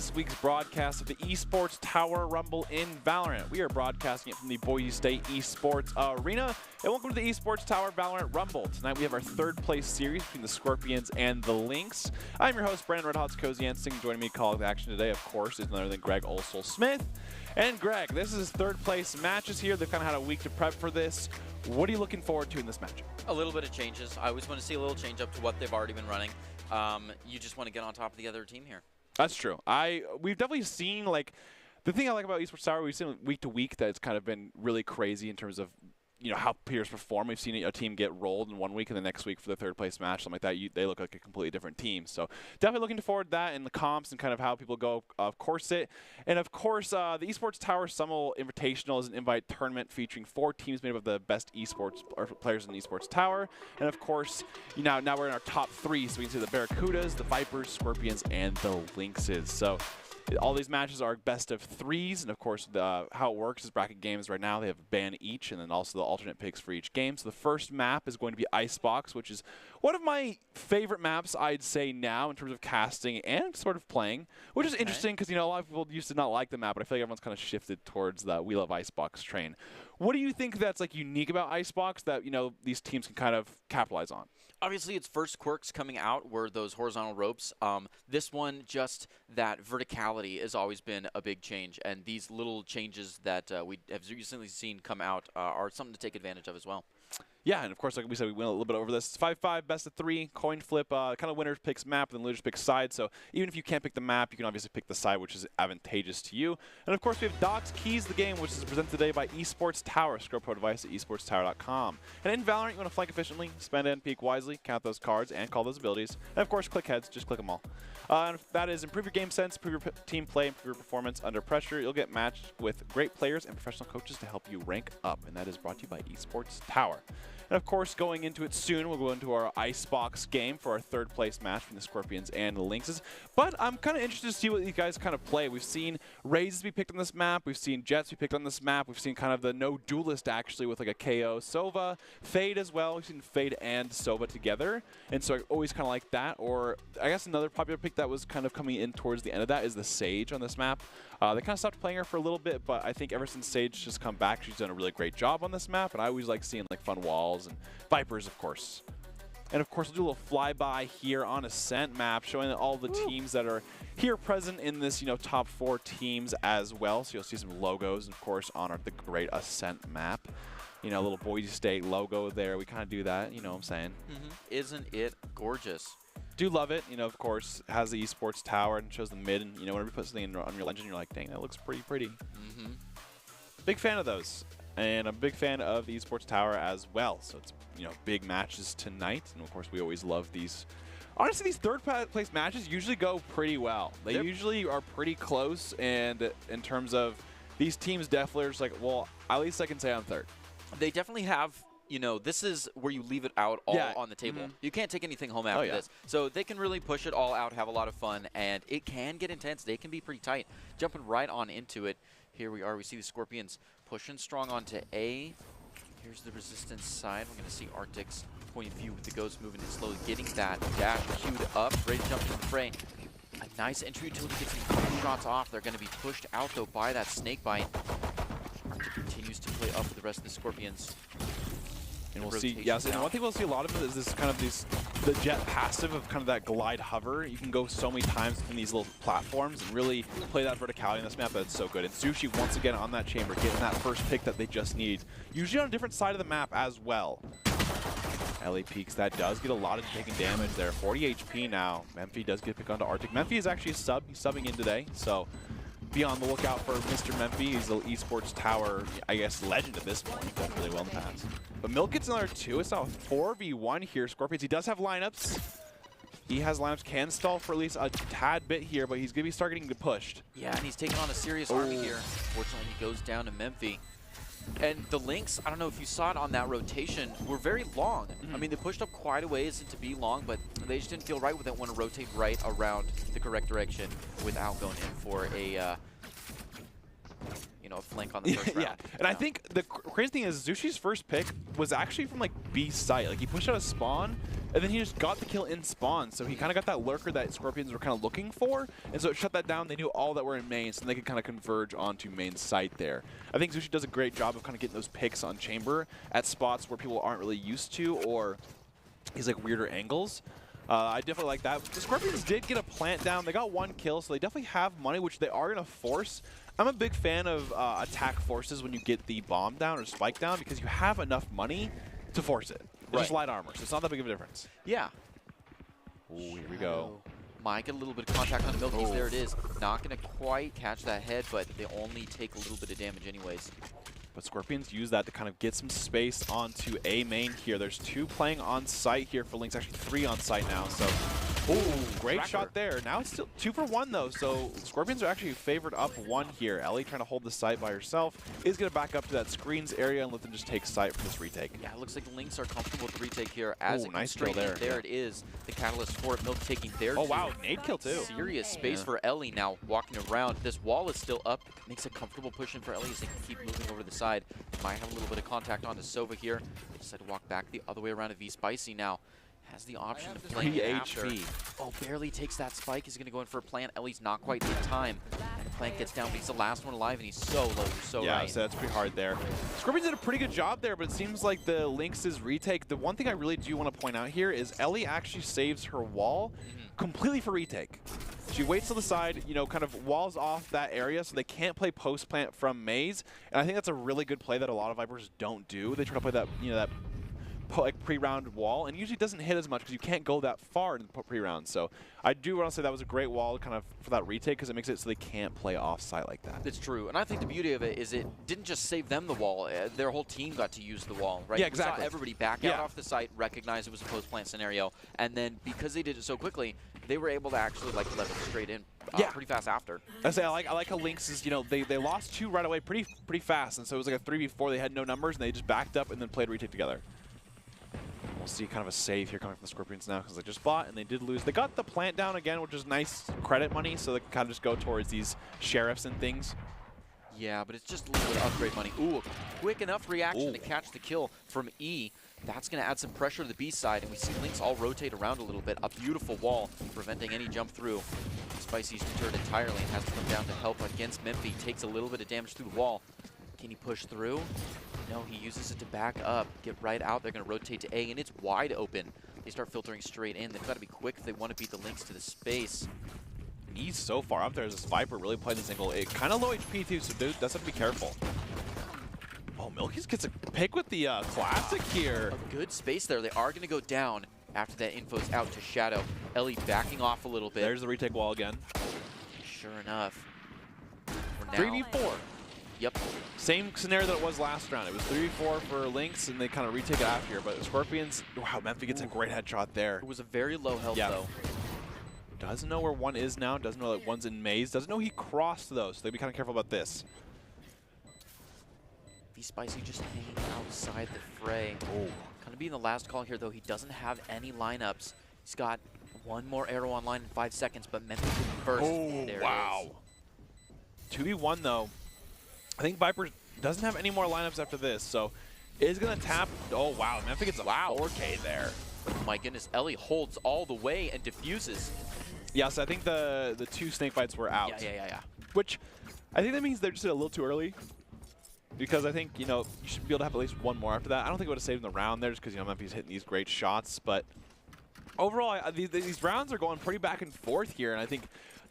this week's broadcast of the Esports Tower Rumble in Valorant. We are broadcasting it from the Boise State Esports Arena. And welcome to the Esports Tower Valorant Rumble. Tonight we have our third place series between the Scorpions and the Lynx. I'm your host, Brandon Redhots Koziansing. Joining me to call the action today, of course, is none other than Greg Olsel-Smith. And Greg, this is his third place matches here. They've kind of had a week to prep for this. What are you looking forward to in this matchup? A little bit of changes. I always want to see a little change up to what they've already been running. You just want to get on top of the other team here. That's true. We've definitely seen, like, the thing I like about Esports Tower, we've seen week to week that it's kind of been really crazy in terms of, you know, how peers perform. We've seen a team get rolled in 1 week and the next week for the third place match, something like that. They look like a completely different team. So definitely looking forward to that and the comps and kind of how people go, of course it. And of course, the Esports Tower Summer Invitational is an invite tournament featuring 4 teams made up of the best esports players in the Esports Tower. And of course, now we're in our top 3, so we can see the Barracudas, the Vipers, Scorpions, and the Lynxes. So all these matches are best of 3s, and of course, how it works is bracket games right now. They have a ban each, and then also the alternate picks for each game. So the first map is going to be Icebox, which is one of my favorite maps, I'd say now, in terms of casting and sort of playing, which is interesting because, you know, a lot of people used to not like the map, but I feel like everyone's kind of shifted towards the We Love Icebox train. What do you think that's like unique about Icebox that, you know, these teams can kind of capitalize on? Obviously, its first quirks coming out were those horizontal ropes. This one, just that verticality has always been a big change, and these little changes that we have recently seen come out are something to take advantage of as well. Yeah, and of course, like we said, we went a little bit over this. It's 5-5, best of 3, coin flip, kind of winners picks map, and losers pick side. So even if you can't pick the map, you can obviously pick the side, which is advantageous to you. And of course, we have Docs Keys the Game, which is presented today by Esports Tower. Scroll pro device at esportstower.com. And in Valorant, you want to flank efficiently, spend and peek wisely, count those cards, and call those abilities. And of course, click heads, just click them all. And that is improve your game sense, improve your team play, improve your performance under pressure. You'll get matched with great players and professional coaches to help you rank up. And that is brought to you by Esports Tower. And of course, going into it soon, we'll go into our Icebox game for our third place match between the Scorpions and the Lynxes. But I'm kind of interested to see what you guys kind of play. We've seen Razes be picked on this map. We've seen Jets be picked on this map. We've seen kind of the no duelist actually with like a KO Sova. Fade as well. We've seen Fade and Sova together. And so I always kind of like that. Or I guess another popular pick that was kind of coming in towards the end of that is the Sage on this map. They kind of stopped playing her for a little bit, but I think ever since Sage has come back, she's done a really great job on this map. And I always like seeing like fun walls and Vipers, of course. And of course, we'll do a little flyby here on Ascent map, showing all the teams that are here present in this, you know, top 4 teams as well. So you'll see some logos, of course, on the great Ascent map. You know, a little Boise State logo there. We kind of do that, you know what I'm saying? Isn't it gorgeous? Do love it. You know, of course, has the Esports Tower and shows the mid. And, you know, whenever you put something on your legend, you're like, dang, that looks pretty. Big fan of those. And I'm a big fan of the Esports Tower as well. So it's, you know, big matches tonight. And of course, we always love these. Honestly, these third place matches usually go pretty well. They usually are pretty close. And in terms of these teams, definitely are just like, well, at least I can say I'm third. They definitely have, you know, this is where you leave it out all on the table. You can't take anything home after this. So they can really push it all out, have a lot of fun, and it can get intense. They can be pretty tight. Jumping right on into it. Here we are. We see the Scorpions pushing strong onto A. Here's the Resistance side. We're going to see Arctic's point of view with the Ghost moving and slowly getting that dash queued up, ready to jump into the fray. A nice entry utility gets some shots off. They're going to be pushed out, though, by that snake bite. Arctic continues to play up for the rest of the Scorpions. And we'll see, yes, and one thing we'll see a lot of it is this kind of the jet passive of kind of that glide hover. You can go so many times between these little platforms and really play that verticality in this map. That's so good. And Sushi once again on that chamber, getting that first pick that they just need. Usually on a different side of the map as well. LA peeks, that does get a lot of taking damage there. 40 HP now. Memphi does get a pick onto Arctic. Memphi is actually a sub. He's subbing in today, so be on the lookout for Mr. Memphi. He's the Esports Tower, I guess, legend at this point. He's done really well in the past. But Milk gets another 2. It's now a 4v1 here. Scorpions, he does have lineups. He has lineups, can stall for at least a tad bit here, but he's going to be start getting pushed. Yeah, and he's taking on a serious army here. Fortunately, he goes down to Memphi. And the Lynx, I don't know if you saw it on that rotation, were very long. I mean, they pushed up quite a ways into B long, but they just didn't feel right with it. Want to rotate right around the correct direction without going in for a, a flank on the first round. Yeah, and I think the crazy thing is Zushi's first pick was actually from like B site. Like he pushed out a spawn, and then he just got the kill in spawn. So he kind of got that lurker that Scorpions were kind of looking for, and so it shut that down. They knew all that were in main, so they could kind of converge onto main site there. I think Zushi does a great job of kind of getting those picks on chamber at spots where people aren't really used to, or these like weirder angles. I definitely like that. The Scorpions did get a plant down. They got 1 kill, so they definitely have money, which they are going to force. I'm a big fan of attack forces when you get the bomb down or spike down because you have enough money to force it. It's just light armor, so it's not that big of a difference. Yeah. Ooh, here we go. Might get a little bit of contact on the Milkies. There it is. Not going to quite catch that head, but they only take a little bit of damage anyways. But Scorpions use that to kind of get some space onto A main here. There's 2 playing on site here for Lynx, actually 3 on site now. So, ooh, great shot there. Now it's still 2 for 1 though. So Scorpions are actually favored up 1 here. Ellie trying to hold the site by herself is going to back up to that screens area and let them just take site for this retake. Yeah, it looks like Lynx are comfortable with the retake here as it nice straight kill there. There it is. The catalyst for it. Milk taking their wow, nade kill too. Serious space for Ellie now walking around. This wall is still up. Makes a comfortable push in for Ellie as they can keep moving over to the side. Might have a little bit of contact onto Sova here. Decide to walk back the other way around to V-Spicy now. Has the option to flank after. Oh, barely takes that spike. He's going to go in for a plant. Ellie's not quite in time. And the plant gets down, but he's the last one alive, and he's so low. So yeah, so that's pretty hard there. Scorpions did a pretty good job there, but it seems like the Lynx's retake. The one thing I really do want to point out here is Ellie actually saves her wall completely for retake. She waits to the side, kind of walls off that area so they can't play post plant from maze. And I think that's a really good play that a lot of Vipers don't do. They try to play that, that pre-round wall, and usually doesn't hit as much because you can't go that far in the pre-round. So I do want to say that was a great wall kind of for that retake because it makes it so they can't play off-site like that. That's true, and I think the beauty of it is it didn't just save them the wall. Their whole team got to use the wall, right? Yeah, exactly. We saw everybody back out off the site, recognize it was a post-plant scenario, and then because they did it so quickly, they were able to actually let it straight in pretty fast after. I like how Lynx is, they lost 2 right away pretty fast, and so it was like a 3v4. They had no numbers, and they just backed up and then played retake together. We'll see kind of a save here coming from the Scorpions now because they just bought and they did lose. They got the plant down again, which is nice credit money, so they can kind of just go towards these sheriffs and things. Yeah, but it's just a little bit of upgrade money. Ooh, a quick enough reaction to catch the kill from E. That's going to add some pressure to the B side, and we see Lynx all rotate around a little bit. A beautiful wall preventing any jump through. Spicy's deterred entirely and has to come down to help against Memphis. Takes a little bit of damage through the wall. Can he push through? No, he uses it to back up, get right out. They're going to rotate to A, and it's wide open. They start filtering straight in. They've got to be quick if they want to beat the Lynx to the space. He's so far up there as this Viper really playing this angle. Kind of low HP too, so dude, that's have to be careful. Oh, Milkies gets a pick with the classic here. A good space there. They are going to go down after that info's out to Shadow. Ellie backing off a little bit. There's the retake wall again. Sure enough. 3v4. Yep. Same scenario that it was last round. It was 3v4 for Lynx, and they kind of retake it after here. But Scorpions, wow, Memphis gets a great headshot there. It was a very low health, though. Doesn't know where one is now. Doesn't know that one's in maze. Doesn't know he crossed, though, so they'd be kind of careful about this. V-Spicy just hanging outside the fray. Kind of being the last call here, though. He doesn't have any lineups. He's got one more arrow online in 5 seconds, but Memphis first. There wow. 2v1, though. I think Viper doesn't have any more lineups after this, so is going to tap. Oh, wow. Memphis gets a 4K there. Oh my goodness. Ellie holds all the way and diffuses. Yeah, so I think the 2 snake bites were out. Yeah. Which I think that means they're just a little too early. Because I think, you should be able to have at least one more after that. I don't think it would have saved in the round there just because, Memphis hitting these great shots. But overall, these rounds are going pretty back and forth here. And I think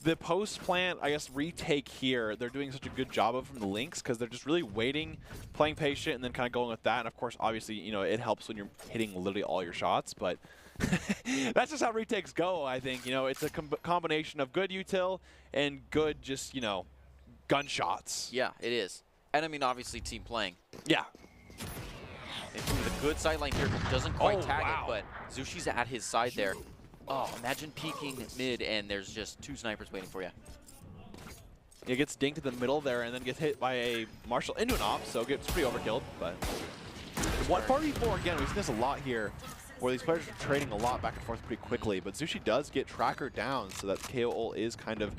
the post-plant, retake here, they're doing such a good job of from the Lynx because they're just really waiting, playing patient, and then kind of going with that. And, of course, obviously, it helps when you're hitting literally all your shots. But that's just how retakes go, I think. It's a combination of good util and good just, gunshots. Yeah, it is. And, I mean, obviously, team playing. Yeah. With a good sideline here. Doesn't quite tag it, but Zushi's at his side there. Oh, imagine peeking mid, and there's just 2 snipers waiting for you. He gets dinked in the middle there, and then gets hit by a Marshall into an op, so gets pretty overkilled. But 4v4 again, we've seen this a lot here, where these players are trading a lot back and forth pretty quickly. But Zushi does get Tracker down, so that KO ult is kind of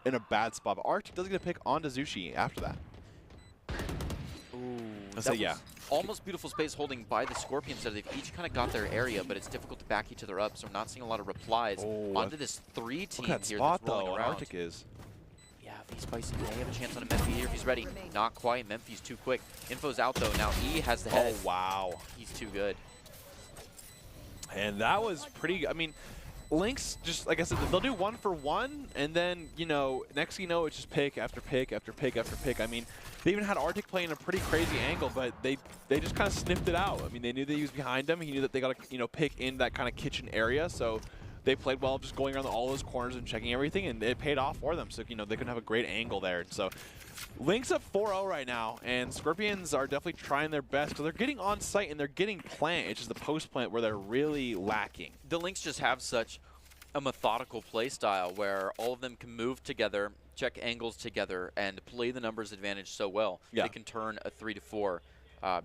in a bad spot. But Arch does get a pick onto Zushi after that. yeah. Almost beautiful space holding by the Scorpions, so they've each kind of got their area, but it's difficult to back each other up, so we're not seeing a lot of replies onto this 3-team here spot, that's rolling around. Arctic is. Yeah, V-Spicy may have a chance on a Memphi here if he's ready. Not quite. Memphi's too quick. Info's out, though. Now E has the head. Oh, wow. He's too good. And that was pretty, I mean, Lynx, just like I said, they'll do 1 for 1, and then, you know, next thing you know, it's just pick after pick after pick after pick. I mean, they even had Arctic playing a pretty crazy angle, but they just kind of sniffed it out. I mean, they knew that he was behind him. He knew that they got to, you know, pick in that kind of kitchen area, so they played well just going around all those corners and checking everything, and it paid off for them. So, you know, they could have a great angle there. So Lynx up 4-0 right now, and Scorpions are definitely trying their best because they're getting on site and they're getting plant. It's just the post plant where they're really lacking. The Lynx just have such a methodical play style where all of them can move together, check angles together, and play the numbers advantage so well. Yeah. They can turn a 3 to 4.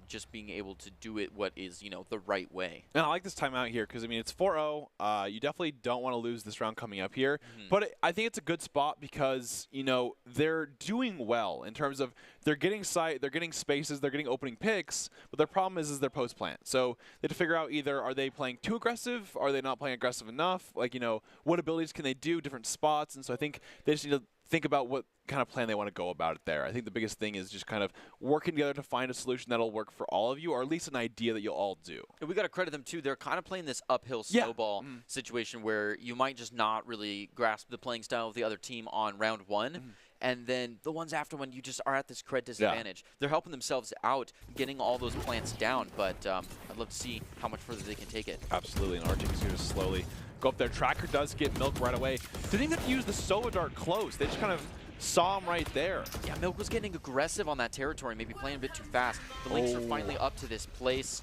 Just being able to do it what is, you know, the right way. And I like this timeout here because, I mean, it's 4-0. You definitely don't want to lose this round coming up here. But I think it's a good spot because, you know, they're doing well in terms of they're getting sight, they're getting spaces, they're getting opening picks, but their problem is their post plant. So they have to figure out either are they playing too aggressive, are they not playing aggressive enough? Like, you know, what abilities can they do, different spots? And so I think they just need to think about what kind of plan they want to go about it there. I think the biggest thing is just kind of working together to find a solution that'll work for all of you, or at least an idea that you'll all do. And we got to credit them too. They're kind of playing this uphill snowball situation where you might just not really grasp the playing style of the other team on round 1. And then the ones after when you just are at this cred disadvantage. They're helping themselves out, getting all those plants down, but I'd love to see how much further they can take it. Absolutely, and Arctic is going to slowly go up there. Tracker does get Milk right away. Didn't even have to use the Sova Dart close. They just kind of saw him right there. Yeah, Milk was getting aggressive on that territory, maybe playing a bit too fast. The Lynx are finally up to this place.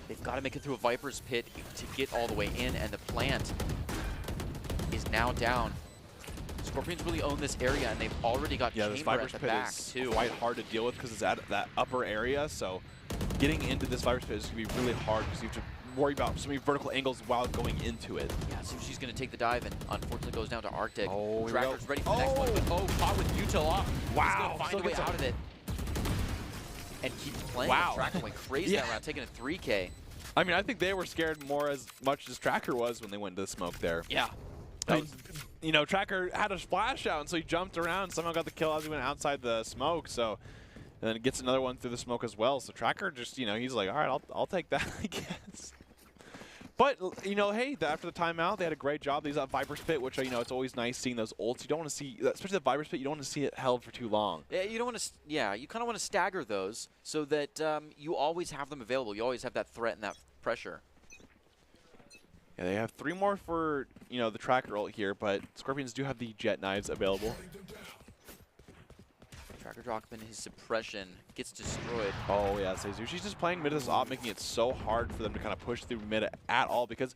They've got to make it through a Viper's Pit to get all the way in, and the plant is now down. Scorpions really own this area, and they've already got Chamber this Viper's at the Pit back, is too. quite hard to deal with because it's at that upper area, so getting into this Viper's Pit is going to be really hard because you have to worry about so many vertical angles while going into it. Yeah, so she's going to take the dive, and unfortunately goes down to Arctic. Oh, Tracker's ready for the next one, but caught with Util off. Wow. He's going to find a way out of it. And keeps playing. Wow. Tracker went crazy that round, taking a 3K. I mean, I think they were scared more as much as Tracker was when they went to the smoke there. Yeah. I mean, you know, Tracker had a splash out, and so he jumped around and somehow got the kill as he went outside the smoke. So, and then it gets another one through the smoke as well. So Tracker just, you know, he's like, all right, I'll take that, I guess. But, you know, hey, after the timeout, they had a great job. These Viper's Pit, which, you know, it's always nice seeing those ults. You don't want to see, especially the Viper's Pit, you don't want to see it held for too long. Yeah, you don't want to, you kind of want to stagger those so that you always have them available. You always have that threat and that pressure. Yeah, they have 3 more for, you know, the Tracker ult here, but Scorpions do have the Jet Knives available. Tracker dropping his suppression, gets destroyed. Oh, yeah, so Zushi's just playing mid of this op, making it so hard for them to kind of push through mid at all, because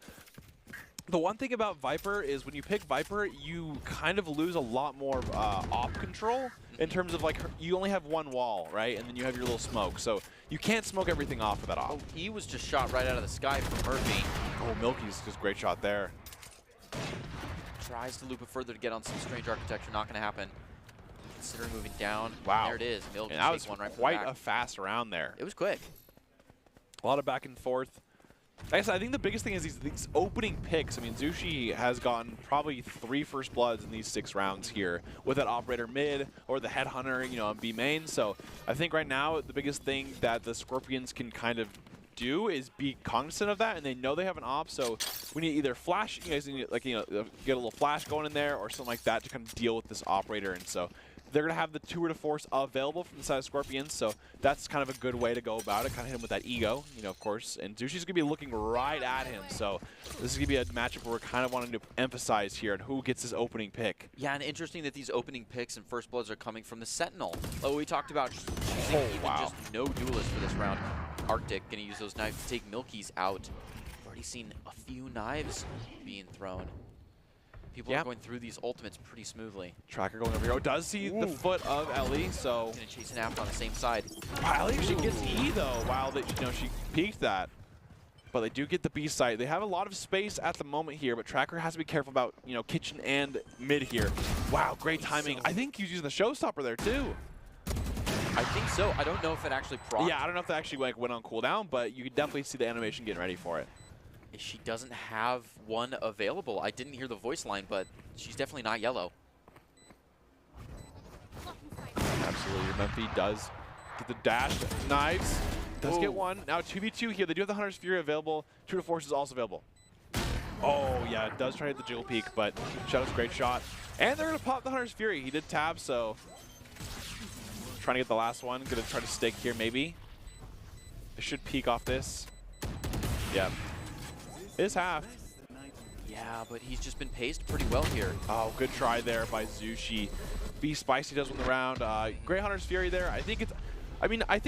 the one thing about Viper is when you pick Viper, you kind of lose a lot more op control in terms of, like, you only have one wall, right? And then you have your little smoke, so you can't smoke everything off of that op. Oh, he was just shot right out of the sky from Murphy. Oh, Milky's just great shot there. Tries to loop it further to get on some strange architecture, not going to happen. Considering moving down. Wow. There it is. Milk and that was one right quite a fast round there. It was quick. A lot of back and forth. Like I said, I think the biggest thing is these opening picks. I mean, Zushi has gotten probably 3 first bloods in these 6 rounds here with that operator mid or the headhunter, you know, on B main. So I think right now the biggest thing that the Scorpions can kind of do is be cognizant of that, and they know they have an op. So we need either flash, you guys need, like, you know, get a little flash going in there or something like that to kind of deal with this operator. And so they're going to have the tour de force available from the side of Scorpions, so that's kind of a good way to go about it. Kind of hit him with that ego, you know, of course. And Zushi's going to be looking right at him, so this is going to be a matchup where we're kind of wanting to emphasize here on who gets his opening pick. Yeah, and interesting that these opening picks and first bloods are coming from the Sentinel. Oh, we talked about choosing just no duelist for this round. Arctic going to use those knives to take Milky's out. We've already seen a few knives being thrown. People are going through these ultimates pretty smoothly. Tracker going over here. Oh, does see the foot of Ellie, so going to chase an app on the same side. Wow, Ellie actually gets E though. Wow, that, you know, she peeked that. But they do get the B site. They have a lot of space at the moment here, but Tracker has to be careful about, you know, kitchen and mid here. Wow, great timing. I think he's using the showstopper there too. I think so. I don't know if it actually procced. Yeah, I don't know if that actually like went on cooldown, but you could definitely see the animation getting ready for it. She doesn't have one available. I didn't hear the voice line, but she's definitely not yellow. Absolutely. Memphi does get the dash. Knives. Does get one. Now 2v2 here. They do have the Hunter's Fury available. True to Force is also available. Oh, yeah. It does try to hit the Jiggle Peak, but Shadow's a great shot. And they're going to pop the Hunter's Fury. He did tab, so trying to get the last one. Going to try to stake here, maybe. They should peek off this. Yeah. It is half. Yeah, but he's just been paced pretty well here. Oh, good try there by Zushi. Be Spicy does win the round. Great Hunter's Fury there. I think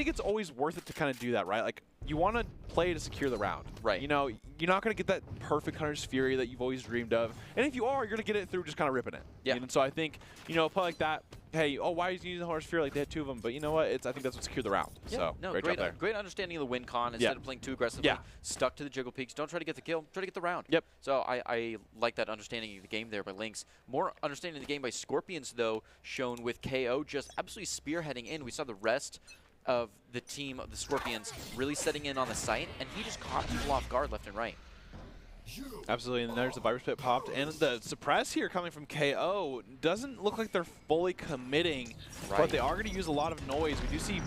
it's always worth it to kind of do that, right? Like, you want to play to secure the round. Right. You know, you're not going to get that perfect Hunter's Fury that you've always dreamed of. And if you are, you're going to get it through just kind of ripping it. Yeah. And so I think, you know, a play like that, hey, oh, why is he using Hunter's Fury? Like, they had two of them. But you know what? I think that's what secured the round. Yeah. So, no, great job there. Great understanding of the win con. Instead of playing too aggressively, stuck to the Jiggle Peaks. Don't try to get the kill. Try to get the round. Yep. So I like that understanding of the game there by Lynx. More understanding of the game by Scorpions, though, shown with KO just absolutely spearheading in. We saw the rest of the team of the Scorpions really setting in on the site, and he just caught people off guard left and right. Absolutely, and there's the Viper's Pit popped, and the suppress here coming from KO doesn't look like they're fully committing, but they are going to use a lot of noise. We do see,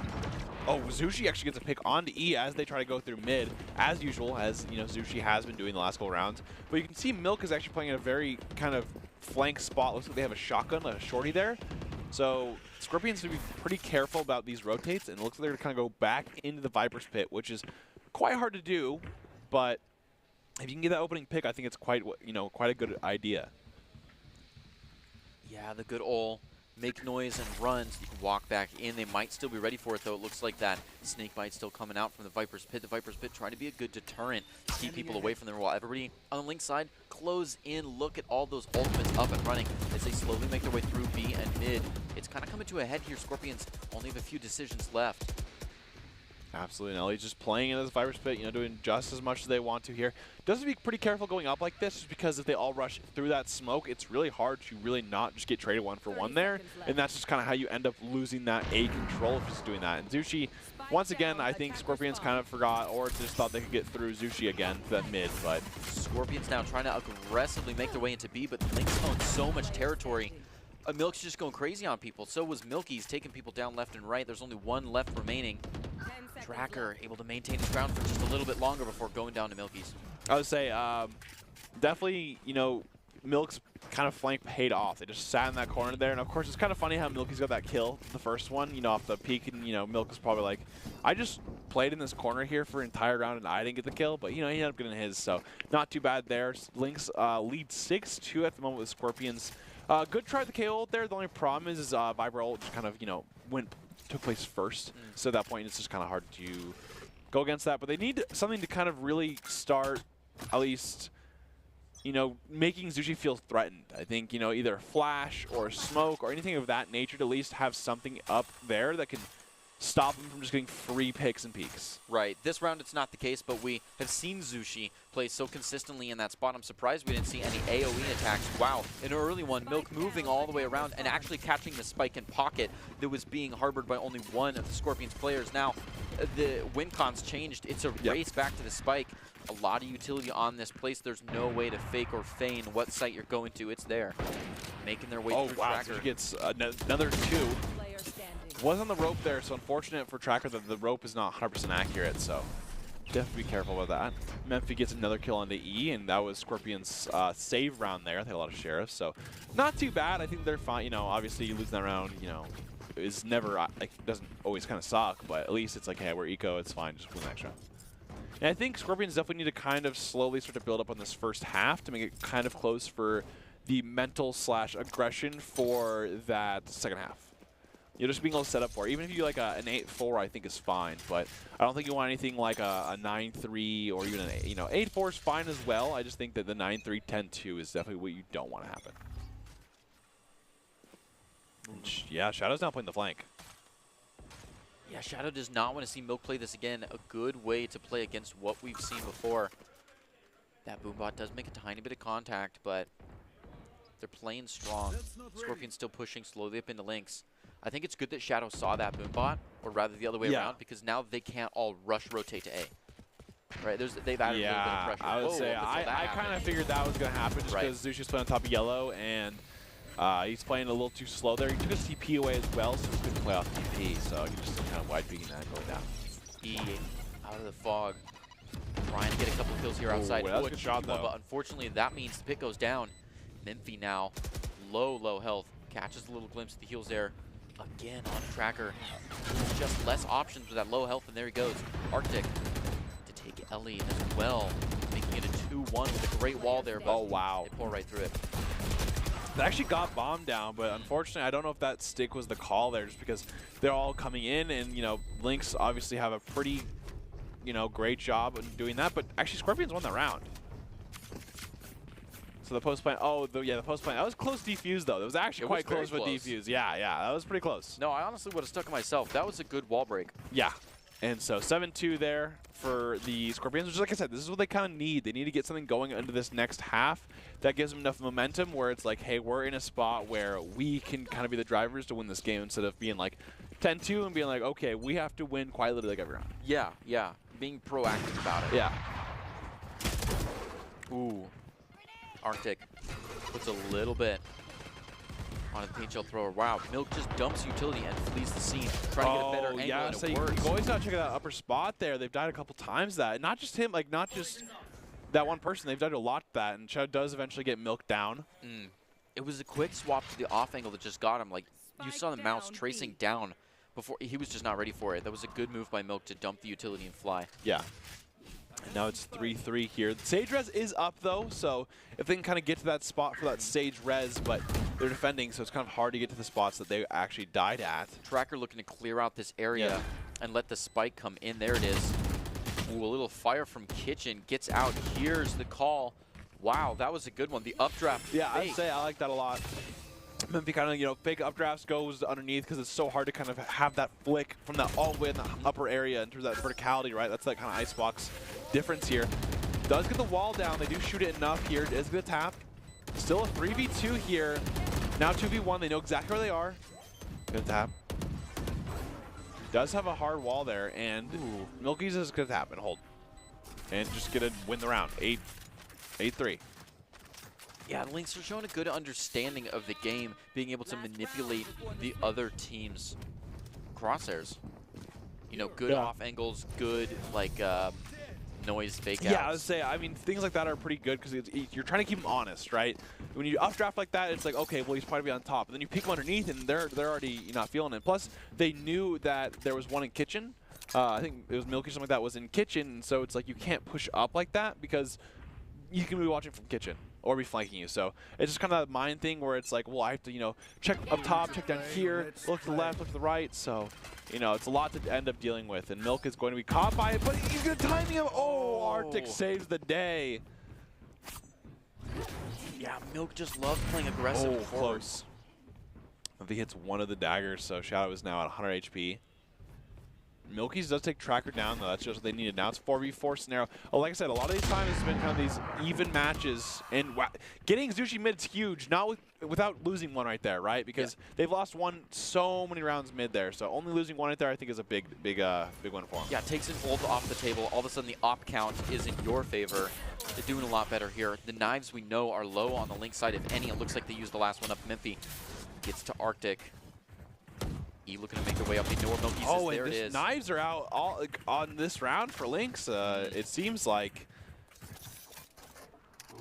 oh, Zushi actually gets a pick onto E as they try to go through mid, as usual, as you know Zushi has been doing the last couple rounds. But you can see Milk is actually playing in a very kind of flank spot. Looks like they have a shotgun, a shorty there. So Scorpions should be pretty careful about these rotates, and it looks like they're going to kind of go back into the Viper's Pit, which is quite hard to do, but if you can get that opening pick, I think it's quite a good idea. Yeah, the good ol' make noise and runs. You can walk back in. They might still be ready for it, though. It looks like that snake bite still coming out from the Viper's Pit. The Viper's Pit trying to be a good deterrent to keep people away from them while everybody on the Lynx side close in. Look at all those ultimates up and running as they slowly make their way through B and mid. It's kind of coming to a head here. Scorpions only have a few decisions left. Absolutely, and Ellie's just playing it as Viper's Pit, doing just as much as they want to here. Does have to be pretty careful going up like this, just because if they all rush through that smoke, it's really hard to really not just get traded 1-for-1 there, and that's just kind of how you end up losing that A control if you're just doing that. And Zushi, once again, I think Scorpions kind of forgot or just thought they could get through Zushi again to that mid, but Scorpions now trying to aggressively make their way into B, but Lynx owns so much territory. Milk's just going crazy on people. So was Milky's taking people down left and right. There's only one left remaining. Tracker able to maintain his ground for just a little bit longer before going down to Milky's. I would say definitely, Milk's kind of flank paid off. They just sat in that corner there. And, of course, it's kind of funny how Milky's got that kill, the first one, off the peak. And, Milk was probably like, I just played in this corner here for an entire round and I didn't get the kill. But, he ended up getting his. So not too bad there. Lynx leads 6-2 at the moment with Scorpions. Good try at the KO ult there. The only problem is Viper ult just kind of, took place first. So at that point, it's just kind of hard to go against that. But they need something to kind of really start, at least, making Zushi feel threatened. I think, either flash or smoke or anything of that nature to at least have something up there that can stop them from just getting free picks and peeks. Right. This round it's not the case, but we have seen Zushi play so consistently in that spot. I'm surprised we didn't see any AoE attacks. Wow. An early one, Milk moving all the way around and actually catching the spike in pocket that was being harbored by only one of the Scorpions players. Now, the win con's changed. It's a race back to the spike. A lot of utility on this place. There's no way to fake or feign what site you're going to. It's there. Making their way through Tracker. So he gets another 2. Was on the rope there, so unfortunate for Tracker that the rope is not 100% accurate, so definitely be careful with that. Memphi gets another kill onto E, and that was Scorpion's save round there. They had a lot of sheriffs, so not too bad. I think they're fine. Obviously you lose that round, is never, doesn't always kind of suck, but at least it's like, hey, we're eco, it's fine, just win the next round. And I think Scorpions definitely need to kind of slowly start to build up on this first half to make it kind of close for the mental/aggression for that second half. Just being able to set up for it. Even if you like an 8-4, I think is fine. But I don't think you want anything like a 9-3 or even an 8-4 is fine as well. I just think that the 9-3, 10-2 is definitely what you don't want to happen. Yeah, Shadow's now playing the flank. Yeah, Shadow does not want to see Milk play this again. A good way to play against what we've seen before. That Boombot does make a tiny bit of contact, but they're playing strong. Scorpion's still pushing slowly up into Lynx. I think it's good that Shadow saw that boom bot, or rather the other way around, because now they can't all rush rotate to A. Right, they've added a little bit of pressure. I would say I kind of figured that was going to happen just because Zushi's playing on top of yellow, and he's playing a little too slow there. He took his TP away as well, so he couldn't play off TP, so he just kind of wide peeking that going down. E out of the fog, trying to get a couple of kills here outside. That was a good shot, though. But unfortunately, that means the pick goes down. Memphi now, low health, catches a little glimpse of the heals there. Again on Tracker, just less options with that low health, and there he goes. Arctic to take Ellie as well, making it a 2-1 with a great wall there. But they pull right through it. They actually got bomb down, but unfortunately, I don't know if that stick was the call there, just because they're all coming in, and Lynx obviously have a pretty, great job in doing that. But actually, Scorpions won the round. So the post plant, the post plant. That was close defuse though. That was actually quite close with defuse. Yeah, that was pretty close. No, I honestly would have stuck it myself. That was a good wall break. Yeah, and so 7-2 there for the Scorpions, which, like I said, this is what they kind of need. They need to get something going into this next half that gives them enough momentum where it's like, hey, we're in a spot where we can kind of be the drivers to win this game instead of being like 10-2 and being like, okay, we have to win quietly like every round. Yeah, being proactive about it. Yeah. Ooh. Arctic puts a little bit on a paint shell thrower. Wow, Milk just dumps utility and flees the scene, trying to get a better angle, and so it works. You always gotta check out that upper spot there. They've died a couple times that. Not just him, like not just that one person. They've died a lot that, and Chud does eventually get Milk down. It was a quick swap to the off angle that just got him. Like, you saw the mouse tracing down before. He was just not ready for it. That was a good move by Milk to dump the utility and fly. Yeah. And now it's 3-3 here. Sage Res is up, though, so if they can kind of get to that spot for that Sage Res, but they're defending, so it's kind of hard to get to the spots that they actually died at. Tracker looking to clear out this area and let the spike come in. There it is. Ooh, a little fire from Kitchen. Gets out. Here's the call. Wow, that was a good one. The updraft. Yeah, I'd say I like that a lot. Memphi kind of, fake updrafts goes underneath because it's so hard to kind of have that flick from that all the way in the upper area in terms of that verticality, right? That's that kind of icebox difference here. Does get the wall down. They do shoot it enough here. It is going to tap. Still a 3v2 here. Now 2v1. They know exactly where they are. Going to tap. Does have a hard wall there, and Milky's is going to tap and hold. And just going to win the round. 8-3. Yeah, Lynx are showing a good understanding of the game, being able to manipulate the other team's crosshairs. Good off angles, good noise fake outs. Yeah, I would say, I mean, things like that are pretty good because you're trying to keep them honest, right? When you updraft like that, it's like, okay, well, he's probably on top. But then you peek him underneath, and they're already not feeling it. Plus, they knew that there was one in Kitchen. I think it was Milky or something like that was in Kitchen, and so it's like you can't push up like that because you can be watching from Kitchen or be flanking you. So it's just kind of that mind thing where it's like, well, I have to, check up top, check down here, look to the left, look to the right. So, it's a lot to end up dealing with. And Milk is going to be caught by it, but he's going to time him. Oh, Arctic saves the day. Yeah, Milk just loves playing aggressive. Oh, close. I think he hits one of the daggers, so Shadow is now at 100 HP. Milky's does take Tracker down, though. That's just what they needed. Now it's 4v4 scenario. Oh, like I said, a lot of these times it's been kind of these even matches. And getting Zushi mid is huge, not without losing one right there, right? Because they've lost so many rounds mid there. So only losing one right there, I think, is a big win for them. Yeah, takes an ult off the table. All of a sudden, the op count is in your favor. They're doing a lot better here. The knives, we know, are low on the Lynx side. If any, it looks like they used the last one up. Memphi gets to Arctic. Looking to make their way up. They know where Milky's is. There it is. Knives are out on this round for Lynx. It seems like.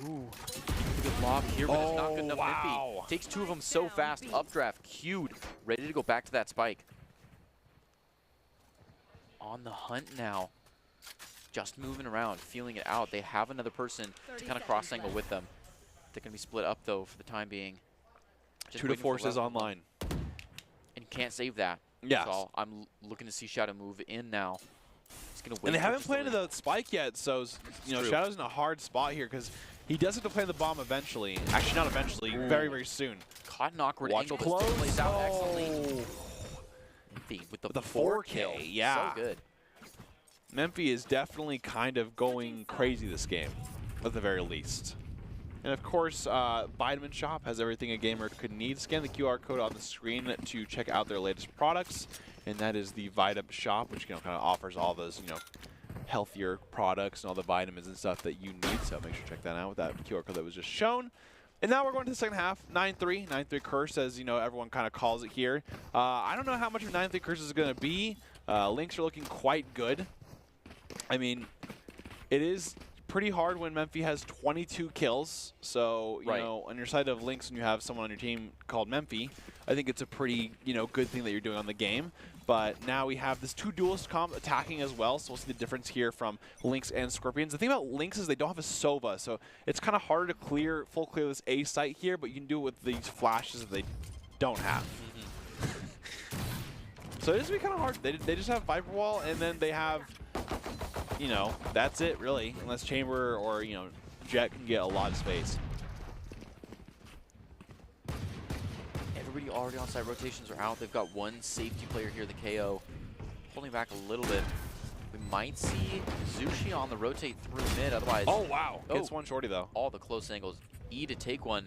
Ooh, good lob here, but it's not good enough. Memphi takes two of them so fast. Updraft, queued, ready to go back to that spike. On the hunt now. Just moving around, feeling it out. They have another person to kind of cross angle with them. They're going to be split up, though, for the time being. Just 2 to 4 is online. And you can't save that. Yeah. So I'm looking to see Shadow move in now. He's gonna wait. And they haven't planted the spike yet, so Shadow's in a hard spot here because he does have to play the bomb eventually. Actually, not eventually. Very, very soon. Caught an awkward angle, but still plays out excellently. Memphi with the 4K. Yeah. So good. Memphi is definitely kind of going crazy this game, at the very least. And of course, Vitamin Shop has everything a gamer could need. Scan the QR code on the screen to check out their latest products. And that is the Vitamin Shop, which kind of offers all those, healthier products and all the vitamins and stuff that you need. So make sure to check that out with that QR code that was just shown. And now we're going to the second half, 9-3. 9-3 curse, as everyone kind of calls it here. I don't know how much of 9-3 curse is going to be. Lynx are looking quite good. I mean, it is pretty hard when Memphi has 22 kills. So, you know, on your side of Lynx and you have someone on your team called Memphi, I think it's a pretty, good thing that you're doing on the game. But now we have this 2 duelist comp attacking as well, so we'll see the difference here from Lynx and Scorpions. The thing about Lynx is they don't have a Sova, so it's kind of harder to full clear this A site here, but you can do it with these flashes that they don't have. So it is kind of hard. They just have Viper Wall, and then they have, that's it really, unless Chamber or, Jet can get a lot of space. Everybody already on site. Rotations are out. They've got one safety player here, the KO, holding back a little bit. We might see Zushi on the rotate through mid, otherwise. Oh, wow. Gets one shorty, though. All the close angles. E to take one.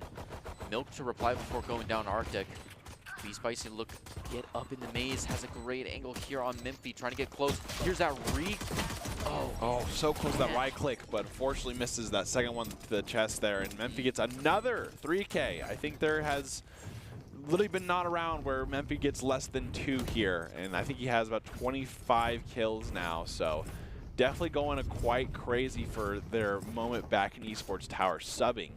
Milk to reply before going down Arctic. Be Spicy get up in the maze. Has a great angle here on Memphi, trying to get close. Here's that re. Oh, so close to that right click, but unfortunately misses that second one to the chest there. And Memphi gets another 3K. I think there has literally been not around where Memphi gets less than 2 here. And I think he has about 25 kills now. So definitely going quite crazy for their moment back in Esports Tower subbing,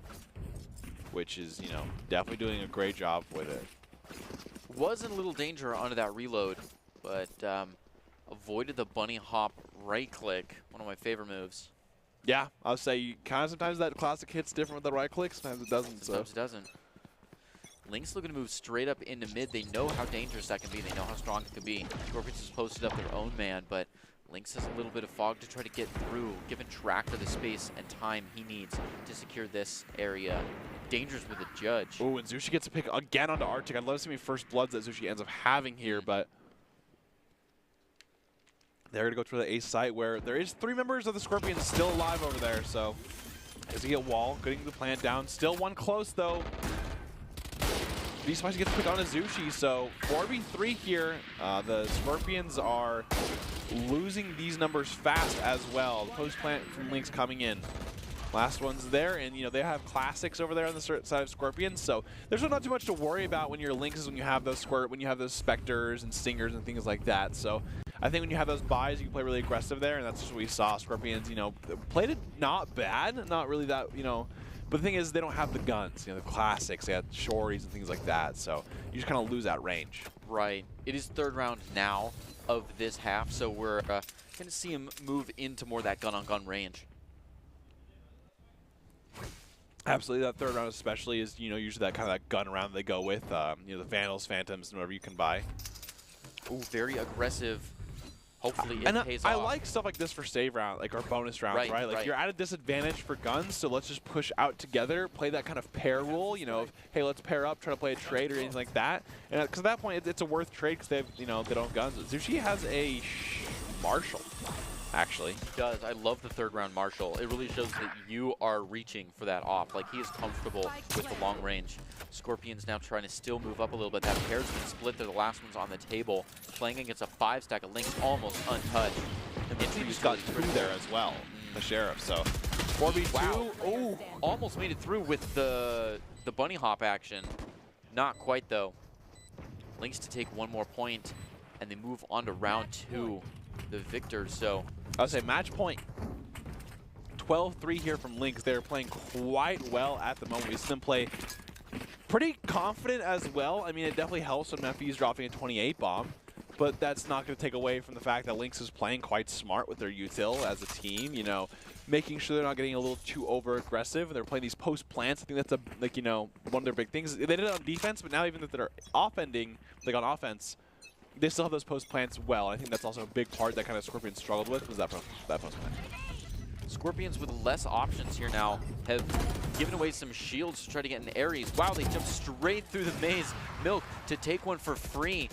which is, definitely doing a great job with it. Was in a little danger under that reload, but avoided the bunny hop right click, one of my favorite moves. Yeah, I'll say sometimes that classic hit's different with the right click, sometimes it doesn't. Sometimes it doesn't. Lynx looking to move straight up into mid. They know how dangerous that can be. They know how strong it can be. Scorpions has posted up their own man, but Lynx has a little bit of fog to try to get through, giving Tractor the space and time he needs to secure this area. Dangerous with a judge. Oh, and Zushi gets a pick again onto Arctic. I'd love to see me first bloods that Zushi ends up having here, but they're going to go to the ace site where there is 3 members of the Scorpions still alive over there. So as he get wall, getting the plant down. Still one close, though. V-Spicy gets picked on a Zushi, so 4v3 here. The Scorpions are losing these numbers fast as well. The post plant from Lynx coming in. Last one's there, and they have classics over there on the side of Scorpions, so there's not too much to worry about when you're Lynx when you have those Specters and Stingers and things like that. So I think when you have those buys, you can play really aggressive there, and that's just what we saw. Scorpions, played it not bad, not really that, but the thing is they don't have the guns, the classics, they have shorties and things like that, so you just kind of lose that range. Right. It is 3rd round now of this half, so we're going to see him move into more of that gun-on-gun range. Absolutely, that 3rd round especially is, usually that kind of that gun round they go with, the Vandals, Phantoms, and whatever you can buy. Ooh, very aggressive. Hopefully it pays off. I like stuff like this for save round, or bonus rounds, right? Like you're at a disadvantage for guns, so let's just push out together, play that kind of pair rule, of, hey, let's pair up, try to play a trade or anything like that. And because at that point, it's a worth trade because they have, they don't have guns. Zushi has a Marshall. Actually. He does. I love the 3rd round Marshall. It really shows that you are reaching for that off. Like, he is comfortable with the long range. Scorpions now trying to still move up a little bit. That pair's been split. They're the last ones on the table. Playing against a 5-stack of Lynx, almost untouched. And he just got 2 there as well, the Sheriff. So 4v2. Wow. Oh, almost made it through with the bunny hop action. Not quite, though. Lynx to take 1 more point, and they move on to round 2. The victor, so I would say match point 12-3 here from Lynx. They're playing quite well at the moment. We see them play pretty confident as well. I mean, it definitely helps when Memphi is dropping a 28 bomb, but that's not going to take away from the fact that Lynx is playing quite smart with their util as a team, making sure they're not getting a little too over aggressive. They're playing these post plants. I think that's one of their big things. They did it on defense, but now even if they're offending, like on offense, they still have those post plants well. I think that's also a big part that kind of Scorpions struggled with, was that post plant. Scorpions with less options here now have given away some shields to try to get an Ares. Wow, they jump straight through the maze. Milk to take one for free.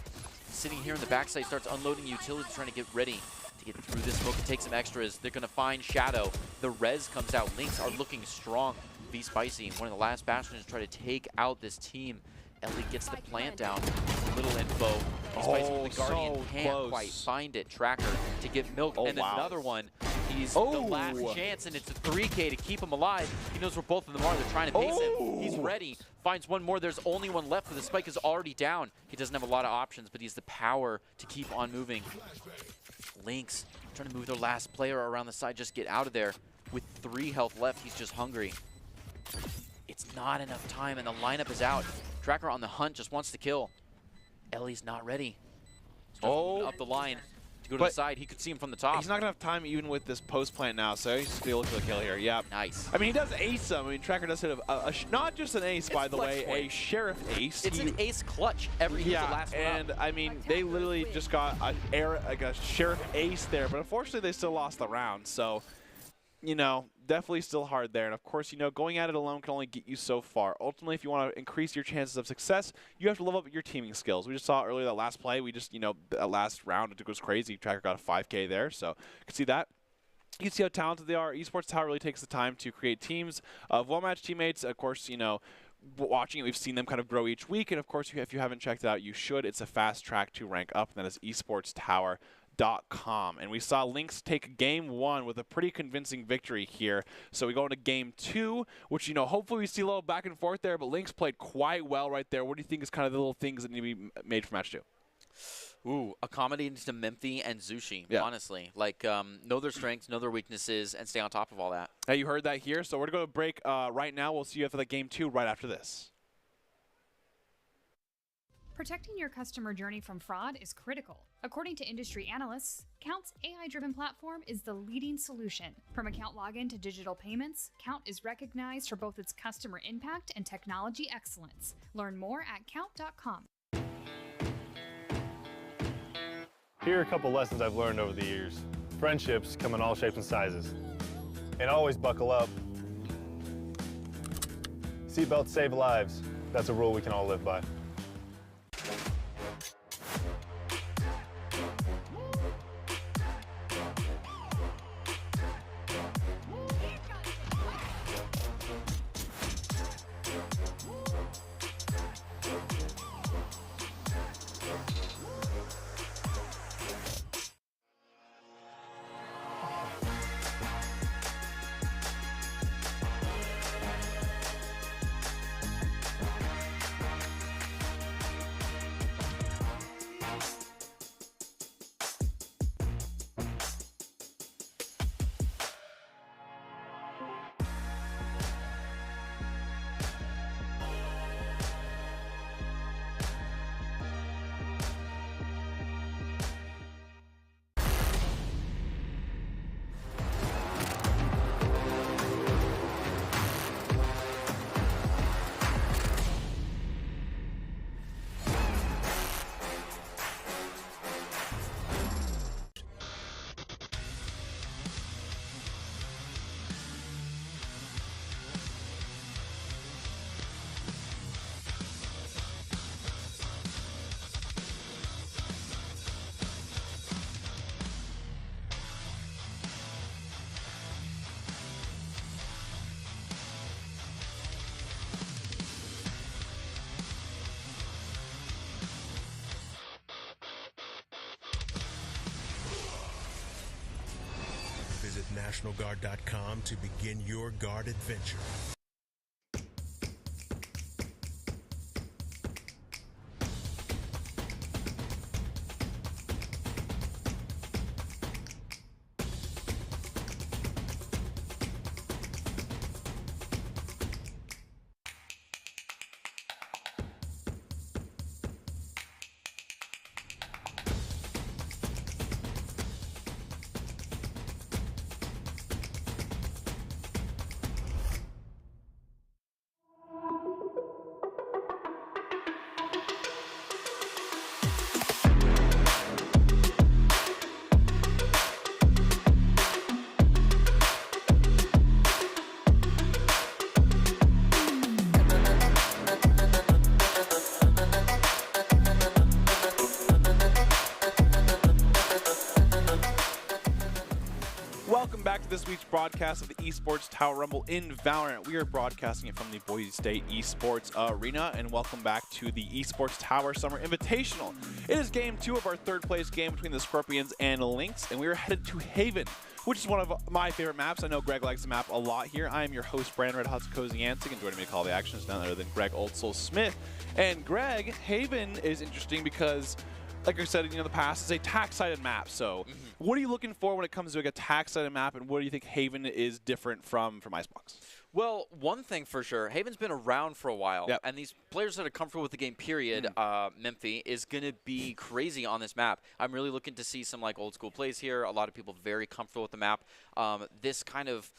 Sitting here in the backside, starts unloading utility, trying to get ready to get through this smoke and take some extras. They're going to find Shadow. The res comes out. Lynx are looking strong. V Spicy, one of the last bastions to try to take out this team. Ellie gets the plant down. Little info. Spicy with the Guardian so can't close. quite find it. Tracker to get milk. And then another one. He's the last chance, and it's a 3K to keep him alive. He knows where both of them are. They're trying to pace him. He's ready. Finds one more. There's only one left, but the spike is already down. He doesn't have a lot of options, but he has the power to keep on moving. Lynx trying to move their last player around the side. Just get out of there. With 3 health left, he's just hungry. It's not enough time, and the lineup is out. Tracker on the hunt, just wants to kill. Ellie's not ready. Up the line to go to the side. He could see him from the top. He's not going to have time even with this post plant now, so he's just going to look for the kill here. Yeah. Nice. I mean, he does ace him. I mean, Tracker does hit not just an ace, by the way, a Sheriff ace. It's an ace clutch every the last one and I mean, they literally just got a Sheriff ace there, but unfortunately they still lost the round, so you know, definitely still hard there. And of course, you know, going at it alone can only get you so far. Ultimately, if you want to increase your chances of success, you have to level up your teaming skills. We just saw earlier that last play, we just, you know, that last round, it was crazy. Tracker got a 5K there, so you can see that. You can see how talented they are. Esports Tower really takes the time to create teams of well-matched teammates. Of course, you know, watching it, we've seen them kind of grow each week. And of course, if you haven't checked it out, you should. It's a fast track to rank up, and that is esportstower.com. And we saw Lynx take game 1 with a pretty convincing victory here. So we go into game 2, which, you know, hopefully we see a little back and forth there, but Lynx played quite well right there. What do you think is kind of the little things that need to be made for match 2? Ooh, accommodating to Memphi and Zushi, honestly. Like, know their strengths, know their weaknesses, and stay on top of all that. Hey, you heard that here. So we're going to go to break right now. We'll see you after the game 2 right after this. Protecting your customer journey from fraud is critical. According to industry analysts, Count's AI-driven platform is the leading solution. From account login to digital payments, Count is recognized for both its customer impact and technology excellence. Learn more at count.com. Here are a couple lessons I've learned over the years. Friendships come in all shapes and sizes. And always buckle up. Seatbelts save lives. That's a rule we can all live by. Visit NationalGuard.com to begin your guard adventure. back to this week's broadcast of the Esports Tower Rumble in Valorant. We are broadcasting it from the Boise State Esports Arena, and welcome back to the Esports Tower Summer Invitational. It is game 2 of our third place game between the Scorpions and Lynx, and we are headed to Haven, which is one of my favorite maps. I know Greg likes the map a lot here. I am your host, Brand Red Hot Koziansik, and joining me to call the action is none other than Greg Old Soul Smith. And Greg, Haven is interesting because, like I said, in the past, it's a tack-sided map. So what are you looking for when it comes to a tack-sided map, and what do you think Haven is different from Icebox? Well, one thing for sure, Haven's been around for a while, and these players that are comfortable with the game, period, Memphi, is going to be crazy on this map. I'm really looking to see some old school plays here. A lot of people very comfortable with the map. This kind of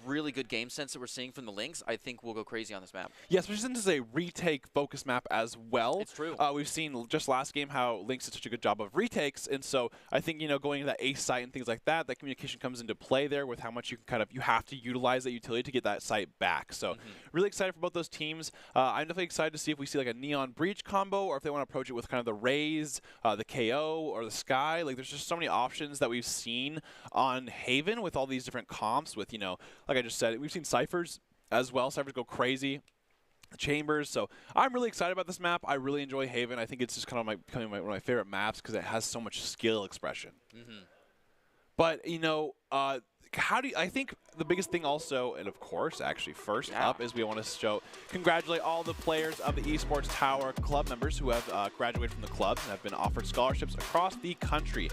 really good game sense that we're seeing from the Lynx, I think we'll go crazy on this map. Yes, especially since it's a retake focus map as well. It's true. We've seen just last game how Lynx did such a good job of retakes, and so I think going to that ace site and things like that, that communication comes into play there with how much you can you have to utilize that utility to get that site back. So really excited for both those teams. I'm definitely excited to see if we see a Neon Breach combo, or if they want to approach it with kind of the Raze, the KO, or the Sky. There's just so many options that we've seen on Haven with all these different comps with, like I just said, we've seen Cyphers as well. Cyphers go crazy. Chambers. So I'm really excited about this map. I really enjoy Haven. I think it's just kind of becoming one of my favorite maps because it has so much skill expression. But, how do you, I think the biggest thing also, and of course, actually first up, is we want to congratulate all the players of the Esports Tower Club members who have graduated from the clubs and have been offered scholarships across the country.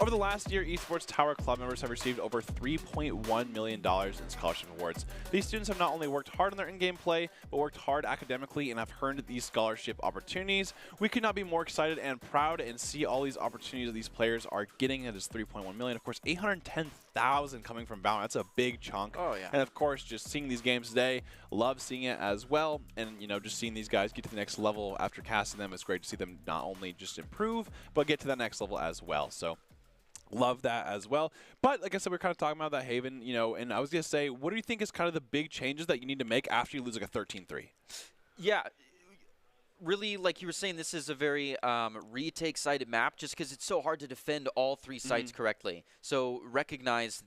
Over the last year, Esports Tower Club members have received over $3.1 million in scholarship awards. These students have not only worked hard on their in-game play, but worked hard academically and have earned these scholarship opportunities. We could not be more excited and proud and see all these opportunities that these players are getting. That is $3.1 million. Of course, $810,000 coming from Valorant. That's a big chunk. Oh, yeah. And of course, just seeing these games today, love seeing it as well. And, just seeing these guys get to the next level after casting them, it's great to see them not only just improve, but get to that next level as well. So love that as well. But like I said, we're kind of talking about that Haven, and I was going to say, what do you think is kind of the big changes that you need to make after you lose a 13-3? Yeah. Really, like you were saying, this is a very retake-sided map just because it's so hard to defend all 3 sites correctly. So recognize,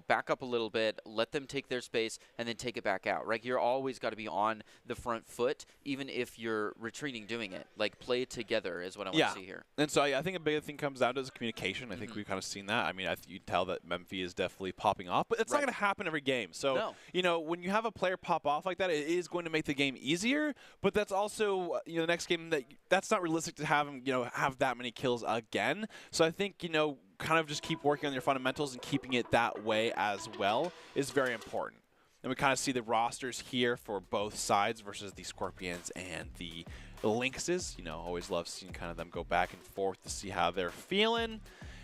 back up a little bit, let them take their space, and then take it back out, right? You're always got to be on the front foot, even if you're retreating doing it. Play together is what I want to see here. And so I think a big thing comes down to is communication. I think we've kind of seen that. I mean, you can tell that Memphi is definitely popping off, but it's not going to happen every game. So, when you have a player pop off like that, it is going to make the game easier, but that's also, the next game that's not realistic to have him, have that many kills again. So I think, kind of just keep working on your fundamentals and keeping it that way as well is very important. And we kind of see the rosters here for both sides versus the Scorpions and the Lynxes. Always love seeing kind of them go back and forth to see how they're feeling.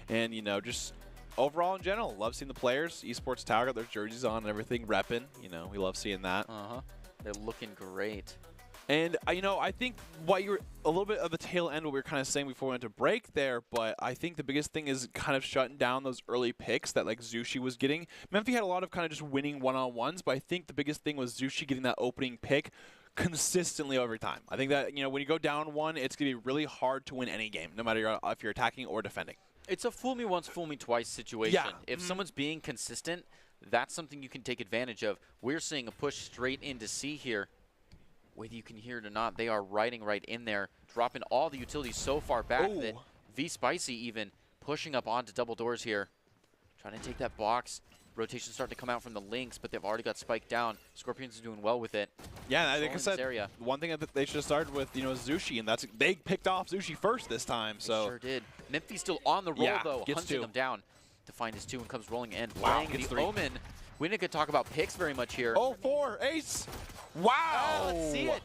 And, just overall in general, love seeing the players. Esports Tower got their jerseys on and everything, repping. We love seeing that. They're looking great. And, I think what you're a little bit of the tail end, what we were kind of saying before we went to break there, but I think the biggest thing is kind of shutting down those early picks that Zushi was getting. Memphi had a lot of kind of just winning one-on-ones, but I think the biggest thing was Zushi getting that opening pick consistently over time. I think that, when you go down 1, it's going to be really hard to win any game, no matter if you're attacking or defending. It's a fool me once, fool me twice situation. Yeah. If someone's being consistent, that's something you can take advantage of. We're seeing a push straight into C here. Whether you can hear it or not, they are riding right in there, dropping all the utilities so far back that V-Spicy even pushing up onto double doors here. Trying to take that box. Rotation's starting to come out from the Lynx, but they've already got spiked down. Scorpions are doing well with it. Yeah, like I said, one thing that they should have started with, is Zushi, and they picked off Zushi first this time. So they sure did. Memphi's still on the roll, though, hunting them down to find his 2 and comes rolling in. Wow, playing the Omen. We didn't get to talk about picks very much here. Oh, 4, ace. Wow. Let's see it.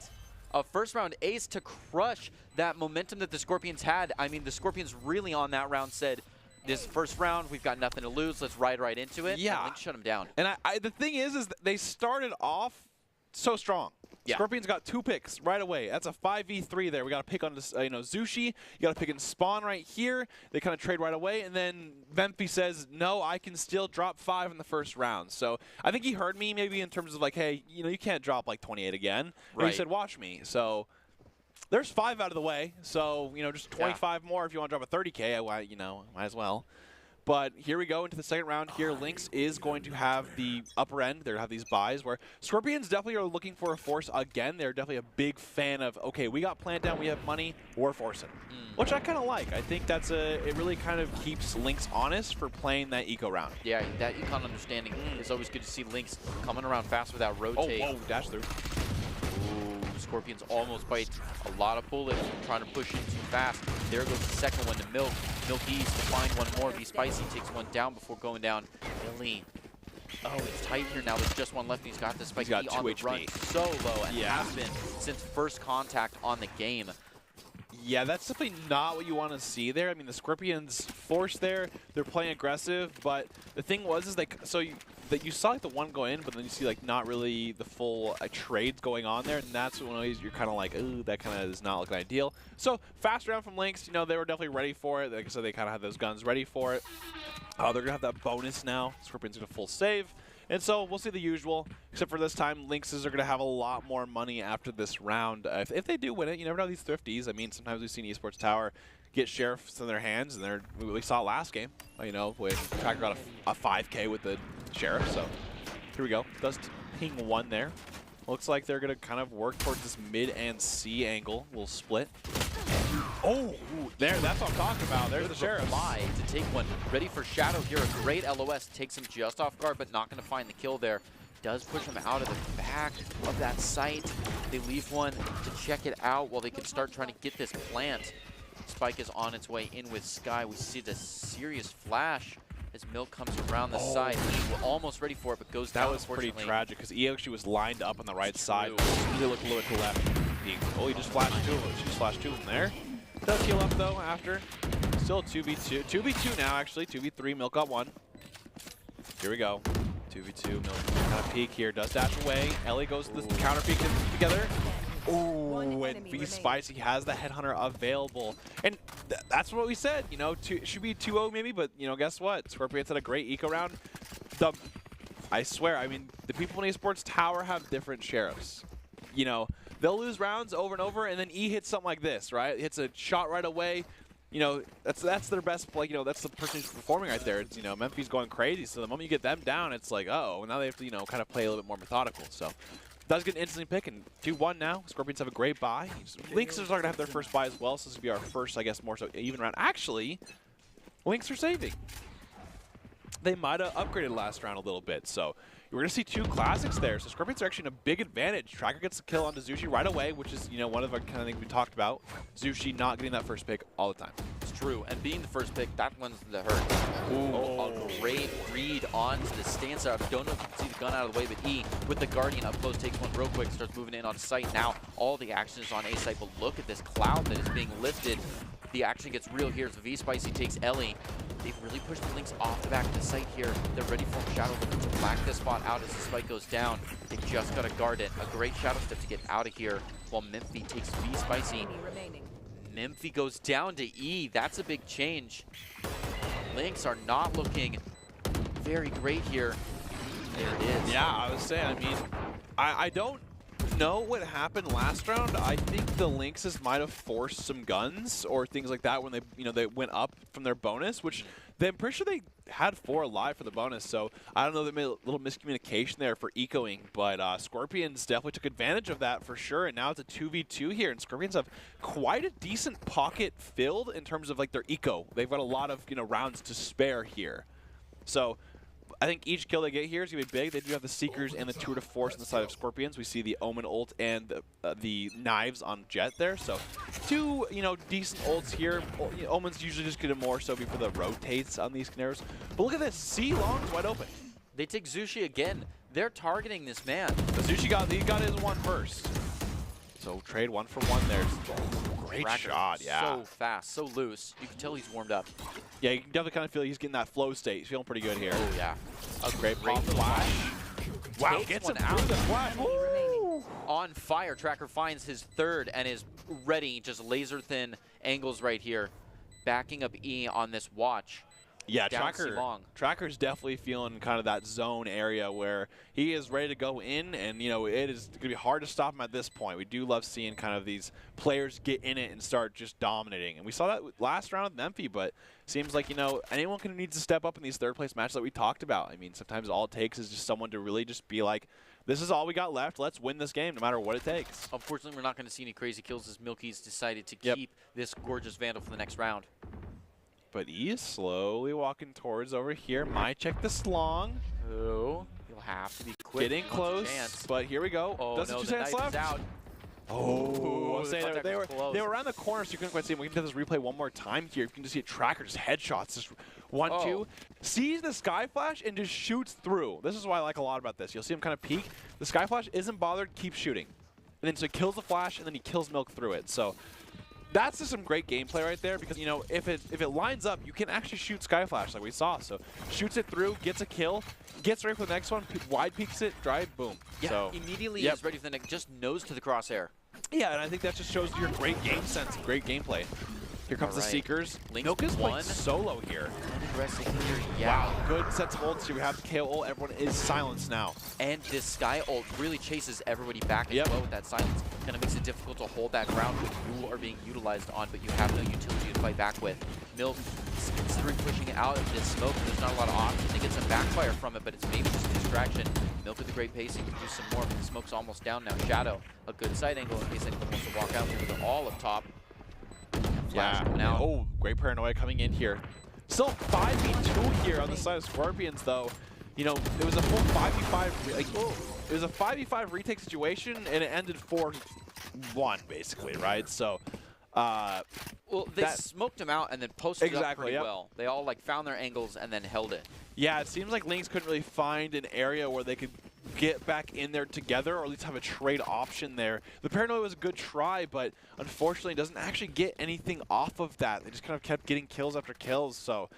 A first-round ace to crush that momentum that the Scorpions had. I mean, the Scorpions really on that round said, this first round, we've got nothing to lose. Let's ride right into it. Yeah. And Lynx shut them down. And the thing is that they started off so strong. Yeah. Scorpions got 2 picks right away. That's a 5v3 there. We got to pick on this, Zushi. You got to pick in Spawn right here. They kind of trade right away, and then Memphi says, "No, I can still drop 5 in the first round." So I think he heard me maybe in terms of hey, you can't drop 28 again. Right. And he said, "Watch me." So there's 5 out of the way. So just 25 more if you want to drop a 30K. Might as well. But here we go into the second round here. Lynx is going to have the upper end. They're going to have these buys where Scorpions definitely are looking for a force again. They're definitely a big fan of, okay, we got plant down, we have money, we're forcing. Which I kind of like. I think that's it really kind of keeps Lynx honest for playing that eco round. Yeah, that econ understanding is always good to see. Lynx coming around fast with that rotate. Oh, whoa, dash through. Ooh, Scorpions almost bite a lot of bullets, trying to push in too fast. There goes the second one to Milk. Milk East to find one more. Be Spicy takes one down before going down. Ellie. Oh, it's tight here now. There's just one left. He's got this Spiky on the run so low and has been since first contact on the game. Yeah, that's definitely not what you want to see there. I mean, the Scorpions forced there. They're playing aggressive, but the thing was is you saw like the one go in, but then you see like not really the full trades going on there, and that's when you're kind of like, ooh, that kind of is not looking ideal. So fast round from Lynx, you know, they were definitely ready for it. Like I said, they kind of had those guns ready for it. They're gonna have that bonus now. Scorpions gonna full save. And so we'll see the usual, except for this time, Lynxes are going to have a lot more money after this round. If they do win it, you never know these thrifties. I mean, sometimes we've seen Esports Tower get sheriffs in their hands, and we saw it last game, you know, when Tracker got a 5K with the sheriff. So here we go. Does ping one there. Looks like they're going to kind of work towards this mid and C angle. We'll split. Oh, that's what I'm talking about. There's the sheriff. Fly to take one. Ready for Shadow here. A great LOS. Takes him just off guard, but not going to find the kill there. Does push him out of the back of that site. They leave one to check it out while they can start trying to get this plant. Spike is on its way in with Sky. We see the serious flash as Milk comes around the side. We're almost ready for it, but goes down. That was pretty tragic because he actually was lined up on the right side. He looked a little bit to the left. He just flashed two of them. She just flashed two of them there. Does heal up though after. Still 2v2. 2v2 now actually. 2v3. Milk got one. Here we go. 2v2. Milk kind of peek here. Does dash away. Ellie goes to the counter peek together. Oh, and Be Spicy has the Headhunter available. And that's what we said. You know, should be 2-0 maybe, but you know, guess what? Scorpions had a great eco round. I swear, I mean, the people in Esports Tower have different sheriffs. You know, they'll lose rounds over and over, and then E hits something like this, right? Hits a shot right away. You know, that's their best, like, you know, that's the person who's performing right there. It's, you know, Memphis going crazy. So the moment you get them down, it's like, oh, now they have to, you know, kind of play a little bit more methodical. So does get an instantly pick, and 2-1 now. Scorpions have a great buy. Lynx are going to have their first buy as well, so this will be our first, I guess, more so even round. Actually, Lynx are saving. They might have upgraded last round a little bit, so we're going to see two classics there. So Scorpions are actually in a big advantage. Tracker gets the kill onto Zushi right away, which is, you know, one of the kind of things we talked about. Zushi not getting that first pick all the time. It's true, and being the first pick, that one's the hurt. Ooh, a great read onto the stance out. Don't know if you can see the gun out of the way, but E with the Guardian up close takes one real quick, starts moving in on site. Now all the action is on A site, but look at this cloud that is being lifted. The action gets real here as the V-Spicy takes Ellie. They've really pushed the Lynx off the back of the site here. They're ready for Shadow looking to black this spot out as the spike goes down. They just got to guard it. A great Shadow step to get out of here while Memphi takes V-Spicy. Memphi goes down to E. That's a big change. Lynx are not looking very great here. There it is. Yeah, I was saying, I mean, I don't know what happened last round. I think the Lynxes might have forced some guns or things like that when they, you know, they went up from their bonus, which I'm pretty sure they had 4 alive for the bonus. So I don't know, they made a little miscommunication there for ecoing, but Scorpions definitely took advantage of that for sure. And now it's a 2v2 here, and Scorpions have quite a decent pocket filled in terms of like their eco. They've got a lot of, you know, rounds to spare here. So I think each kill they get here is going to be big. They do have the Seekers and the Tour de Force on the side of Scorpions. We see the Omen ult and the knives on Jet there. So 2, you know, decent ults here. Omen's usually just going to more so be for the rotates on these Canaros. But look at this. C Long's wide open. They take Zushi again. They're targeting this man. But Zushi got his one first. So trade 1 for 1 there. Great shot, yeah. So fast, so loose. You can tell he's warmed up. Yeah, you can definitely kind of feel he's getting that flow state. He's feeling pretty good here. Oh, yeah. A great pop flash. Wow, gets him out of the flash. Woo! On fire, Tracker finds his third and is ready. Just laser thin angles right here. Backing up E on this watch. Yeah, down Tracker's definitely feeling kind of that zone area where he is ready to go in, and it is going to be hard to stop him at this point. We do love seeing kind of these players get in it and start just dominating, and we saw that last round with Memphi, but seems like anyone needs to step up in these third-place matches that we talked about. I mean, sometimes all it takes is just someone to really just be like, this is all we got left. Let's win this game no matter what it takes. Unfortunately, we're not going to see any crazy kills as Milky's decided to keep this gorgeous Vandal for the next round. But he is slowly walking towards over here. Might check the slong. Oh, he'll have to be quick. Getting close, but here we go. Oh, Doesn't no, 2 the seconds knife left. is out. Oh, Ooh, they were around the corner, so you couldn't quite see him. We can do this replay one more time here. You can just see a Tracker just headshots, just 1-2, sees the Sky Flash and just shoots through. This is what I like a lot about this. You'll see him kind of peek. The Sky Flash isn't bothered, keeps shooting. And then so he kills the Flash, and then he kills Milk through it. So that's just some great gameplay right there, because if it lines up, you can actually shoot Sky Flash like we saw. So shoots it through, gets a kill, gets ready for the next one, wide peeks it, drive, boom. Yeah, so, immediately he's ready for the next, just nose to the crosshair. Yeah, and I think that just shows your great game sense, great gameplay. Here comes the Seekers. Lynx Milk is playing solo here. Wow, good sets of ults here. We have the KO ult. Everyone is silenced now. And this Sky ult really chases everybody back as well with that silence. Kind of makes it difficult to hold that ground when you are being utilized on, but you have no utility to fight back with. Milk is considering pushing it out of this smoke. There's not a lot of options. They get some backfire from it, but it's maybe just a distraction. Milk with the great pacing can do some more, but the smoke's almost down now. Shadow, a good side angle in case anyone wants to walk out here with it all up top. Flash coming out. Oh, great paranoia coming in here. Still 5v2 here on the side of Scorpions, though. It was a full 5v5. It was a 5v5 retake situation, and it ended 4-1, basically, right? So, well, they smoked him out and then posted up pretty well. They all found their angles and then held it. Yeah, it seems like Lynx couldn't really find an area where they could get back in there together, or at least have a trade option there. The paranoia was a good try, but unfortunately doesn't actually get anything off of that. They just kind of kept getting kills after kills, so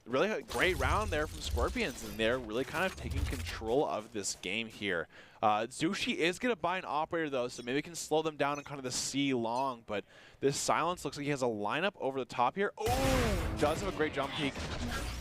really a great round there from Scorpions, and they're really kind of taking control of this game here. Zushi is going to buy an operator, though, so maybe we can slow them down in kind of the C long, but this silence looks like he has a lineup over the top here. Oh, does have a great jump peek.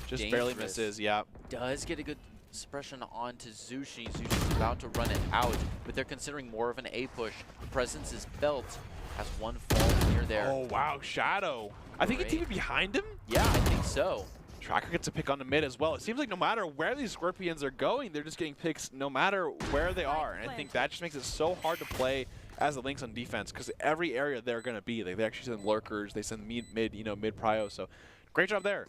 Just barely misses, yeah. Does get a good suppression onto Zushi. Zushi's about to run it out, but they're considering more of an A push. Presence is felt. Has one fall near there. Oh, wow, Shadow. I think it's even behind him? Yeah, I think so. Tracker gets a pick on the mid as well. It seems like no matter where these Scorpions are going, they're just getting picks no matter where they are. And I think that just makes it so hard to play as the Lynx on defense, because every area they're going to be. They actually send lurkers, they send mid prio. So great job there.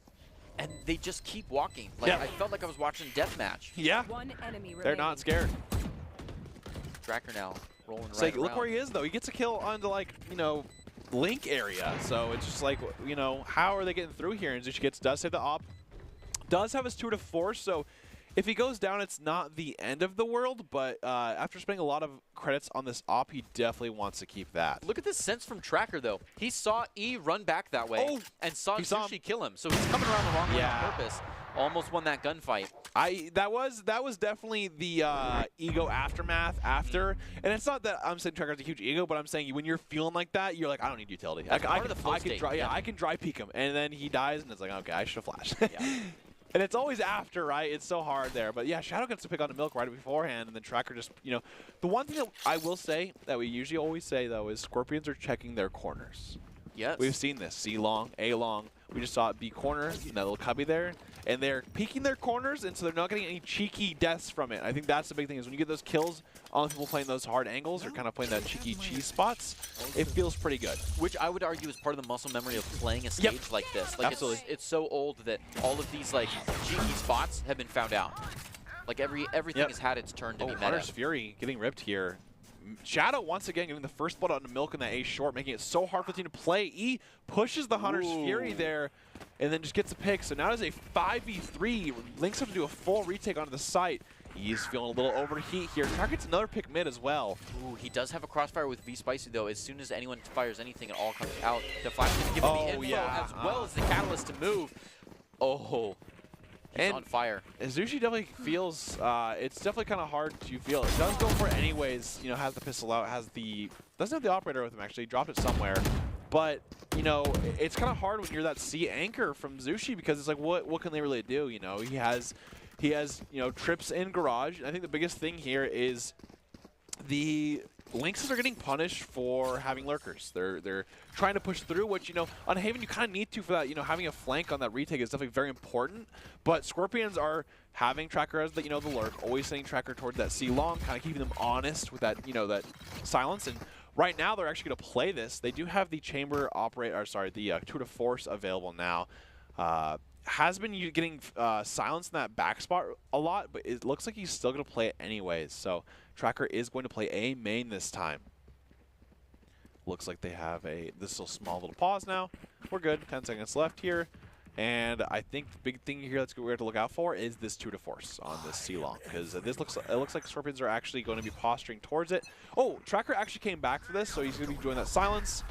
And they just keep walking. I felt like I was watching deathmatch. Yeah. One enemy they're not scared. Tracker now rolling right around. Look where he is, though. He gets a kill onto, Link area. So it's just how are they getting through here? And Zushi does save the op. Does have his 2 to 4, so if he goes down, it's not the end of the world, but after spending a lot of credits on this op, he definitely wants to keep that. Look at this sense from Tracker, though. He saw E run back that way and saw Zushi kill him, so he's coming around the wrong way on purpose. Almost won that gunfight. That was definitely the ego aftermath after, and it's not that I'm saying Tracker has a huge ego, but I'm saying when you're feeling like that, you're like, I don't need utility. I can dry peek him, and then he dies, and it's like, okay, I should have flashed. And it's always after, right? It's so hard there. But yeah, Shadow gets to pick on the Milk right beforehand, and then Tracker just, the one thing that I will say that we usually always say, though, is Scorpions are checking their corners. Yes. We've seen this. C long, A long. We just saw it B corner, and that little cubby there. And they're peeking their corners, and so they're not getting any cheeky deaths from it. I think that's the big thing, is when you get those kills on people playing those hard angles or kind of playing that cheeky cheese spots, it feels pretty good. Which I would argue is part of the muscle memory of playing a stage like this. Absolutely. It's so old that all of these cheeky spots have been found out. Everything has had its turn to be meta. Hunter's Fury getting ripped here. Shadow once again getting the first blood on the Milk in that A short, making it so hard for the team to play. E pushes the Hunter's Fury there, and then just gets a pick. So now it's a 5v3. Lynx have to do a full retake onto the site. He's feeling a little overheat here. Tracker gets another pick mid as well. Ooh, he does have a crossfire with V-Spicy, though. As soon as anyone fires anything, it all comes out. The Flash is going to give him the info as well as the catalyst to move. Oh, he's on fire. Zushi definitely feels, it's definitely kind of hard to feel. It does go for it anyways, has the pistol out, doesn't have the operator with him actually, dropped it somewhere. But, you know, it's kind of hard when you're that C anchor from Zushi because it's like, what can they really do? You know, he has, you know, trips in garage. I think the biggest thing here is the Lynxes are getting punished for having lurkers. They're trying to push through, which, you know, on Haven you kind of need to for that. You know, having a flank on that retake is definitely very important. But Scorpions are having Tracker as the, you know, the lurk, always sending Tracker towards that C long, kind of keeping them honest with that, you know, that silence. And right now they're actually going to play this. They do have the chamber operator, or sorry, the tour de force available now. Has been getting silence in that back spot a lot, but it looks like he's still going to play it anyways. So Tracker is going to play A main this time. Looks like they have this little small little pause now. We're good. 10 seconds left here. And I think the big thing here that's we have to look out for is this tour de force on this C long, because it looks like Scorpions are actually going to be posturing towards it. Oh, Tracker actually came back for this, so he's going to be doing that silence.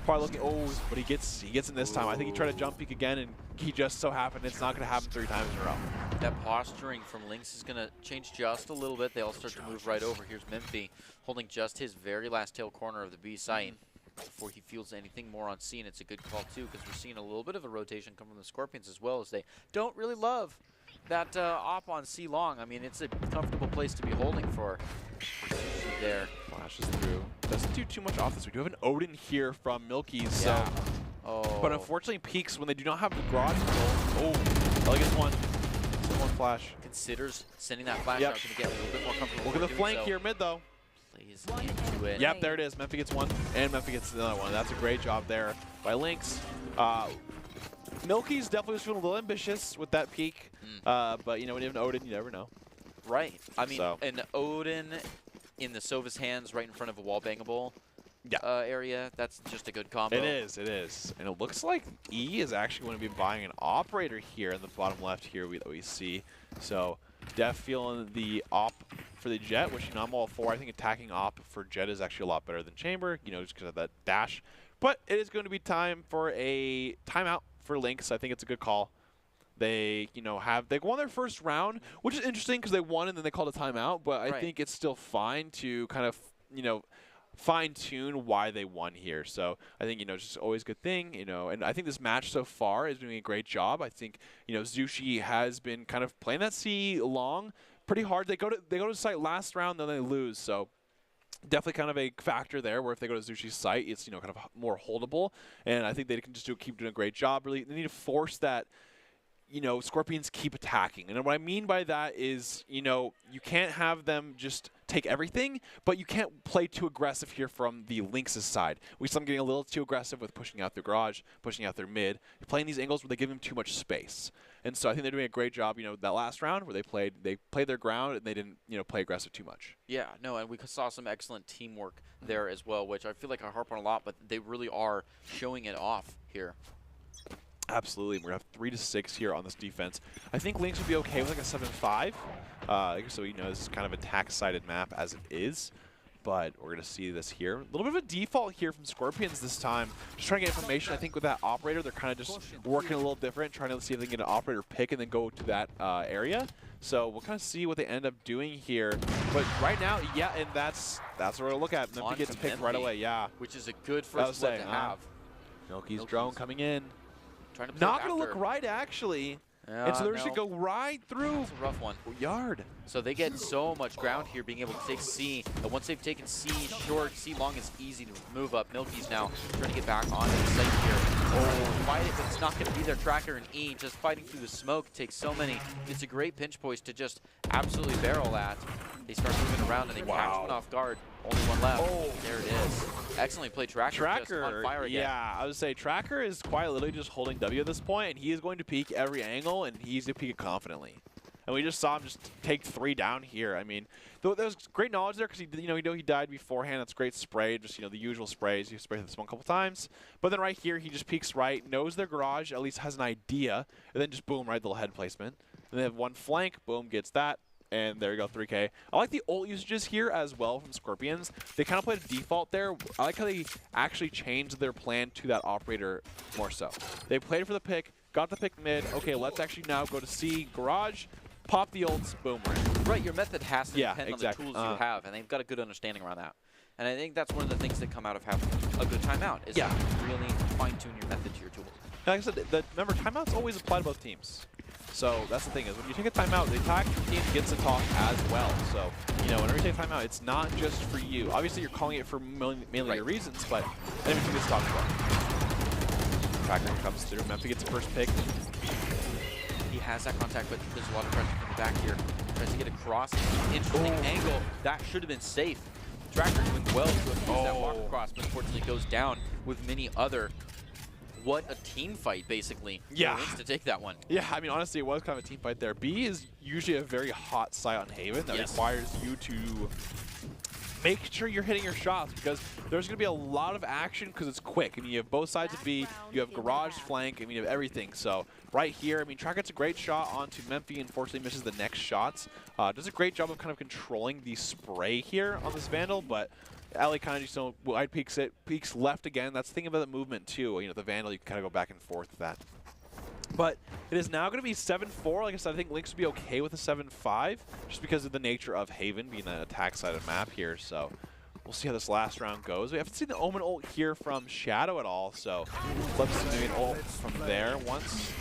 Probably looking, but he gets in this time. I think he tried to jump peek again, and he just so happened it's not going to happen 3 times in a row. That posturing from Lynx is going to change just a little bit. They all start to move right over. Here's Memphi holding just his very last tail corner of the B site before he feels anything more on C, and it's a good call too, because we're seeing a little bit of a rotation come from the Scorpions as well, as they don't really love that op on C long. I mean, it's a comfortable place to be holding for there. Flashes through. Doesn't do too much off this. We do have an Odin here from Milky's, yeah. so. Oh. But unfortunately, peaks when they do not have the garage control. Oh, Ellie gets one. Still one flash. Considers sending that flash out to get a little bit more comfortable. Look at the flank here mid, though. Plays into it. Yep, there it is. Memphi gets one, and Memphi gets another one. That's a great job there by Lynx. Milky's definitely was feeling a little ambitious with that peak, but, you know, when you have an Odin, you never know. Right. I mean, an Odin in the Sova's hands right in front of a wall bangable area, that's just a good combo. It is, it is. And it looks like E is actually going to be buying an operator here in the bottom left here that we see. So Def feeling the op for the Jet, which, you know, I'm all for. I think attacking op for Jet is actually a lot better than Chamber, you know, just because of that dash. But it is going to be time for a timeout for Lynx. I think it's a good call. They, you know, they won their first round, which is interesting because they won and then they called a timeout. But I think it's still fine to kind of, you know, fine-tune why they won here. So I think, you know, it's just always a good thing, you know. And I think this match so far is doing a great job. I think, you know, Zushi has been kind of playing that C long pretty hard. They go to site last round, then they lose. So definitely kind of a factor there where if they go to Zushi's site, it's, you know, kind of more holdable. And I think they can just keep doing a great job. Really, they need to force that, you know, Scorpions keep attacking. And what I mean by that is, you know, you can't have them just take everything, but you can't play too aggressive here from the Lynx's side. We saw them getting a little too aggressive with pushing out their garage, pushing out their mid, playing these angles where they give them too much space. And so I think they're doing a great job, you know, that last round where they played their ground and they didn't, you know, play aggressive too much. Yeah, no, and we saw some excellent teamwork there as well, which I feel like I harp on a lot, but they really are showing it off here. Absolutely. We're going to have 3 to 6 here on this defense. I think Lynx would be okay with like a 7-5. So, you know, this is kind of a tax-sided map as it is. But we're going to see this here. A little bit of a default here from Scorpions this time. Just trying to get information. I think with that operator, they're kind of just working a little different, trying to see if they can get an operator pick and then go to that area. So we'll kind of see what they end up doing here. But right now, yeah, and that's what we're going to look at. Memphi gets picked right away, yeah. Which is a good first look to have. Milky's drone coming in. To not going to look right, actually. And so they're just going to go right through. It's a rough one. Yard. So they get so much ground here, being able to take C. But once they've taken C short, C long is easy to move up. Milky's now trying to get back onto the site here. Oh, fight it, but it's not going to be their Tracker and E. Just fighting through the smoke takes so many. It's a great pinch poise to just absolutely barrel at. They start moving around and they catch one off guard. Only one left. Oh, there it is. Excellently played Tracker. Tracker just on fire again. Yeah, I would say Tracker is quite literally just holding W at this point, and he is going to peek every angle, and he's going to peek it confidently. And we just saw him just take 3 down here. I mean, there was great knowledge there because he died beforehand. That's great spray, just, you know, the usual sprays. You spray this one a couple times. But then right here, he just peeks right, knows their garage, at least has an idea, and then just boom, right, the little head placement. And they have one flank, boom, gets that. And there you go, 3K. I like the ult usages here as well from Scorpions. They kind of played a default there. I like how they actually changed their plan to that operator more so. They played for the pick, got the pick mid. Okay, let's actually now go to C, garage, pop the ults, boom, right. Right, your method has to depend on the tools you have, and they've got a good understanding around that. And I think that's one of the things that come out of having a good timeout is really fine-tune your method to your tools. Like I said, remember, timeouts always apply to both teams. So that's the thing is, when you take a timeout, the attack team gets to talk as well. So, you know, whenever you take a timeout, it's not just for you. Obviously, you're calling it for mainly your reasons, but everything gets talked about. Tracker comes through. Memphis gets the first pick. He has that contact, but there's a lot of pressure from the back here. Tries to get across. Interesting angle. That should have been safe. Tracker doing well to have used that walk across, but unfortunately goes down with many other. What a team fight, basically. Yeah. To take that one. Yeah, I mean, honestly, it was kind of a team fight there. B is usually a very hot site on Haven that requires you to make sure you're hitting your shots because there's going to be a lot of action because it's quick. I mean, you have both sides of B, you have garage, flank, I mean, you have everything. So right here, I mean, Track gets a great shot onto Memphis, unfortunately misses the next shots. Does a great job of kind of controlling the spray here on this Vandal, but Ellie kind of just wide peeks it, peeks left again. That's the thing about the movement too. You know, the Vandal, you can kind of go back and forth with that. But it is now going to be 7-4. Like I said, I think Lynx would be okay with a 7-5 just because of the nature of Haven being an attack side of map here. So we'll see how this last round goes. We haven't seen the Omen ult here from Shadow at all. So let's see an ult from there once.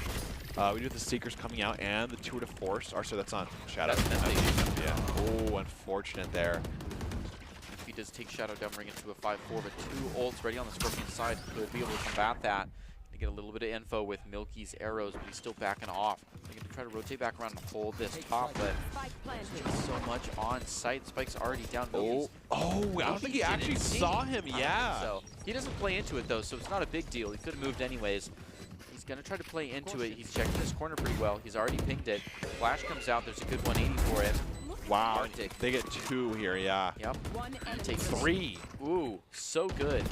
We do have the Seekers coming out and the Tour de Force. Or so that's not Shadow. That's yeah. Oh, unfortunate there. If he does take Shadow down, bring it to a 5-4, but 2 ults ready on the Scorpion side could be able to combat that. To get a little bit of info with Milky's arrows, but he's still backing off. They're going to try to rotate back around and hold this top, but there's so much on site. Spike's already down. Oh, I don't think he actually saw him, yeah. So he doesn't play into it, though, so it's not a big deal. He could have moved anyways. He's going to try to play into it. He's checking this corner pretty well. He's already pinged it. Flash comes out. There's a good 180 for it. Wow, they get 2 here, yeah. Yep. He takes 3. Ooh, so good.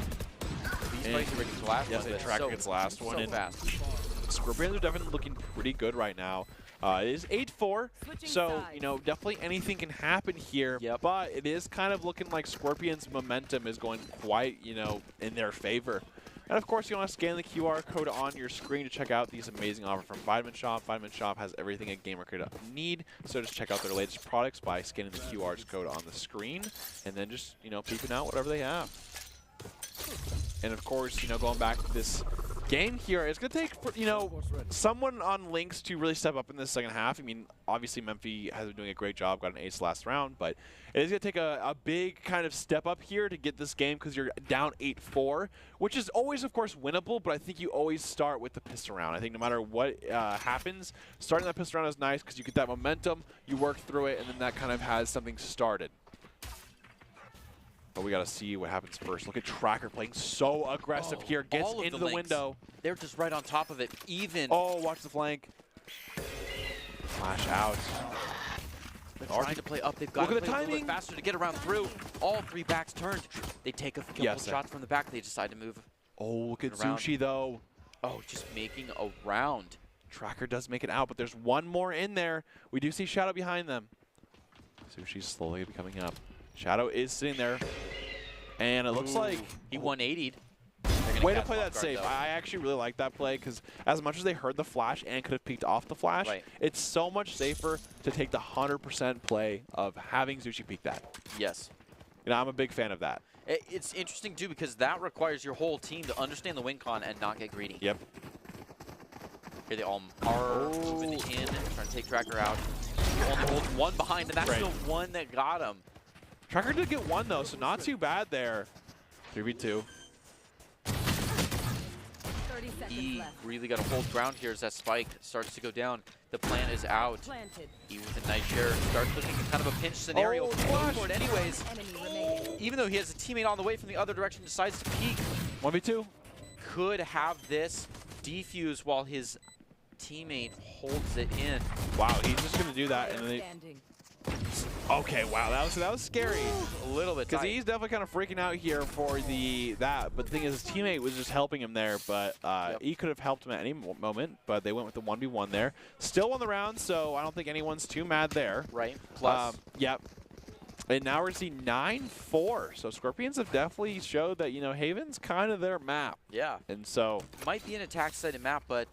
These spikes are ready for the last one. Yes, Tracker gets the last one. So fast. Scorpions are definitely looking pretty good right now. It is 8-4, so, you know, definitely anything can happen here, but it is kind of looking like Scorpions' momentum is going quite, you know, in their favor. And of course, you want to scan the QR code on your screen to check out these amazing offers from Vitamin Shop. Vitamin Shop has everything a gamer could need, so just check out their latest products by scanning the QR code on the screen, and then just, you know, peeping out whatever they have. And of course, you know, going back to this game here, it's going to take, you know, someone on Lynx to really step up in the second half. I mean, obviously Memphis has been doing a great job, got an ace last round, but it is going to take a big kind of step up here to get this game because you're down 8-4, which is always, of course, winnable, but I think you always start with the pistol round. I think no matter what happens, starting that pistol round is nice because you get that momentum, you work through it, and then that kind of has something started. But we got to see what happens first. Look at Tracker playing so aggressive here. Gets into the window. They're just right on top of it. Even. Oh, watch the flank. Flash out. They're trying to play up. They've got to play a little bit faster to get around through. All 3 backs turned. They take a couple shots from the back. They decide to move. Oh, look at Zushi, though. Oh, just making a round. Tracker does make it out, but there's one more in there. We do see Shadow behind them. Sushi's slowly coming up. Shadow is sitting there, and it looks like he 180'd. Way to play that safe. I actually really like that play because as much as they heard the flash and could have peeked off the flash, it's so much safer to take the 100% play of having Zushi peek that. Yes. You know, I'm a big fan of that. It's interesting, too, because that requires your whole team to understand the win con and not get greedy. Yep. Here they all are moving in, trying to take Tracker out. Only hold 1 behind, and that's the one that got him. Tracker did get 1, though, so not too bad there. 3v2. He really got to hold ground here as that spike starts to go down. The plant is out. He with a nice share starts looking at kind of a pinch scenario. Goes for it anyways. Even though he has a teammate on the way from the other direction, decides to peek. 1v2. Could have this defuse while his teammate holds it in. Wow, he's just going to do that. And then okay, wow, that was scary. A little bit, because he's definitely kind of freaking out here for that. But the thing is, his teammate was just helping him there. But he could have helped him at any moment. But they went with the 1v1 there. Still won the round, so I don't think anyone's too mad there. Right. Plus. Yep. And now we're seeing 9-4. So Scorpions have definitely showed that, you know, Haven's kind of their map. Yeah. And so might be an attack-sided map, but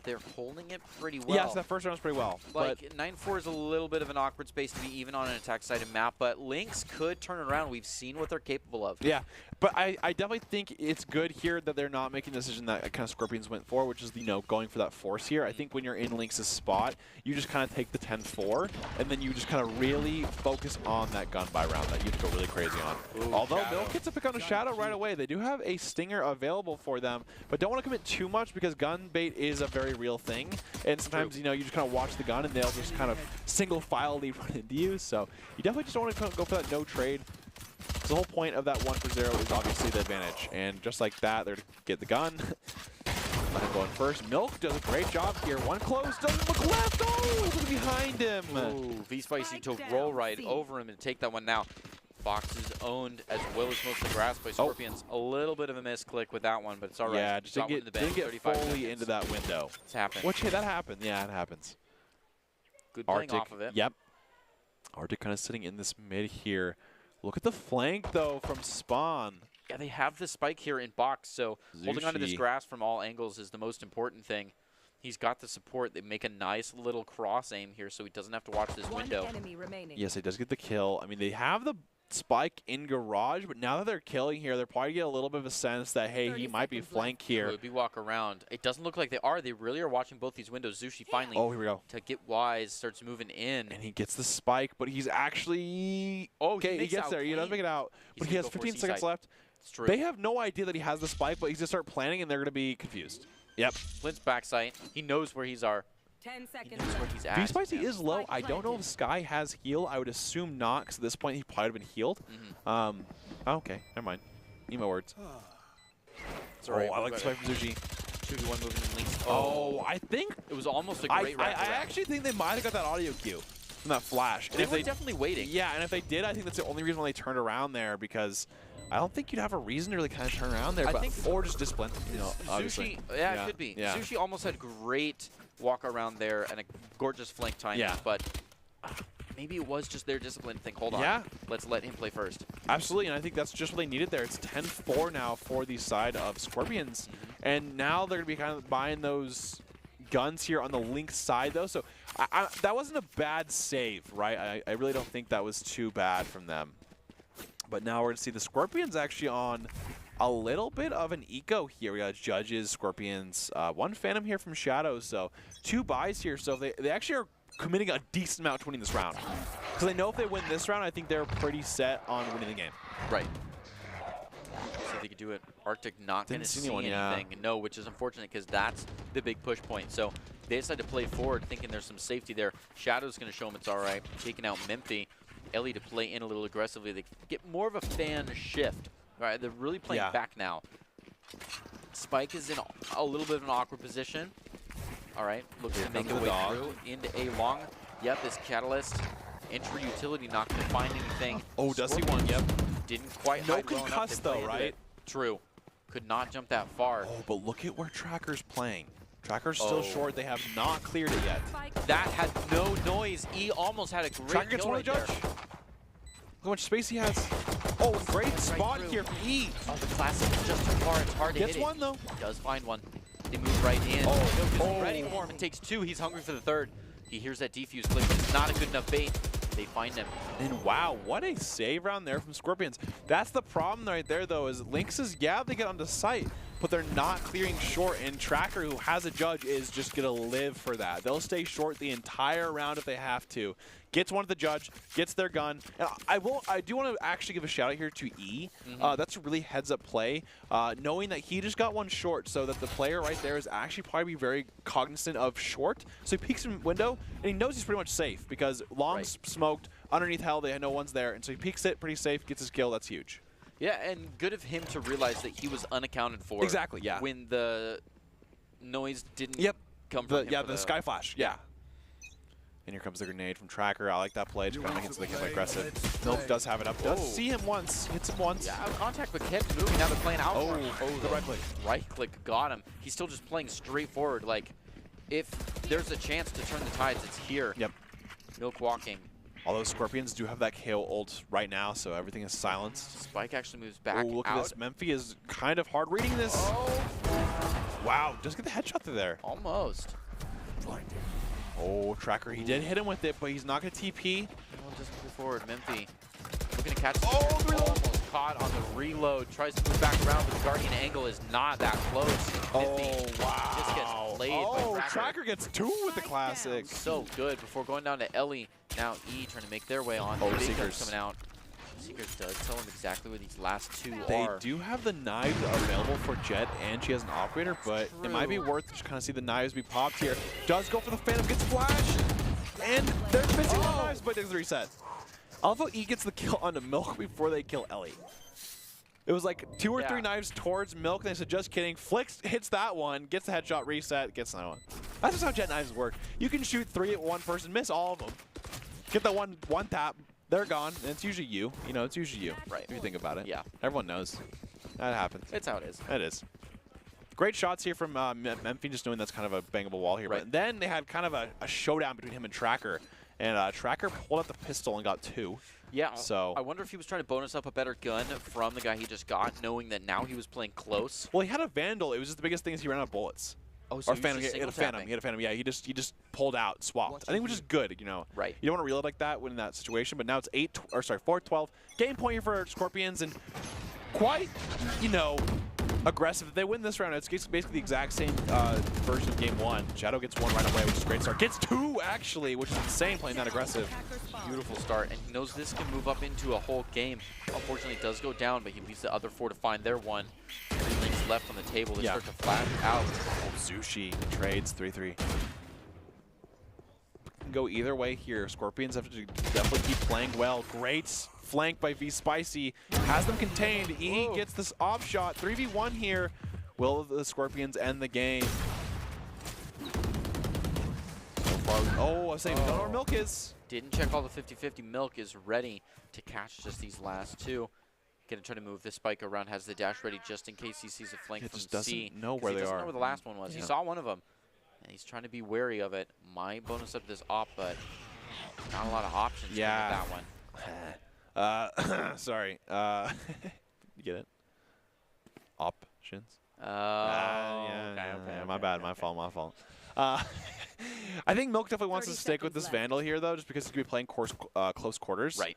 they're holding it pretty well. Yes, that first round was pretty well. Like, 9-4 is a little bit of an awkward space to be even on an attack-sided map, but Lynx could turn around. We've seen what they're capable of. Yeah, but I definitely think it's good here that they're not making the decision that kind of Scorpions went for, which is, you know, going for that force here. I think when you're in Lynx's spot, you just kind of take the 10-4, and then you just kind of really focus on that gun buy round that you have to go really crazy on. Ooh, although Shadow. Milk gets a pick on a Shadow right away. They do have a Stinger available for them, but don't want to commit too much because gun bait is a very real thing. And sometimes, you know, you just kind of watch the gun and they'll just kind of single-filely run into you. So you definitely just don't want to go for that no trade. The whole point of that 1-for-0 is obviously the advantage. And just like that, they're to get the gun. Let him go in first. Milk does a great job here. One close, doesn't look left. Oh, look behind him. Ooh, V-Spicy to roll right over him and take that one now. Fox is owned as well as most of the grass by Scorpions. A little bit of a misclick with that one, but it's all right. Yeah, just didn't get fully into that window. It's happened. Which, hey, that happened. Yeah, it happens. Good playing Arctic, off of it. Yep. Arctic kind of sitting in this mid here. Look at the flank, though, from Spawn. Yeah, they have the spike here in box, so holding onto this grass from all angles is the most important thing. He's got the support. They make a nice little cross aim here so he doesn't have to watch this window. Enemy remaining. Yes, he does get the kill. I mean, they have the spike in garage, but now that they're killing here, they're probably get a little bit of a sense that, hey, he might be flank here. Could be walk around. It doesn't look like they are. They really are watching both these windows. Zushi finally, here we go. to get wise, starts moving in. And he gets the spike, but he's actually... Okay, he gets there. He does make it out. But he has 15 seconds left. It's true. They have no idea that he has the spike, but he's going to start planning, and they're going to be confused. Yep. Flint's backside. He knows where he's are. 10 seconds. He knows where he's at. V-Spicy is low. I don't know if Sky has heal. I would assume not, because at this point he probably would have been healed. Okay, never mind. Eat my words. It's all right. I like the spike from Zushi. 2v1 moving in Lynx. Oh, I think... It was almost a great wrap. I actually think they might have got that audio cue from that flash. They were definitely waiting. Yeah, and if they did, I think that's the only reason why they turned around there, because I don't think you'd have a reason to really kind of turn around there, or just discipline, you know, obviously. Zushi, yeah, it could be. Yeah. Zushi almost had great walk around there and a gorgeous flank timing, but maybe it was just their discipline thing. Hold on. Yeah. Let's let him play first. Absolutely, and I think that's just what they needed there. It's 10-4 now for the side of Scorpions, and now they're going to be kind of buying those guns here on the Lynx side, though. So that wasn't a bad save, right? I really don't think that was too bad from them. But now we're going to see the Scorpions actually on a little bit of an eco here. We got Judges, Scorpions, one Phantom here from Shadows. So 2 buys here. So they actually are committing a decent amount to winning this round. Because they know if they win this round, I think they're pretty set on winning the game. Right. See if they could do it. Arctic not going to see anything. No, which is unfortunate because that's the big push point. So they decided to play forward thinking there's some safety there. Shadow's going to show them it's all right. Taking out Memphi. Ellie to play in a little aggressively. They get more of a fan shift. All right, they're really playing back now. Spike is in a little bit of an awkward position. All right, looks to make a way through into a long. Yep, this Catalyst entry utility not going to find anything. Oh, does he one? Yep. Didn't quite. No concuss though, right? True. Could not jump that far. Oh, but look at where Tracker's playing. Tracker's still short. They have not cleared it yet. That had no noise. E almost had a great Tracker gets kill one right Judge. there. Look how much space he has. Oh, great spot here from E. Oh, the classic is just too far. It's hard to hit it. Gets one, though. Does find one. They move right in. Oh, ready for him. It takes 2. He's hungry for the 3rd. He hears that defuse click. It's not a good enough bait. They find him. And wow, what a save round there from Scorpions. That's the problem right there, though, is Lynx's, yeah, they get onto sight, but they're not clearing short, and Tracker, who has a Judge, is just going to live for that. They'll stay short the entire round if they have to. Gets one to the Judge, gets their gun. And I do want to actually give a shout out here to E. That's a really heads-up play, knowing that he just got one short, so that the player right there is actually probably very cognizant of short. So he peeks in window, and he knows he's pretty much safe, because long smoked, underneath hell, they had no ones there, and so he peeks it pretty safe, gets his kill. That's huge. Yeah, and good of him to realize that he was unaccounted for. Exactly, yeah. When the noise didn't come from him. Yeah, the sky flash, yeah. And here comes the grenade from Tracker. I like that play. Just kind of making it aggressive. Milk does have it up. Does see him once. Hits him once. Yeah, out of contact, but kept moving. Now they're playing out. Oh, the right click. Right click got him. He's still just playing straight forward. Like, if there's a chance to turn the tides, it's here. Yep. Milk walking. Although Scorpions do have that KO ult right now, so everything is silenced. Spike actually moves back look out. at this. Memphi is kind of hard reading this. Oh. Wow, just get the headshot through there. Almost. Oh, Tracker, he did hit him with it, but he's not going to TP. Oh, just move forward. Memphi looking to catch. Oh, the reload. Almost caught on the reload. Tries to move back around, but the Guardian angle is not that close. Memphi wow. just gets played by Tracker. Tracker gets 2 with the classic. So good before going down to Ellie. Now E trying to make their way on. Oh, Big Seekers coming out. Seekers does tell him exactly where these last 2 They are. do have the knives available for Jet, and she has an operator, but it might be worth to kind of see the knives be popped here. Does go for the Phantom, gets flash, and they're missing the knives, but it doesn't reset. I love how E gets the kill onto Milk before they kill Ellie. It was like 2 or 3 knives towards Milk, and they said, just kidding. Flicks hits that one, gets the headshot, reset, gets another one. That's just how Jet knives work. You can shoot 3 at one person, miss all of them. Get the one tap, they're gone, and it's usually you. You know, it's usually you. Right. If you think about it. Yeah. Everyone knows. That happens. It's how it is. It is. Great shots here from Memphi, just knowing that's kind of a bangable wall here. Right. But then they had kind of a showdown between him and Tracker. And Tracker pulled out the pistol and got 2. Yeah, so I wonder if he was trying to bonus up a better gun from the guy he just got, knowing that now he was playing close. Well, he had a Vandal. It was just the biggest thing is he ran out of bullets. Oh, so or Phantom. He had a Phantom. He had a Phantom. Yeah, he just pulled out, swapped. I think which is good, you know. Right. You don't want to reload like that when in that situation. But now it's 4-12. Game point here for Scorpions, and quite, you know, aggressive. If they win this round, it's basically the exact same version of game 1. Shadow gets 1 right away, which is a great start. Gets 2 actually, which is insane playing that aggressive. Beautiful start, and he knows this can move up into a whole game. Unfortunately, it does go down, but he leaves the other 4 to find their 1. 3 Lynx left on the table. They start to flash out. Oh, Zushi trades 3-3. Can go either way here. Scorpions have to definitely keep playing well. Great flank by V Spicy. Has them contained. E gets this off shot. 3v1 here. Will the Scorpions end the game? So far, I was saying, we don't know where Milk is. Didn't check all the 50-50. Milk is ready to catch just these last 2. Gonna try to move this Spike around, has the dash ready just in case he sees a flank from just doesn't C. know where they he doesn't are. know where the last one was. He saw one of them, and he's trying to be wary of it. Might bonus up this op, but not a lot of options with that one. Sorry. You get it? Options? Okay, my bad. My fault. I think Milk definitely wants to stick with this Vandal here, though, just because he's going to be playing close quarters. Right.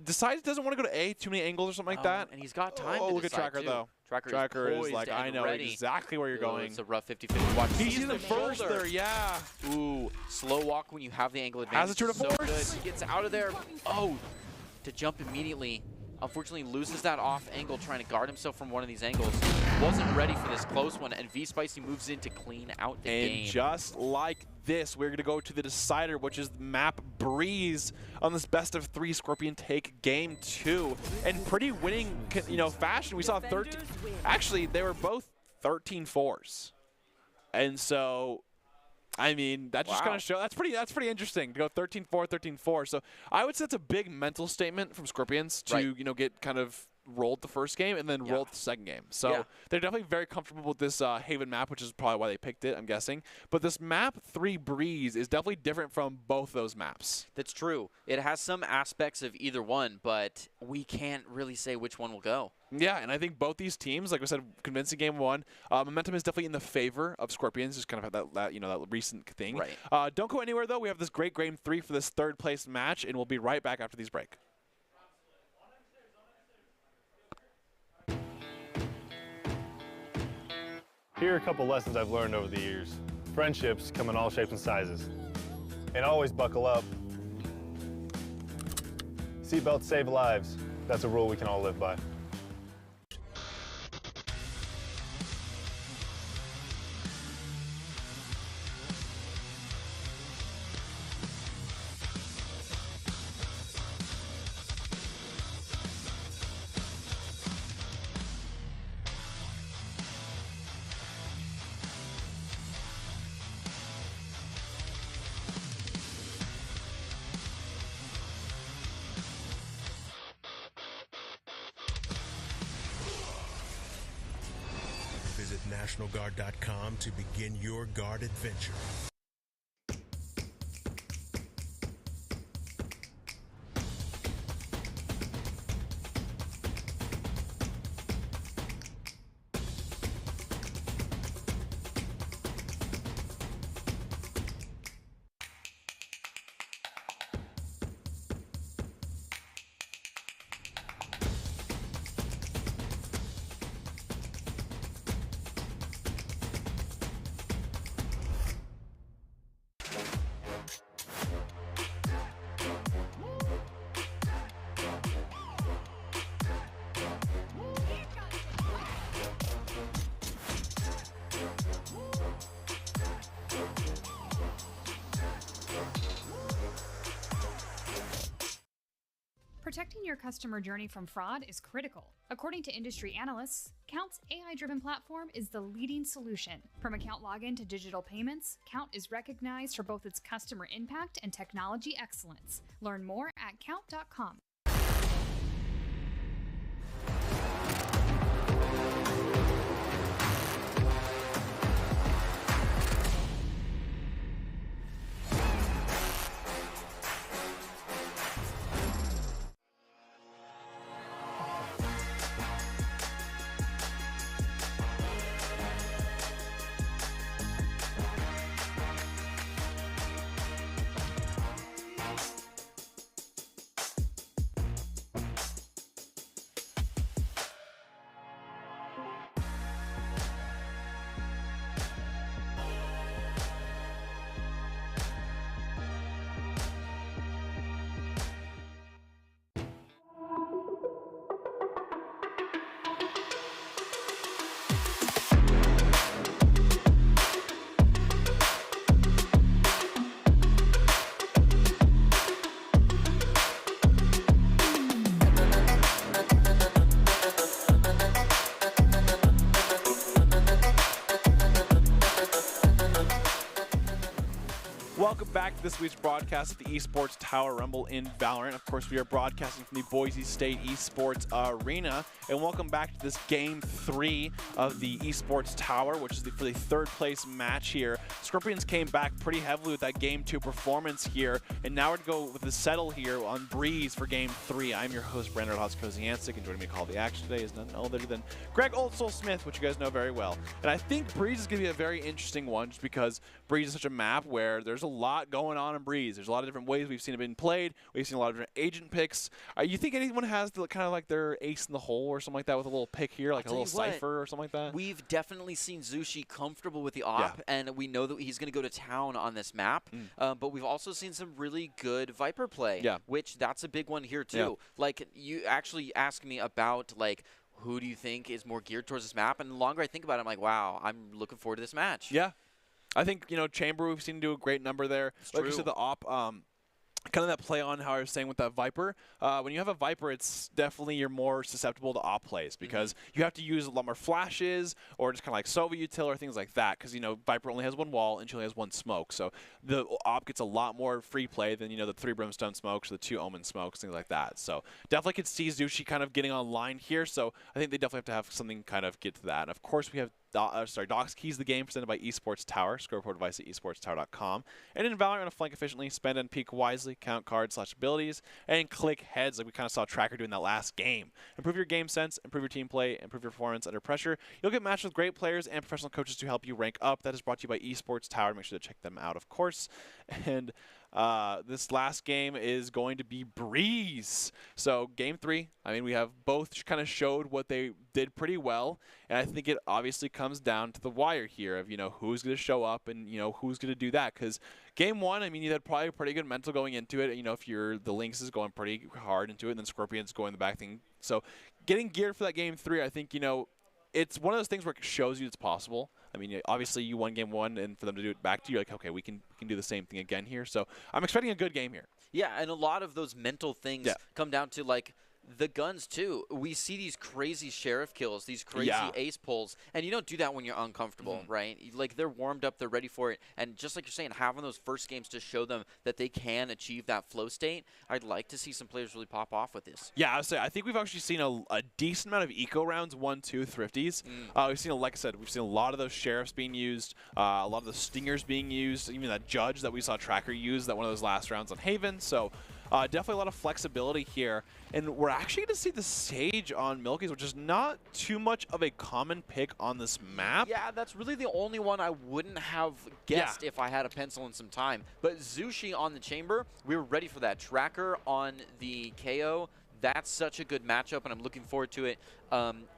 Decides doesn't want to go to A, too many angles or something like that. And he's got time to look at decide, Tracker, too. though. Tracker is like, I know ready. exactly where you're going. It's a rough 50-50 watch. He's in the first there, yeah. Ooh, slow walk when you have the angle advantage. Has a tour de force. Good. Gets out of there. Oh, to jump immediately. Unfortunately, loses that off angle, trying to guard himself from one of these angles. Wasn't ready for this close one, and V Spicy moves in to clean out the game. And just like this, we're going to go to the decider, which is map Breeze on this best-of-3 Scorpion take game 2. And pretty winning, fashion. We saw 13. Actually, they were both 13-4s. And so, I mean, that just kind of shows. That's pretty interesting to go 13-4, 13-4. So I would say it's a big mental statement from Scorpions to get kind of rolled the first game and then rolled the second game. So they're definitely very comfortable with this Haven map, which is probably why they picked it, I'm guessing. But this map 3 Breeze is definitely different from both those maps. That's true. It has some aspects of either one, but we can't really say which one will go. Yeah, and I think both these teams, like I said, convincing game 1. Momentum is definitely in the favor of Scorpions. Just kind of have that recent thing. Right. Don't go anywhere though. We have this great game 3 for this 3rd place match, and we'll be right back after these break. Here are a couple lessons I've learned over the years. Friendships come in all shapes and sizes. And always buckle up. Seatbelts save lives. That's a rule we can all live by. Visit NationalGuard.com to begin your guard adventure. Protecting your customer journey from fraud is critical. According to industry analysts, Count's AI-driven platform is the leading solution. From account login to digital payments, Count is recognized for both its customer impact and technology excellence. Learn more at count.com. Welcome back to this week's broadcast of the Esports Tower Rumble in Valorant. Of course, we are broadcasting from the Boise State Esports Arena. And welcome back to this Game 3 of the Esports Tower, which is for the third place match here. Scorpions came back pretty heavily with that Game 2 performance here. And now we're going to go with the settle here on Breeze for Game 3. I'm your host, Brandon Hoskoziancic, and joining me to call the action today is none other than Greg Oldsoul-Smith, which you guys know very well. And I think Breeze is going to be a very interesting one just because Breeze is such a map where there's a lot going on in Breeze. There's a lot of different ways we've seen it being played. We've seen a lot of different agent picks. You think anyone has kind of like their ace in the hole or something like that with a little pick here, like a little cipher or something like that? We've definitely seen Zushi comfortable with the op, and we know that he's going to go to town on this map. But we've also seen some really good Viper play, which that's a big one here too. Like, you actually asked me about, like, who do you think is more geared towards this map? And the longer I think about it, I'm like, wow, I'm looking forward to this match. Yeah. I think, Chamber, we've seen do a great number there. Like you said, the op, kind of that play on how I was saying with that Viper. When you have a Viper, it's definitely you're more susceptible to op plays because you have to use a lot more flashes or just kind of like Sova util or things like that because, Viper only has one wall and she only has one smoke. So the op gets a lot more free play than, the 3 Brimstone smokes or the 2 Omen smokes, things like that. So definitely could see Zushi kind of getting online here. So I think they definitely have to have something kind of get to that. And of course, we have Docs Keys the Game presented by Esports Tower. Score report device at esportstower.com. And in Valorant, on to flank efficiently, spend and peek wisely, count cards / abilities, and click heads like we kind of saw Tracker doing that last game. Improve your game sense, improve your team play, improve your performance under pressure. You'll get matched with great players and professional coaches to help you rank up. That is brought to you by Esports Tower. Make sure to check them out, of course. And this last game is going to be Breeze. So Game 3, we have both kind of showed what they did pretty well, and I think it obviously comes down to the wire here of, who's going to show up and, who's going to do that. Because Game 1, you had probably a pretty good mental going into it. If you're the Lynx is going pretty hard into it, and then Scorpion's going the back thing. So getting geared for that Game 3, I think, it's one of those things where it shows you it's possible. Obviously you won Game 1, and for them to do it back to you, like, okay, we can do the same thing again here. So I'm expecting a good game here. Yeah, and a lot of those mental things come down to, like, the guns, too. We see these crazy sheriff kills, these crazy ace pulls, and you don't do that when you're uncomfortable, right? Like, they're warmed up, they're ready for it, and just like you're saying, having those first games to show them that they can achieve that flow state, I'd like to see some players really pop off with this. Yeah, I think we've actually seen a decent amount of eco rounds, 1-2 thrifties. We've seen, like I said, we've seen a lot of those sheriffs being used, a lot of the stingers being used, even that judge that we saw Tracker use, that one of those last rounds on Haven. So definitely a lot of flexibility here. And we're actually going to see the Sage on Milky's, which is not too much of a common pick on this map. Yeah, that's really the only one I wouldn't have guessed if I had a pencil in some time. But Zushi on the Chamber, we were ready for that. Tracker on the KO. That's such a good matchup, and I'm looking forward to it.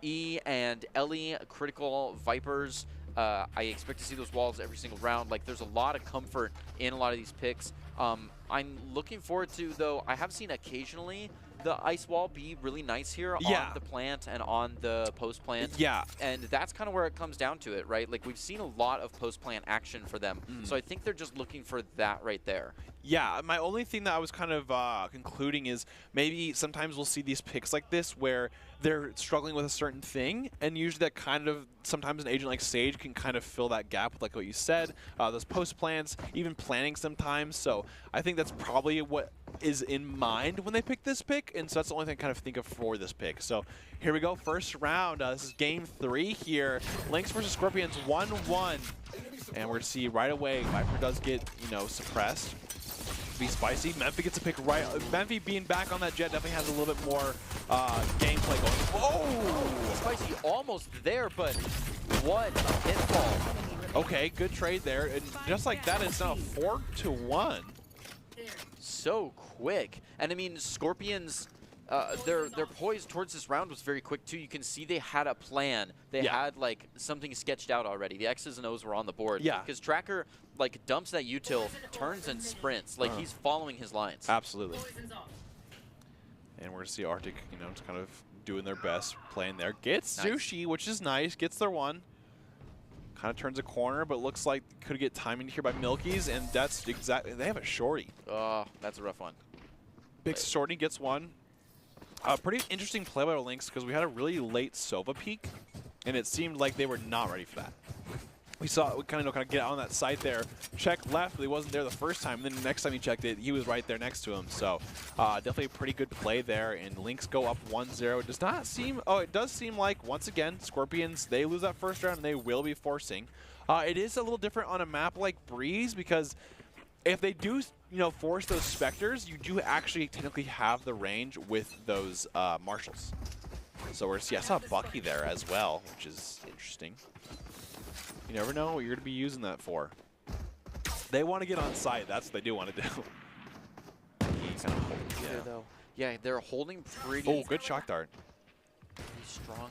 E and Ellie, critical Vipers. I expect to see those walls every single round. Like, there's a lot of comfort in a lot of these picks. I'm looking forward to, though, I have seen occasionally the ice wall be really nice here on the plant and on the post plant. Yeah. And that's kind of where it comes down to it, right? Like, we've seen a lot of post plant action for them. So I think they're just looking for that right there. Yeah, my only thing that I was kind of concluding is maybe sometimes we'll see these picks like this where they're struggling with a certain thing, and usually that kind of, sometimes an agent like Sage can kind of fill that gap with, like what you said, those post plans, even planning sometimes. So I think that's probably what is in mind when they pick this pick, and so that's the only thing I kind of think of for this pick. So here we go, first round. This is game 3 here. Lynx versus Scorpions, 1-1. And we're going to see right away, Viper does get, suppressed. Be spicy. Memphi gets a pick right. Memphi being back on that jet definitely has a little bit more gameplay going. Oh! Spicy almost there, but what a pinfall. Okay, good trade there. And just like that, it's now 4-1. So quick. And I mean, Scorpions, their poise towards this round was very quick too. You can see they had a plan. They had like something sketched out already. The X's and O's were on the board. Yeah. Because Tracker like dumps that util, turns and sprints. Like he's following his lines. Absolutely. And we're gonna see Arctic, just kind of doing their best, playing there. Gets Zushi, which is nice. Gets their one. Kind of turns a corner, but looks like could get timing here by Milky's, and that's exactly. They have a shorty. Oh, that's a rough one. Big shorty gets one. Pretty interesting play by Lynx because we had a really late Sova peak, and it seemed like they were not ready for that. We kind of get out on that site there, check left, but he wasn't there the first time, and then the next time he checked it, he was right there next to him. So definitely a pretty good play there, and Lynx go up 1-0. It does not seem, it does seem like, once again, Scorpions, they lose that first round, and they will be forcing. It is a little different on a map like Breeze, because if they do, force those Spectres, you do actually technically have the range with those Marshals. So I saw Bucky there as well, which is interesting. You never know what you're going to be using that for. They want to get on site. That's what they do want to do. Yeah, they're holding pretty. Oh, good shock dart. Pretty strong.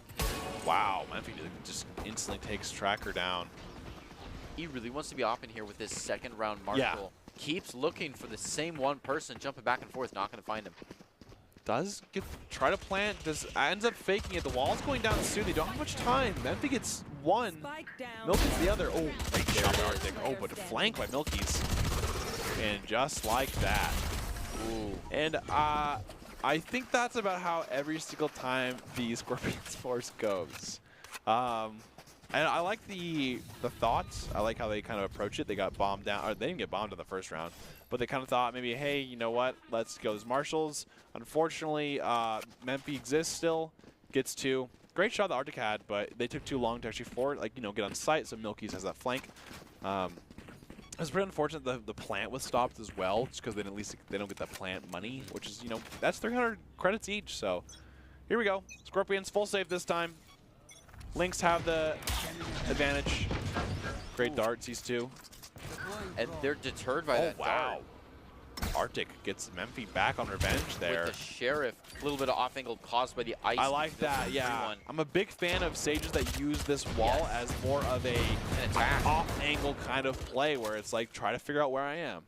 Wow, Memphi just instantly takes Tracker down. He really wants to be off in here with this second round Marshal. Yeah. Keeps looking for the same one person, jumping back and forth, not going to find him. Does try to plant, ends up faking it. The wall's going down soon. They don't have much time. Memphi gets one. Milky's the other. Oh, great shot, Arctic. Oh, but a flank by Milky's. And just like that. Ooh. And I think that's about how every single time the Scorpions Force goes. And I like the thoughts. I like how they kind of approach it. They got bombed down. Or they didn't get bombed in the first round. But they kind of thought maybe, hey, you know what? Let's go as Marshals. Unfortunately, Memphi exists still. Gets 2. Great shot the Arctic had, but they took too long to actually get on site. So Milky's has that flank. It's pretty unfortunate the plant was stopped as well, just because at least they don't get that plant money, which is, that's 300 credits each. So here we go. Scorpions full save this time. Lynx have the advantage. Great darts, these two. And they're deterred by that dart. Arctic gets Memphi back on revenge there. With the Sheriff, a little bit of off-angle caused by the ice. I like that, yeah. I'm a big fan of Sages that use this wall as more of an off-angle kind of play where it's like, try to figure out where I am.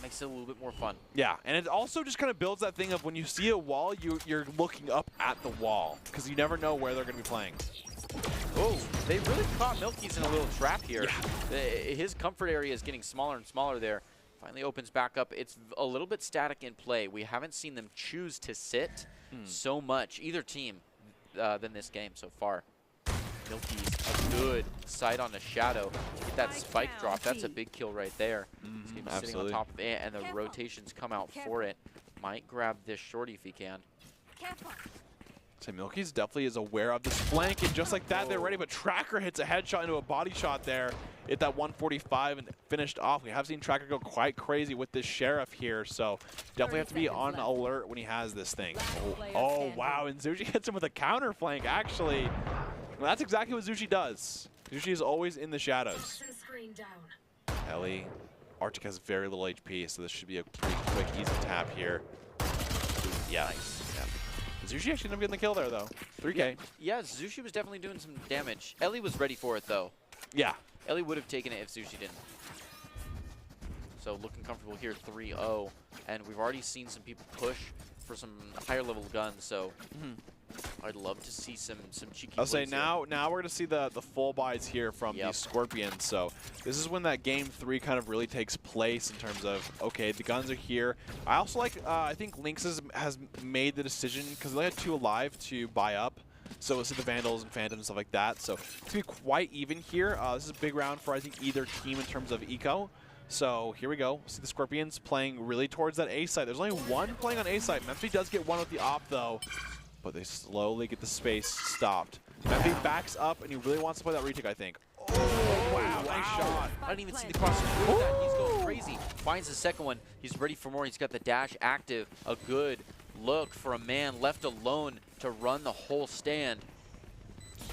Makes it a little bit more fun. Yeah, and it also just kind of builds that thing of when you see a wall, you're looking up at the wall because you never know where they're going to be playing. Oh, they really caught Milky's in a little trap here. Yeah. His comfort area is getting smaller and smaller there. Finally opens back up. It's a little bit static in play. We haven't seen them choose to sit so much, either team, than this game so far. Milky's a good sight on the shadow to get that spike drop. That's a big kill right there. He's sitting on top of it, and the rotations come out for it. Might grab this shorty if he can. So Milky's definitely is aware of this flank, and just like that, they're ready. But Tracker hits a headshot into a body shot there at that 145 and finished off. We have seen Tracker go quite crazy with this Sheriff here, so definitely have to be on alert when he has this thing. Oh wow, and Zushi hits him with a counter flank, actually. Well, that's exactly what Zushi does. Zushi is always in the shadows. Ellie. Arctic has very little HP, so this should be a pretty quick, easy tap here. Yeah. Nice. Zushi actually ended up getting the kill there, though. 3K. Yeah, Zushi was definitely doing some damage. Ellie was ready for it, though. Yeah. Ellie would have taken it if Zushi didn't. So looking comfortable here, 3-0. and we've already seen some people push for some higher level guns, so I'd love to see some cheeky I'll say plays now we're going to see the full buys here from the Scorpions. So this is when that game 3 kind of really takes place in terms of, okay, the guns are here. I also like, I think Lynx has made the decision, because they had 2 alive, to buy up. So we'll see the Vandals and Phantoms and stuff like that. So it's going to be quite even here. This is a big round for, I think, either team in terms of eco. So here we go. See the Scorpions playing really towards that A site. There's only 1 playing on A site. Memphi does get 1 with the op, though. But they slowly get the space stopped. Memphi backs up, and he really wants to play that retake, I think. Oh, wow, nice shot. I didn't even see the cross through that. He's going crazy. Finds the second one. He's ready for more. He's got the dash active. A good look for a man left alone to run the whole stand.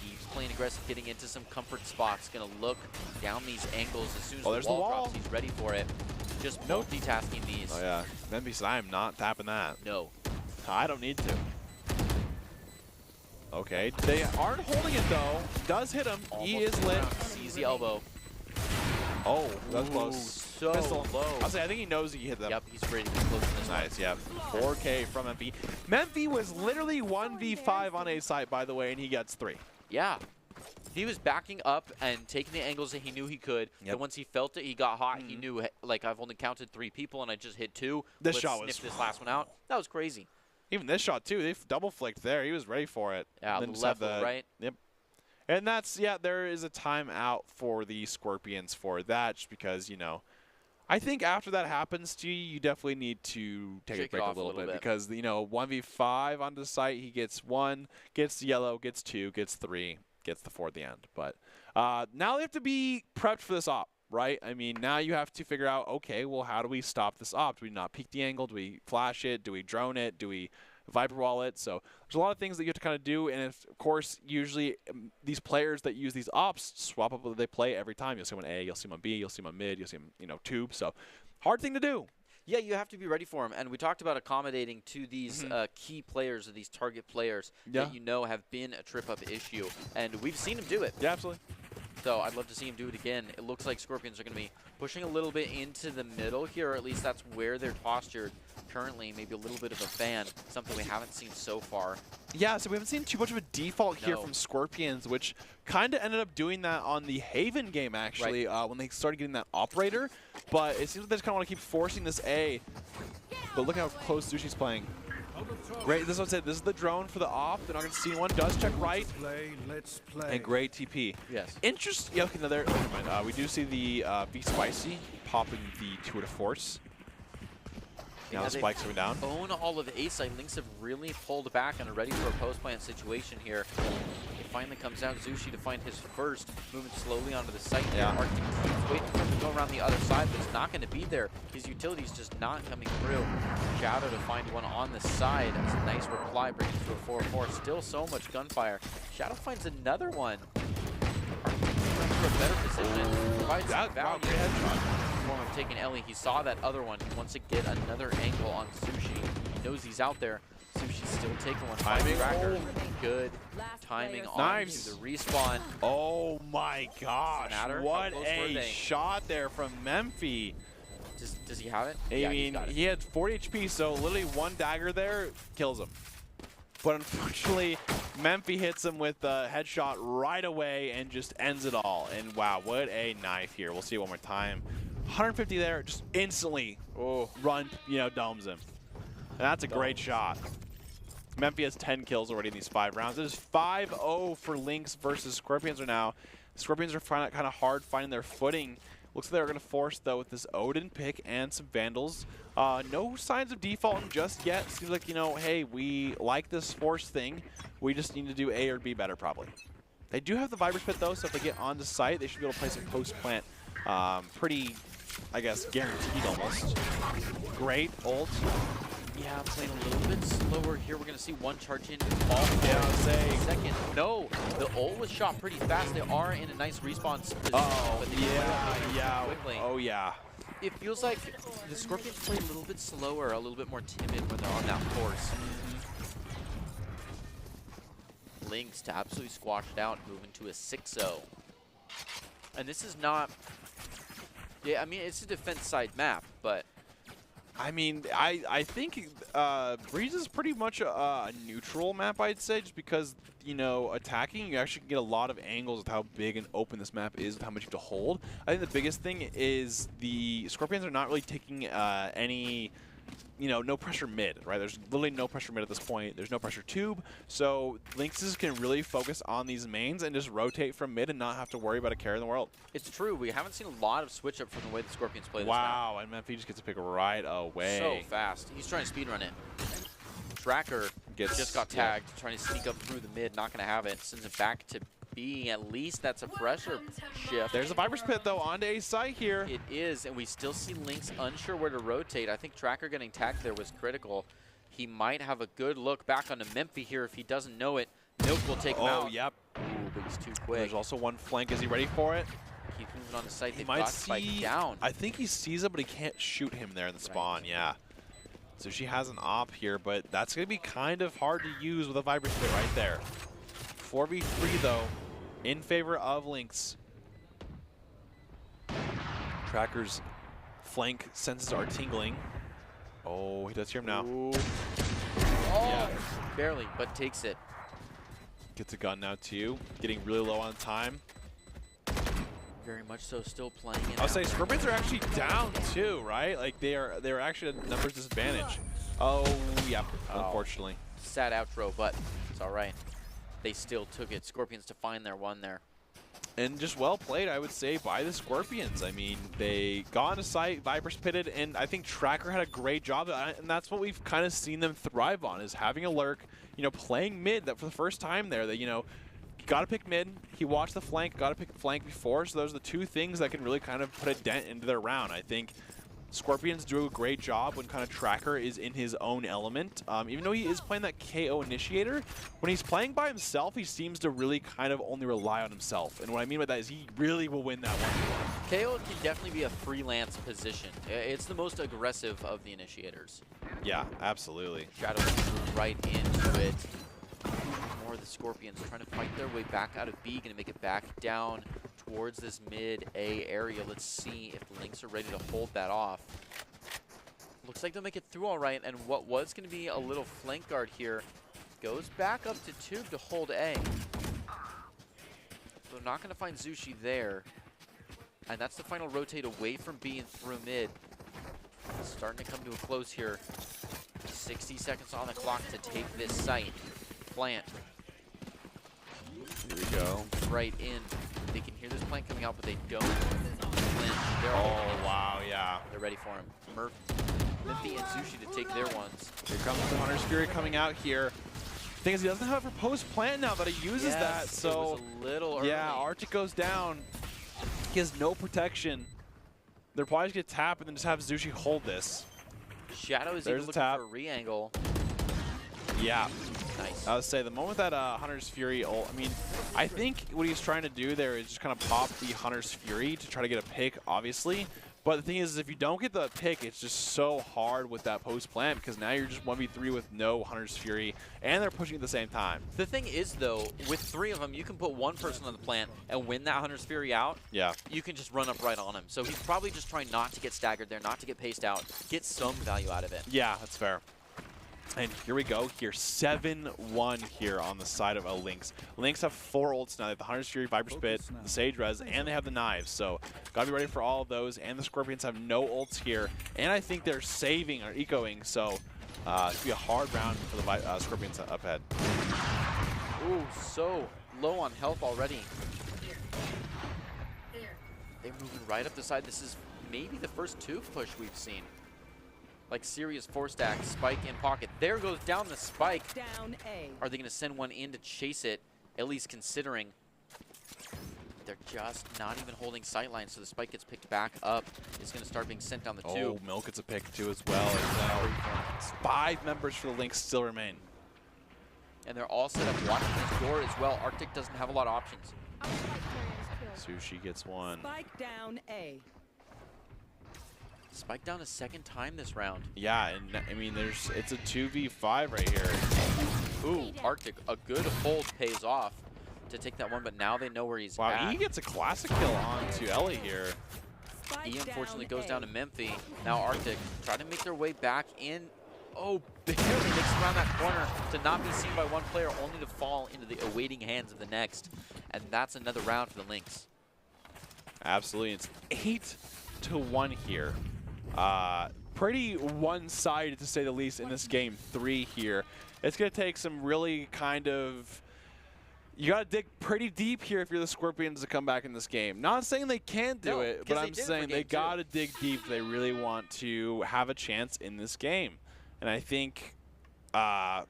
Keeps playing aggressive, getting into some comfort spots. Going to look down these angles as soon as the wall drops. He's ready for it. Just multitasking these. Oh, yeah. Memphi said, I am not tapping that. No. I don't need to. Okay, they aren't holding it though. Does hit him. Almost he is lit. Sees the elbow. Oh, that's close. So Pistol. low. I'll say I think he knows he hit them. Yep, he's ready to get close to this. Nice, yep. 4K from Memphi. Memphi was literally 1v5 on A site, by the way, and he gets 3. Yeah. He was backing up and taking the angles that he knew he could. Yep. And once he felt it, he got hot. He knew, like, I've only counted 3 people and I just hit 2. This Let's shot was sniff this last one out. That was crazy. Even this shot, too. They double flicked there. He was ready for it. Yeah, then level, right? Yep. And that's, yeah, there is a timeout for the Scorpions for that, just because, you know, I think after that happens to you, you definitely need to take a break a little bit. Because, you know, 1v5 onto the site, he gets 1, gets yellow, gets 2, gets 3, gets the 4 at the end. But now they have to be prepped for this op, right? I mean, now you have to figure out, okay, well, how do we stop this op? Do we not peek the angle? Do we flash it? Do we drone it? Do we Viper wall it? So there's a lot of things that you have to kind of do. And, of course, usually these players that use these ops swap up what they play every time. You'll see them on A, you'll see them on B, you'll see them on mid, you'll see them, you know, tube. So hard thing to do. Yeah, you have to be ready for them. And we talked about accommodating to these key players or these target players that you know have been a trip-up issue. And we've seen him do it. Yeah, absolutely. So I'd love to see him do it again. It looks like Scorpions are going to be pushing a little bit into the middle here, or at least that's where they're postured currently. Maybe a little bit of a fan, something we haven't seen so far. Yeah, so we haven't seen too much of a default here from Scorpions, which kind of ended up doing that on the Haven game, actually, when they started getting that operator. But it seems like they just kind of want to keep forcing this A. But look how close Sushi's playing. Great, this is what I said. This is the drone for the off. They're not going to see one. Does check right. Let's play. And great TP. Yes. Interesting. Yeah, okay, no, there. Never mind. We do see the V Spicy popping the Tour de Force. Now the spike's coming down. Own all of the A side. Lynx have really pulled back and are ready for a post-plant situation here. It finally comes out. Zushi to find his first, moving slowly onto the site. Yeah. Arctic keeps waiting for him to go around the other side, but it's not going to be there. His utility's just not coming through. Shadow to find one on the side. That's a nice reply, bringing it to a 4-4. Still so much gunfire. Shadow finds another one. Arctic for a better position. Provides some value. Of taking Ellie, he saw that other one. He wants to get another angle on Sushi. He knows he's out there. Sushi's still taking one. Timing. Good timing on Nice. to the respawn. Oh my gosh! What a shot there from Memphi. Does he have it? I mean, he had 40 HP, so literally one dagger there kills him. But unfortunately, Memphi hits him with a headshot right away and just ends it all. And wow, what a knife here. We'll see it one more time. 150 there, just instantly run, you know, domes him. And that's a great shot. Memphi has 10 kills already in these 5 rounds. It is 5-0 for Lynx versus Scorpions right now. Scorpions are finding it kind of hard finding their footing. Looks like they're going to force, though, with this Odin pick and some Vandals. No signs of default just yet. Seems like, you know, hey, we like this force thing. We just need to do A or B better, probably. They do have the Viper Pit, though, so if they get onto site, they should be able to play some post-plant pretty, I guess, guaranteed almost. Great ult. Yeah, playing a little bit slower here. We're going to see one charge in. Yeah, I'll say. Second. No, the ult was shot pretty fast. They are in a nice respawn position. Oh, yeah. Quickly. Oh, yeah. It feels like the Scorpions play a little bit slower, a little bit more timid when they're on that force. Lynx to absolutely squash it out, moving to a 6-0. And this is not... Yeah, I mean, it's a defense side map, but I mean, I think Breeze is pretty much a neutral map, I'd say, just because, you know, attacking, you actually can get a lot of angles with how big and open this map is, with how much you have to hold. I think the biggest thing is the Scorpions are not really taking any, you know, no pressure mid, right? There's literally no pressure mid at this point. There's no pressure tube. So Lynxes can really focus on these mains and just rotate from mid and not have to worry about a carry in the world. It's true. We haven't seen a lot of switch up from the way the Scorpions play this Wow, and Memphi just gets to pick right away. So fast. He's trying to speedrun it. Tracker just got tagged, trying to sneak up through the mid, not going to have it. Sends it back to B. At least that's a pressure shift. There's a Viper's Pit, though, onto A site here. It is, and we still see Lynx unsure where to rotate. I think Tracker getting tagged there was critical. He might have a good look back onto Memphi here if he doesn't know it. Milk will take him out. Oh, yep. Ooh, but he's too quick. There's also one flank. Is he ready for it? Keep moving on the site. They've might got Spike down. I think he sees it, but he can't shoot him there in the spawn, yeah. So she has an op here, but that's going to be kind of hard to use with a Viper's Pit right there. 4v3, though, in favor of Lynx. Tracker's flank senses are tingling. Oh, he does hear him now. Ooh. Oh, yeah. Barely, but takes it. Gets a gun now, too. Getting really low on time. Very much so, still playing it. I'll say Scorpions are actually down too, right? Like they're actually at a numbers disadvantage. Oh, yeah, unfortunately. Sad outro, but it's all right. They still took it. Scorpions to find their one there. And just well played, I would say, by the Scorpions. I mean, they got on a site, Viper's pitted, and I think Tracker had a great job, and that's what we've kind of seen them thrive on, is having a lurk, you know, playing mid. That for the first time there, that, you know, got to pick mid. He watched the flank, got to pick the flank before. So those are the two things that can really kind of put a dent into their round. I think Scorpions do a great job when kind of Tracker is in his own element. Even though he is playing that KO initiator, when he's playing by himself, he seems to really kind of only rely on himself. And what I mean by that is he really will win that one. KO can definitely be a freelance position. It's the most aggressive of the initiators. Yeah, absolutely. Shadow move right into it. More of the Scorpions trying to fight their way back out of B, going to make it back down towards this mid-A area. Let's see if the Lynx are ready to hold that off. Looks like they'll make it through all right, and what was going to be a little flank guard here goes back up to Tube to hold A. So they're not going to find Zushi there, and that's the final rotate away from B and through mid. It's starting to come to a close here. 60 seconds on the clock to take this site. Plant. Here we go. Right in. They can hear this plant coming out, but they don't flinch. Oh, wow, yeah. They're ready for him. Murph, Memphi, and Zushi to take their ones. Here comes the Hunter's Fury coming out here. Thing is, he doesn't have a post plant now, but he uses that, so... it was a little early. Yeah, Arctic goes down. He has no protection. They're probably just going to tap and then just have Zushi hold this. Shadow is even looking for a re-angle. Yeah. Nice. I would say the moment that Hunter's Fury ult, I mean, I think what he's trying to do there is just kind of pop the Hunter's Fury to try to get a pick, obviously. But the thing is, if you don't get the pick, it's just so hard with that post plant because now you're just 1v3 with no Hunter's Fury, and they're pushing at the same time. The thing is, though, with three of them, you can put one person on the plant, and when that Hunter's Fury out, yeah, you can just run up right on him. So he's probably just trying not to get staggered there, not to get paced out, get some value out of it. Yeah, that's fair. And here we go here, 7-1 here on the side of a Lynx. Lynx have 4 ults now. They have the Hunter's Fury, Viper's Pit, the Sage Res, and they have the knives. So gotta be ready for all of those. And the Scorpions have no ults here. And I think they're saving or ecoing. So it's gonna be a hard round for the Scorpions up ahead. Ooh, so low on health already. They're moving right up the side. This is maybe the first 2 push we've seen. Like serious 4-stack, Spike in pocket. There goes down the Spike. Down A. Are they going to send one in to chase it? At least considering they're just not even holding sightlines, so the Spike gets picked back up. It's going to start being sent down the 2. Oh, Milk gets a pick too as well. 5 members for the Lynx still remain. And they're all set up watching this door as well. Arctic doesn't have a lot of options. Sushi gets one. Spike down A. Spike down a second time this round. Yeah, and I mean, it's a 2v5 right here. Ooh, Arctic, a good hold pays off to take that one, but now they know where he's at. Wow, he gets a classic kill onto Ellie here. E unfortunately goes down to Memphi. Now Arctic trying to make their way back in. Oh, barely makes around that corner to not be seen by one player, only to fall into the awaiting hands of the next. And that's another round for the Lynx. Absolutely. It's 8-1 here. Pretty one-sided, to say the least, in this game 3 here. It's going to take some really kind of... You got to dig pretty deep here if you're the Scorpions to come back in this game. Not saying they can't do it, but I'm saying they got to dig deep if they really want to have a chance in this game. And I think it's going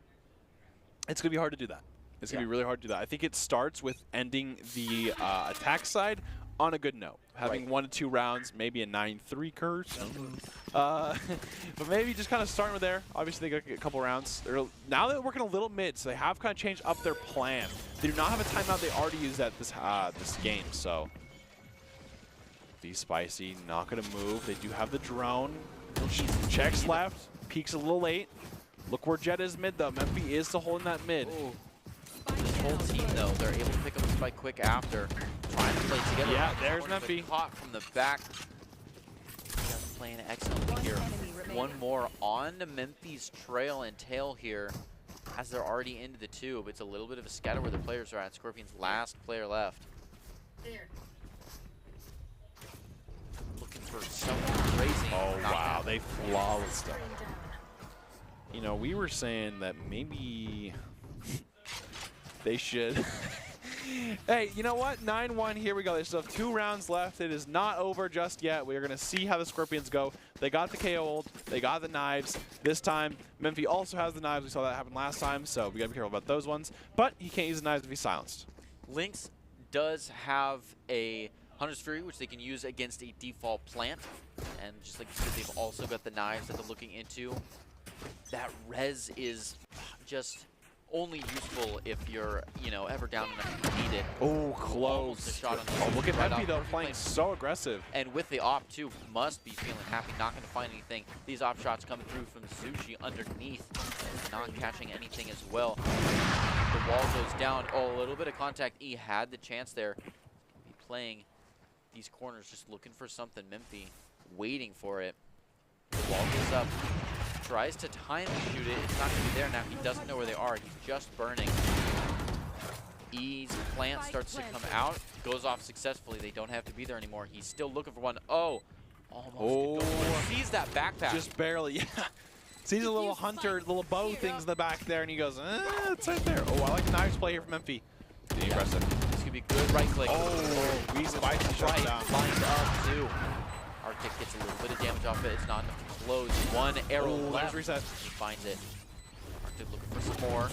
to be hard to do that. It's going to be really hard to do that. I think it starts with ending the attack side on a good note. Having 1 to 2 rounds, maybe a 9-3 curse. But maybe just kind of starting with there. Obviously, they got to get a couple rounds. Now they're working a little mid, so they have kind of changed up their plan. They do not have a timeout they already used at this this game, so be spicy. Not going to move. They do have the drone. Checks left. Peeks a little late. Look where Jet is mid, though. Memphi is still holding that mid. Ooh. This whole team, though, they're able to pick up a spike quick after. Trying to play together. Yeah, there's Memphi. Caught from the back. Just playing excellently here. One more on to Memphi's trail and tail here, as they're already into the tube. It's a little bit of a scatter where the players are at. Scorpion's last player left. Looking for something crazy. Oh, wow. They flawless them. You know, we were saying that maybe they should. Hey, you know what? 9-1, here we go. There's still 2 rounds left. It is not over just yet. We're going to see how the Scorpions go. They got the KO ult. They got the knives. This time, Memphi also has the knives. We saw that happen last time, so we got to be careful about those ones. But he can't use the knives if he's silenced. Lynx does have a Hunter's Fury, which they can use against a default plant. And just like you said, they've also got the knives that they're looking into. That res is just only useful if you're, you know, ever down enough to need it. Oh, close. Oh, look at Memphi, though, playing so aggressive. And with the op, too, must be feeling happy. Not going to find anything. These op shots coming through from Sushi underneath. Not catching anything as well. The wall goes down. Oh, a little bit of contact. E had the chance there. Be playing these corners, just looking for something. Memphi waiting for it. The wall goes up. Tries to time shoot it. It's not going to be there now. He doesn't know where they are. He's just burning. E's plant starts to come out. Goes off successfully. They don't have to be there anymore. He's still looking for one. Oh, almost. Sees that backpack. Just barely, yeah. Sees a little hunter, little bow things in the back there, and he goes, it's right there. Oh, I like the knives play here from Memphi. Pretty impressive. This could be good right click. Oh, we spicy shot down. Lined up, too. Arctic gets a little bit of damage off it. It's not enough to close. One arrow left. Reset. He finds it. Arctic looking for some more.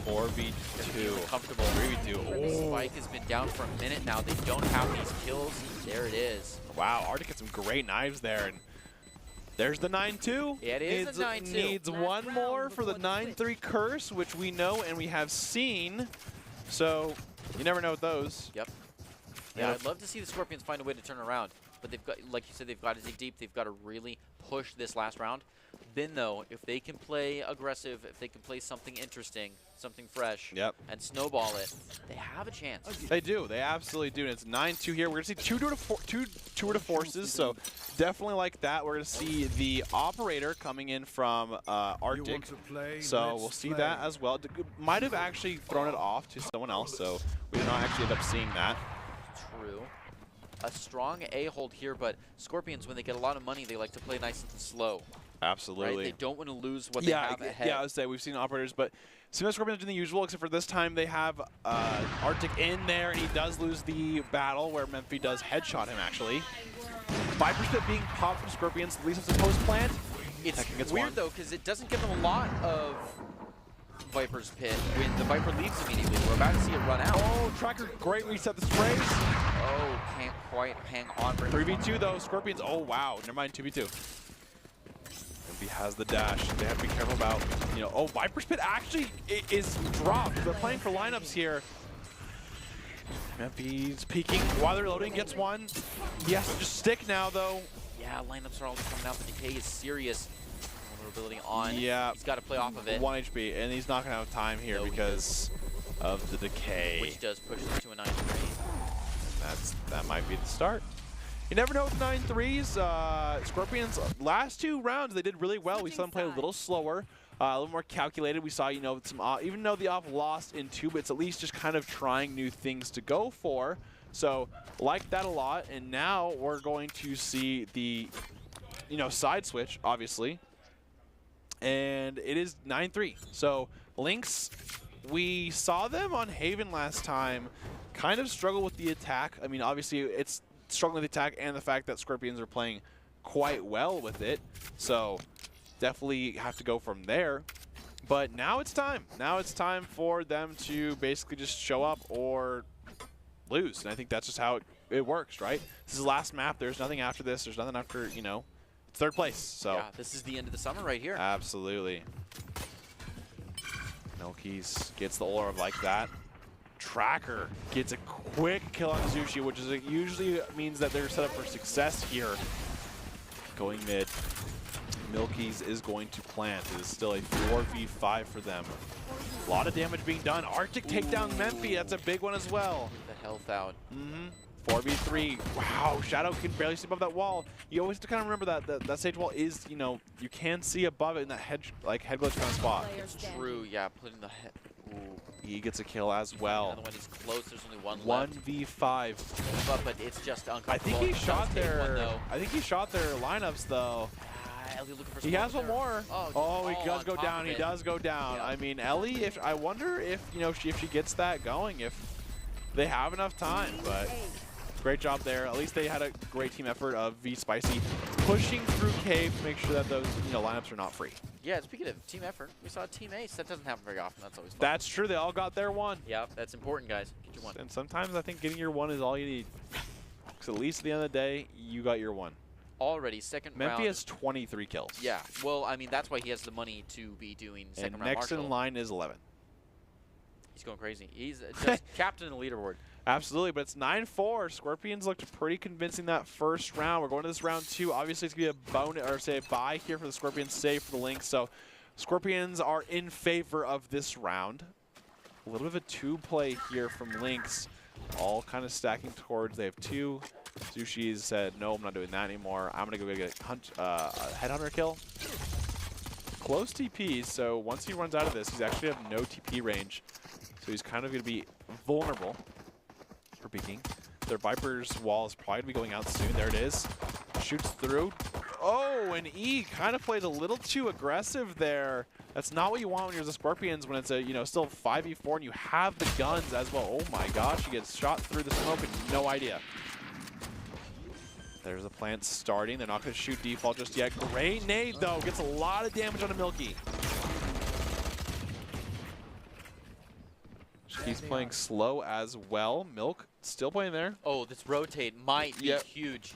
4v2. Comfortable. 3v2. Spike has been down for a minute now. They don't have these kills. There it is. Wow, Arctic gets some great knives there. And there's the 9-2. It is a 9-2. Needs one more for the 9-3 curse, which we know and we have seen. So you never know with those. Yep. Yeah, I'd love to see the Scorpions find a way to turn around. But they've got, like you said, they've got to dig deep. They've got to really push this last round. Then, though, if they can play aggressive, if they can play something interesting, something fresh, and snowball it, they have a chance. They do. They absolutely do. And it's 9-2 here. We're going to see two to forces, so definitely like that. We're going to see the operator coming in from Arctic. So we'll see that as well. Might have actually thrown it off to someone else, so we did not actually end up seeing that. True. A strong A hold here, but Scorpions, when they get a lot of money, they like to play nice and slow. Absolutely. Right? They don't want to lose what they have ahead. Yeah, I would say we've seen operators, but Scorpions doing the usual, except for this time they have Arctic in there, and he does lose the battle where Memphi does headshot him, actually. Viper Spit being popped from Scorpions, leads us to post plant. It's weird, though, because it doesn't give them a lot of Viper's Pit when the Viper leaves immediately. We're about to see it run out. Oh, Tracker, great reset the sprays. Oh, can't quite hang on. 3v2 though, Scorpions, oh wow, never mind, 2v2. Memphi has the dash. They have to be careful about, you know, oh, Viper's Pit actually is dropped. They're playing for lineups here. Memphi's peeking while they're loading, gets one. He has to just stick now though. Yeah, lineups are all coming out. The decay is serious. Vulnerability on. Yeah. He's got to play off of it. 1 HP, and he's not going to have time here because of the decay. Which does push them to a 9-3. That might be the start. You never know with 9-3s. Scorpions, last 2 rounds, they did really well. We saw them play a little slower, a little more calculated. We saw, you know, some even though the op lost in 2, but it's at least just kind of trying new things to go for. So, like that a lot. And now we're going to see the, you know, side switch, obviously. And it is 9-3. So, Lynx, we saw them on Haven last time kind of struggle with the attack. I mean, obviously, it's struggling with the attack and the fact that Scorpions are playing quite well with it. So, definitely have to go from there. But now it's time. Now it's time for them to basically just show up or lose. And I think that's just how it works, right? This is the last map. There's nothing after this. There's nothing after, you know, it's 3rd place. So yeah, this is the end of the summer right here. Absolutely. Milky's gets the orb like that. Tracker gets a quick kill on Zushi, which is usually means that they're set up for success here. Going mid. Milky's is going to plant. It is still a 4v5 for them. A lot of damage being done. Arctic takedown Memphi. That's a big one as well. The health out. 4v3. Wow, Shadow can barely see above that wall. You always have to kind of remember that that stage wall is, you know, you can see above it in that head glitch kind of spot. It's true, yeah. Putting the head. Ooh. He gets a kill as well. Another one is close. There's only one left. 1v5. But it's just uncomfortable. I think he shot their. I think he shot their lineups though. He has one more. Oh, he does go down. He does go down. Yeah. I mean, Ellie. I wonder if, you know, if she gets that going, if they have enough time. But great job there. At least they had a great team effort of V Spicy pushing through cave to make sure that those, you know, lineups are not free. Yeah, speaking of team effort, we saw Team Ace. That doesn't happen very often. That's always fun. That's true. They all got their one. Yeah, that's important, guys. Get your one. And sometimes I think getting your one is all you need. Because at least at the end of the day, you got your one. Already second round. Memphi has 23 kills. Yeah, well, I mean, that's why he has the money to be doing second round next Marshall. in line is 11. He's going crazy. He's just captain of the leaderboard. Absolutely, but it's 9-4. Scorpions looked pretty convincing that first round. We're going to this round 2. Obviously, it's going to be a bonus, or say a bye here for the Scorpions, save for the Lynx. So Scorpions are in favor of this round. A little bit of a 2-play here from Lynx. All kind of stacking towards. They have 2. Sushi's said, no, I'm not doing that anymore. I'm going to go get a headhunter kill. Close TPs, so once he runs out of this, he's actually have no TP range. So he's kind of going to be vulnerable for peeking. Their Viper's wall is probably going to be going out soon. There it is. Shoots through. Oh, and E kind of plays a little too aggressive there. That's not what you want when you're the Scorpions, when it's a, you know, still 5v4 and you have the guns as well. Oh my gosh, he gets shot through the smoke and no idea. There's a plant starting. They're not going to shoot default just yet. Great nade, though. Gets a lot of damage on a Milky. He's playing slow as well. Milk still playing there. Oh, this rotate might be huge.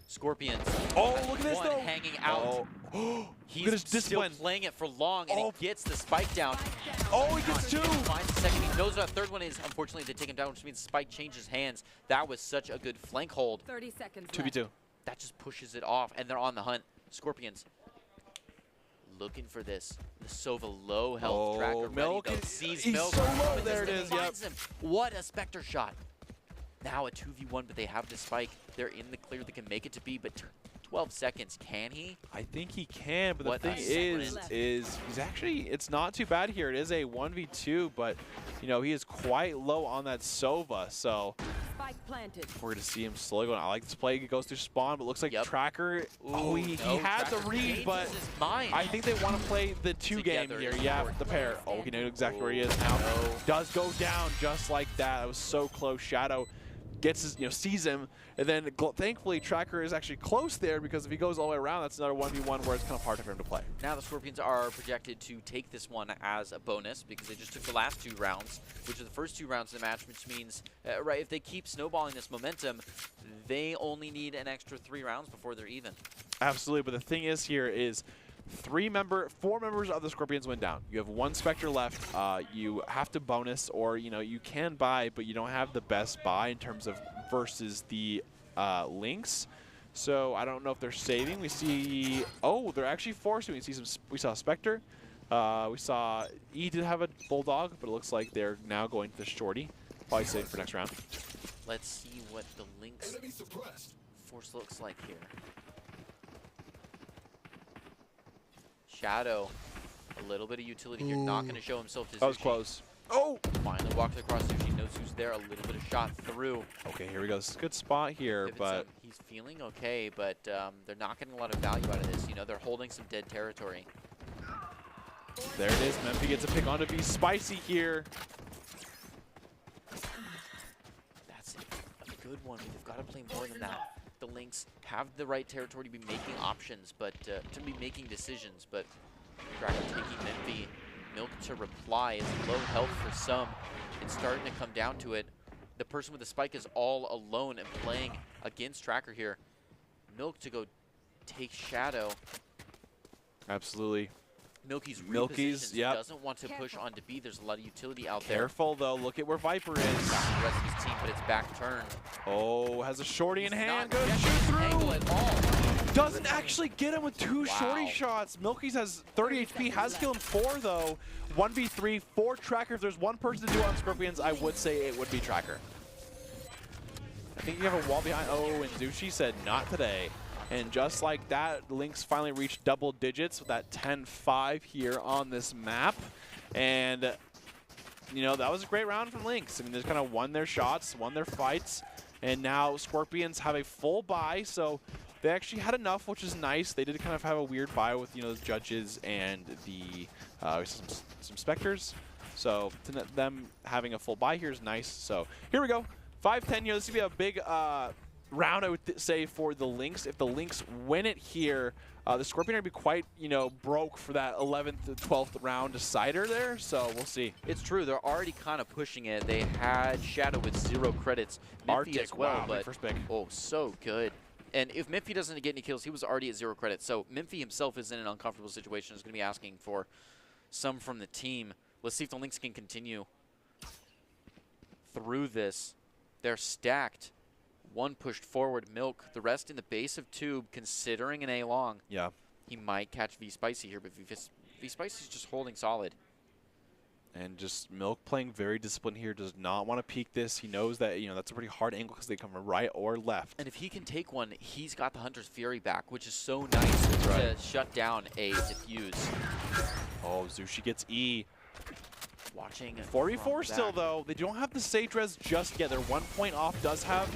Scorpions. Oh, look at this, though. Hanging out. Oh. He's still playing it for long, and he gets the spike down. Oh, he gets 2. Finds the second. He knows that third one is, unfortunately, they take him down, which means Spike changes hands. That was such a good flank hold. 30 seconds 2v2. That just pushes it off, and they're on the hunt. Scorpions looking for this. The Sova low health tracker. Milk sees he's Milk. so low. There it is. Yep. Him. What a Spectre shot. Now a 2v1, but they have the spike. They're in the clear. They can make it to B, but 12 seconds. Can he? I think he can, but the thing is he's actually, it's not too bad here. It is a 1v2, but, you know, he is quite low on that Sova, so spike planted. We're going to see him slowly going. I like this play. He goes through spawn, but looks like Tracker. Ooh, he had the read, but I think they want to play the 2 game here. Yeah, the pair. Oh, he knows exactly where he is now. Does go down just like that. That was so close. Shadow gets his, you know, sees him, and then thankfully Tracker is actually close there, because if he goes all the way around, that's another 1v1 where it's kind of hard for him to play. Now the Scorpions are projected to take this one as a bonus, because they just took the last 2 rounds, which are the first 2 rounds of the match, which means, right, if they keep snowballing this momentum, they only need an extra 3 rounds before they're even. Absolutely, but the thing is here is 4 members of the Scorpions went down. You have 1 Spectre left. You have to bonus, or, you know, you can buy, but you don't have the best buy in terms of versus the Lynx. So I don't know if they're saving. We see, oh, they're actually forcing. We saw Spectre. We saw E did have a Bulldog, but it looks like they're now going to the Shorty. Probably saving for next round. Let's see what the Lynx Force looks like here. Shadow, a little bit of utility here, not going to show himself to Zushi. That was close. Oh! Finally walks across Zushi, knows who's there, a little bit of shot through. Okay, here we go. This is a good spot here, but... he's feeling okay, but they're not getting a lot of value out of this. You know, they're holding some dead territory. There it is. Memphi gets a pick onto Be Spicy here. That's a good one. They've got to play more than that. The Lynx have the right territory to be making options, but to be making decisions. But Tracker taking Memphi. Milk to reply is low health for some. It's starting to come down to it. The person with the spike is all alone and playing against Tracker here. Milk to go take Shadow. Absolutely. Milky's yep. Doesn't want to push on to B. There's a lot of utility out there. Careful though, look at where Viper is. Got the rest of his team, but it's back turn. Oh, has a shorty in hand. Good shoot through. Angle at all. Doesn't actually get him with 2 shorty shots. Milky's has 30 HP, has killed him 4 though. 1v3, 4 Tracker. If there's one person to do it on Scorpions, I would say it would be Tracker. I think you have a wall behind. Oh, and Zushi said not today. And just like that, Lynx finally reached double digits with that 10-5 here on this map. And, you know, that was a great round from Lynx. I mean, they kind of won their shots, won their fights. And now Scorpions have a full buy, so they actually had enough, which is nice. They did kind of have a weird buy with, you know, the judges and the some Spectres. So them having a full buy here is nice. So here we go. 5-10 here. This is going to be a big round, I would say, for the Lynx. If the Lynx win it here, the Scorpion are going to be quite, you know, broke for that 11th to 12th round decider there. So we'll see. It's true. They're already kind of pushing it. They had Shadow with 0 credits. Arctic as well, wow, but first pick. Oh, so good. And if Memphi doesn't get any kills, he was already at 0 credits. So Memphi himself is in an uncomfortable situation. He's going to be asking for some from the team. Let's see if the Lynx can continue through this. They're stacked. One pushed forward, Milk. The rest in the base of Tube, considering an A-long. Yeah. He might catch V-Spicy here, but V-Spicy's just holding solid. And just Milk playing very disciplined here, does not want to peek this. He knows that, you know, that's a pretty hard angle because they come from right or left. And if he can take one, he's got the Hunter's Fury back, which is so nice to shut down a diffuse. Oh, Zushi gets E. Watching 4v4 still, though. They don't have the Sage Res just yet. They're 1 point off, does have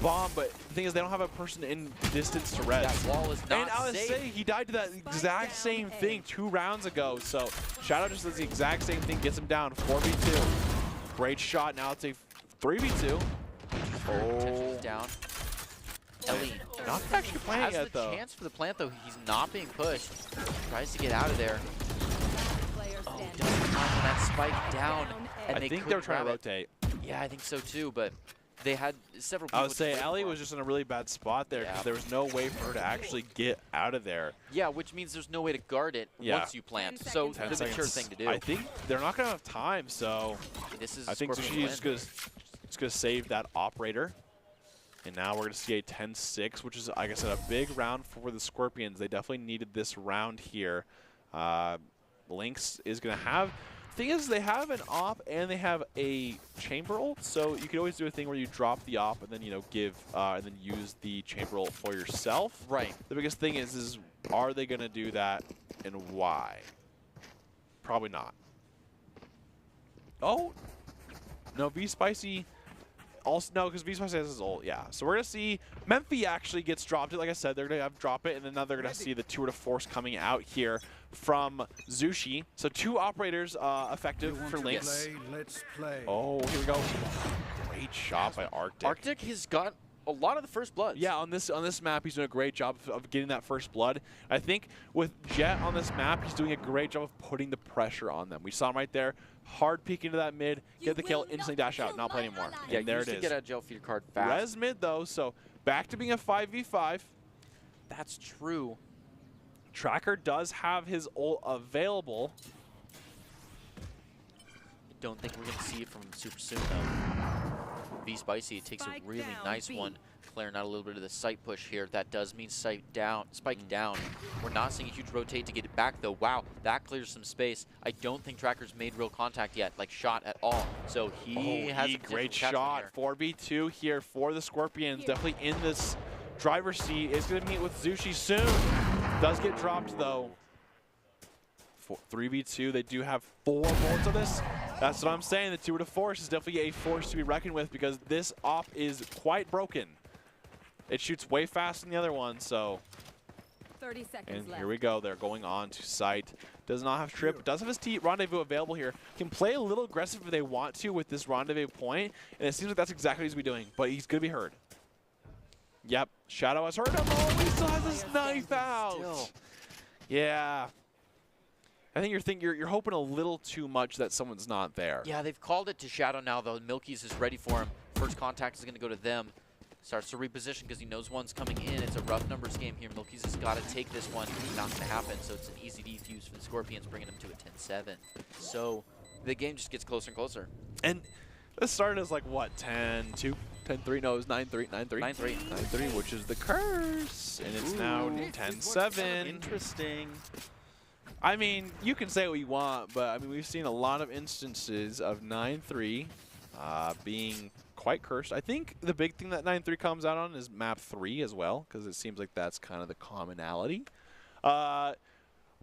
Bomb, but the thing is they don't have a person in distance to res. That wall is not and I would say he died to that exact same thing 2 rounds ago. So Shadow just does the exact same thing, gets him down. 4v2. Great shot. Now it's a 3v2. Oh. Down. Ellie not actually playing yet, though. Has the chance for the plant, though. He's not being pushed. Tries to get out of there. Oh, doesn't have that spike down. And I think they were trying to rotate. Yeah, I think so too, but they had several people. I would say Ellie was just in a really bad spot there because there was no way for her to actually get out of there. Yeah, which means there's no way to guard it once you plant. So the mature thing to do. I think they're not going to have time, so this is I think she's just going to save that operator. And now we're going to see a 10-6, which is, like I said, a big round for the Scorpions. They definitely needed this round here. Lynx is going to have... Thing is, they have an op and they have a chamber ult, so you can always do a thing where you drop the op and then, you know, give and then use the chamber ult for yourself. Right. The biggest thing is are they going to do that and why? Probably not. Oh, no, V-Spicy. Also, no, because V-Spicy has his ult, yeah. So we're going to see Memphi actually gets dropped. Like I said, they're going to have drop it, and then now they're going to see the Tour de Force coming out here from Zushi. So 2 operators effective for Lynx. Let's play. Oh, here we go. Great shot by Arctic. Arctic has got a lot of the first bloods. Yeah, on this map, he's doing a great job of getting that first blood. I think with Jet on this map, he's doing a great job of putting the pressure on them. We saw him right there. Hard peek into that mid, get the kill, instantly dash out, not play anymore. Yeah, there it is. Get a gel feeder card fast. Res mid though, so back to being a 5v5. That's true. Tracker does have his ult available. I don't think we're going to see it from him super soon though. V-Spicy takes a really nice one, clearing out a little bit of the sight push here. That does mean spike down. We're not seeing a huge rotate to get it back though. Wow, that clears some space. I don't think Tracker's made real contact yet, like shot at all. So he has a great shot. 4v2 here for the Scorpions. Definitely in this driver's seat, is going to meet with Zushi soon. Does get dropped, though. 3v2, they do have 4 bullets of this. That's what I'm saying. The 2 to force is definitely a force to be reckoned with because this op is quite broken. It shoots way faster than the other one, so. 30 seconds And left. here we go. They're going on to site. Does not have trip. Does have his rendezvous available here. Can play a little aggressive if they want to with this rendezvous point, and it seems like that's exactly what he's going to be doing, but he's going to be heard. Yep, Shadow has heard him. Oh, he still has his knife out. Yeah. I think you're hoping a little too much that someone's not there. Yeah, they've called it to Shadow now, though. Milky's is ready for him. First contact is going to go to them. Starts to reposition because he knows one's coming in. It's a rough numbers game here. Milky's has got to take this one. Not going to happen, so it's an easy defuse for the Scorpions, bringing them to a 10-7. So the game just gets closer and closer. And this started as like, what, 10-2? 10-3? No, it was 9-3. 9-3. 9-3. 9-3, which is the curse. And it's now 10-7. Interesting. I mean, you can say what you want, but I mean, we've seen a lot of instances of 9-3 being quite cursed. I think the big thing that 9-3 comes out on is map 3 as well, because it seems like that's kind of the commonality.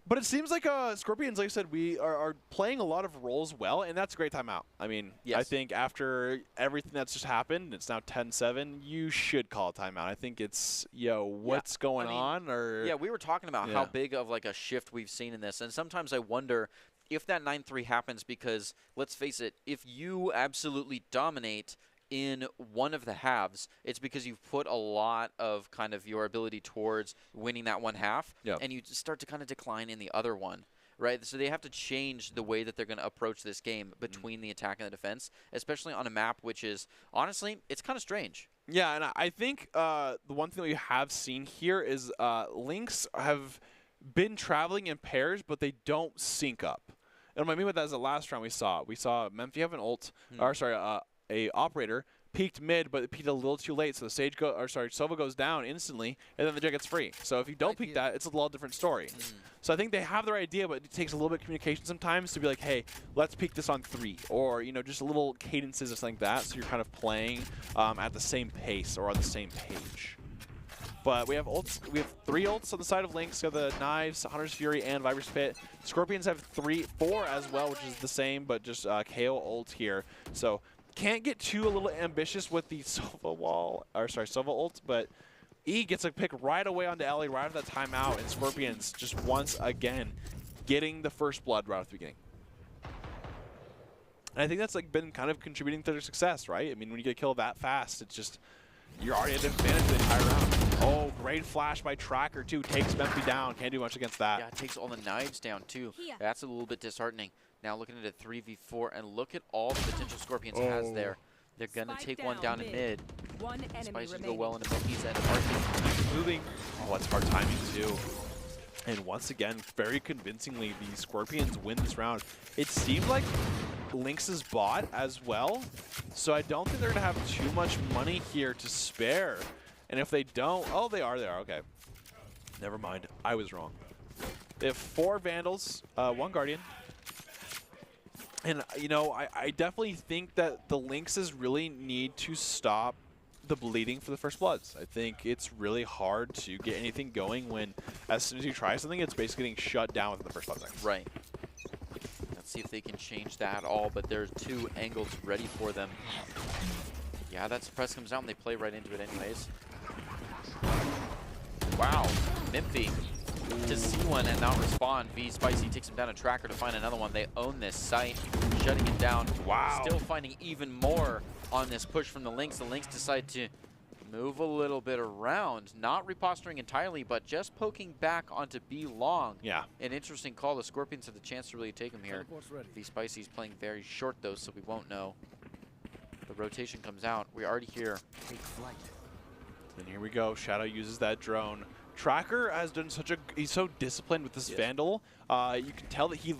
But it seems like Scorpions, like I said, we are playing a lot of roles well, and that's a great timeout. I mean, yes. I think after everything that's just happened, it's now 10-7, you should call a timeout. I think it's, what's going on? Or yeah, we were talking about how big of like a shift we've seen in this, and sometimes I wonder if that 9-3 happens because, let's face it, if you absolutely dominate in one of the halves, it's because you've put a lot of kind of your ability towards winning that one half, and you start to kind of decline in the other one, right? So they have to change the way that they're going to approach this game between the attack and the defense, especially on a map which is, honestly, it's kind of strange. Yeah, and I think the one thing that we have seen here is Lynx have been traveling in pairs, but they don't sync up. And what I mean by that is the last round we saw Memphi have an ult, or sorry, a operator peeked mid, but it peeked a little too late, so the Sova goes down instantly, and then the Jet gets free. So if you don't peek that, it's a little different story. So I think they have the right idea, but it takes a little bit of communication sometimes to be like, hey, let's peek this on 3, or just a little cadences or something like that, so you're kind of playing at the same pace or on the same page. But we have ults. We have 3 ults on the side of Lynx. We have the Knives, Hunter's Fury, and Viper's Pit. Scorpions have 4 as well, which is the same, but just KO ult here. So can't get too a little ambitious with the Sova ult, but E gets a pick right away onto Ellie right after that timeout, and Scorpions just once again getting the first blood right at the beginning. And I think that's been kind of contributing to their success, right? I mean, when you get killed that fast, it's just you're already at an advantage the entire round. Oh, great flash by Tracker too. Takes Memphi down. Can't do much against that. Yeah, it takes all the knives down too. That's a little bit disheartening. Now looking at a 3v4, and look at all the potential Scorpions has there. They're going to take one down in mid. Spices go well into Milky's end. Hard moving. Oh, that's hard timing too. And once again, very convincingly, the Scorpions win this round. It seemed like Lynx is bought as well, so I don't think they're going to have too much money here to spare. And if they don't, oh, they are, okay. Never mind, I was wrong. They have 4 Vandals, 1 Guardian. And, I definitely think that the Lynxes really need to stop the bleeding for the First Bloods. I think it's really hard to get anything going when, as soon as you try something, it's basically getting shut down with the First Blood. Right. Let's see if they can change that at all, but there's 2 angles ready for them. Yeah, that suppress comes out and they play right into it anyways. Wow, Memphi to see one and not respond. Spicy takes him down a Tracker to find another one. They own this site, shutting it down. Wow. Still finding even more on this push from the Lynx. The Lynx decide to move a little bit around, not reposturing entirely, but just poking back onto B long. Yeah. An interesting call. The Scorpions have the chance to really take him here. Spicy's playing very short though, so we won't know. The rotation comes out. We're already here. Take flight. And here we go. Shadow uses that drone. Tracker has done he's so disciplined with this Vandal. You can tell that you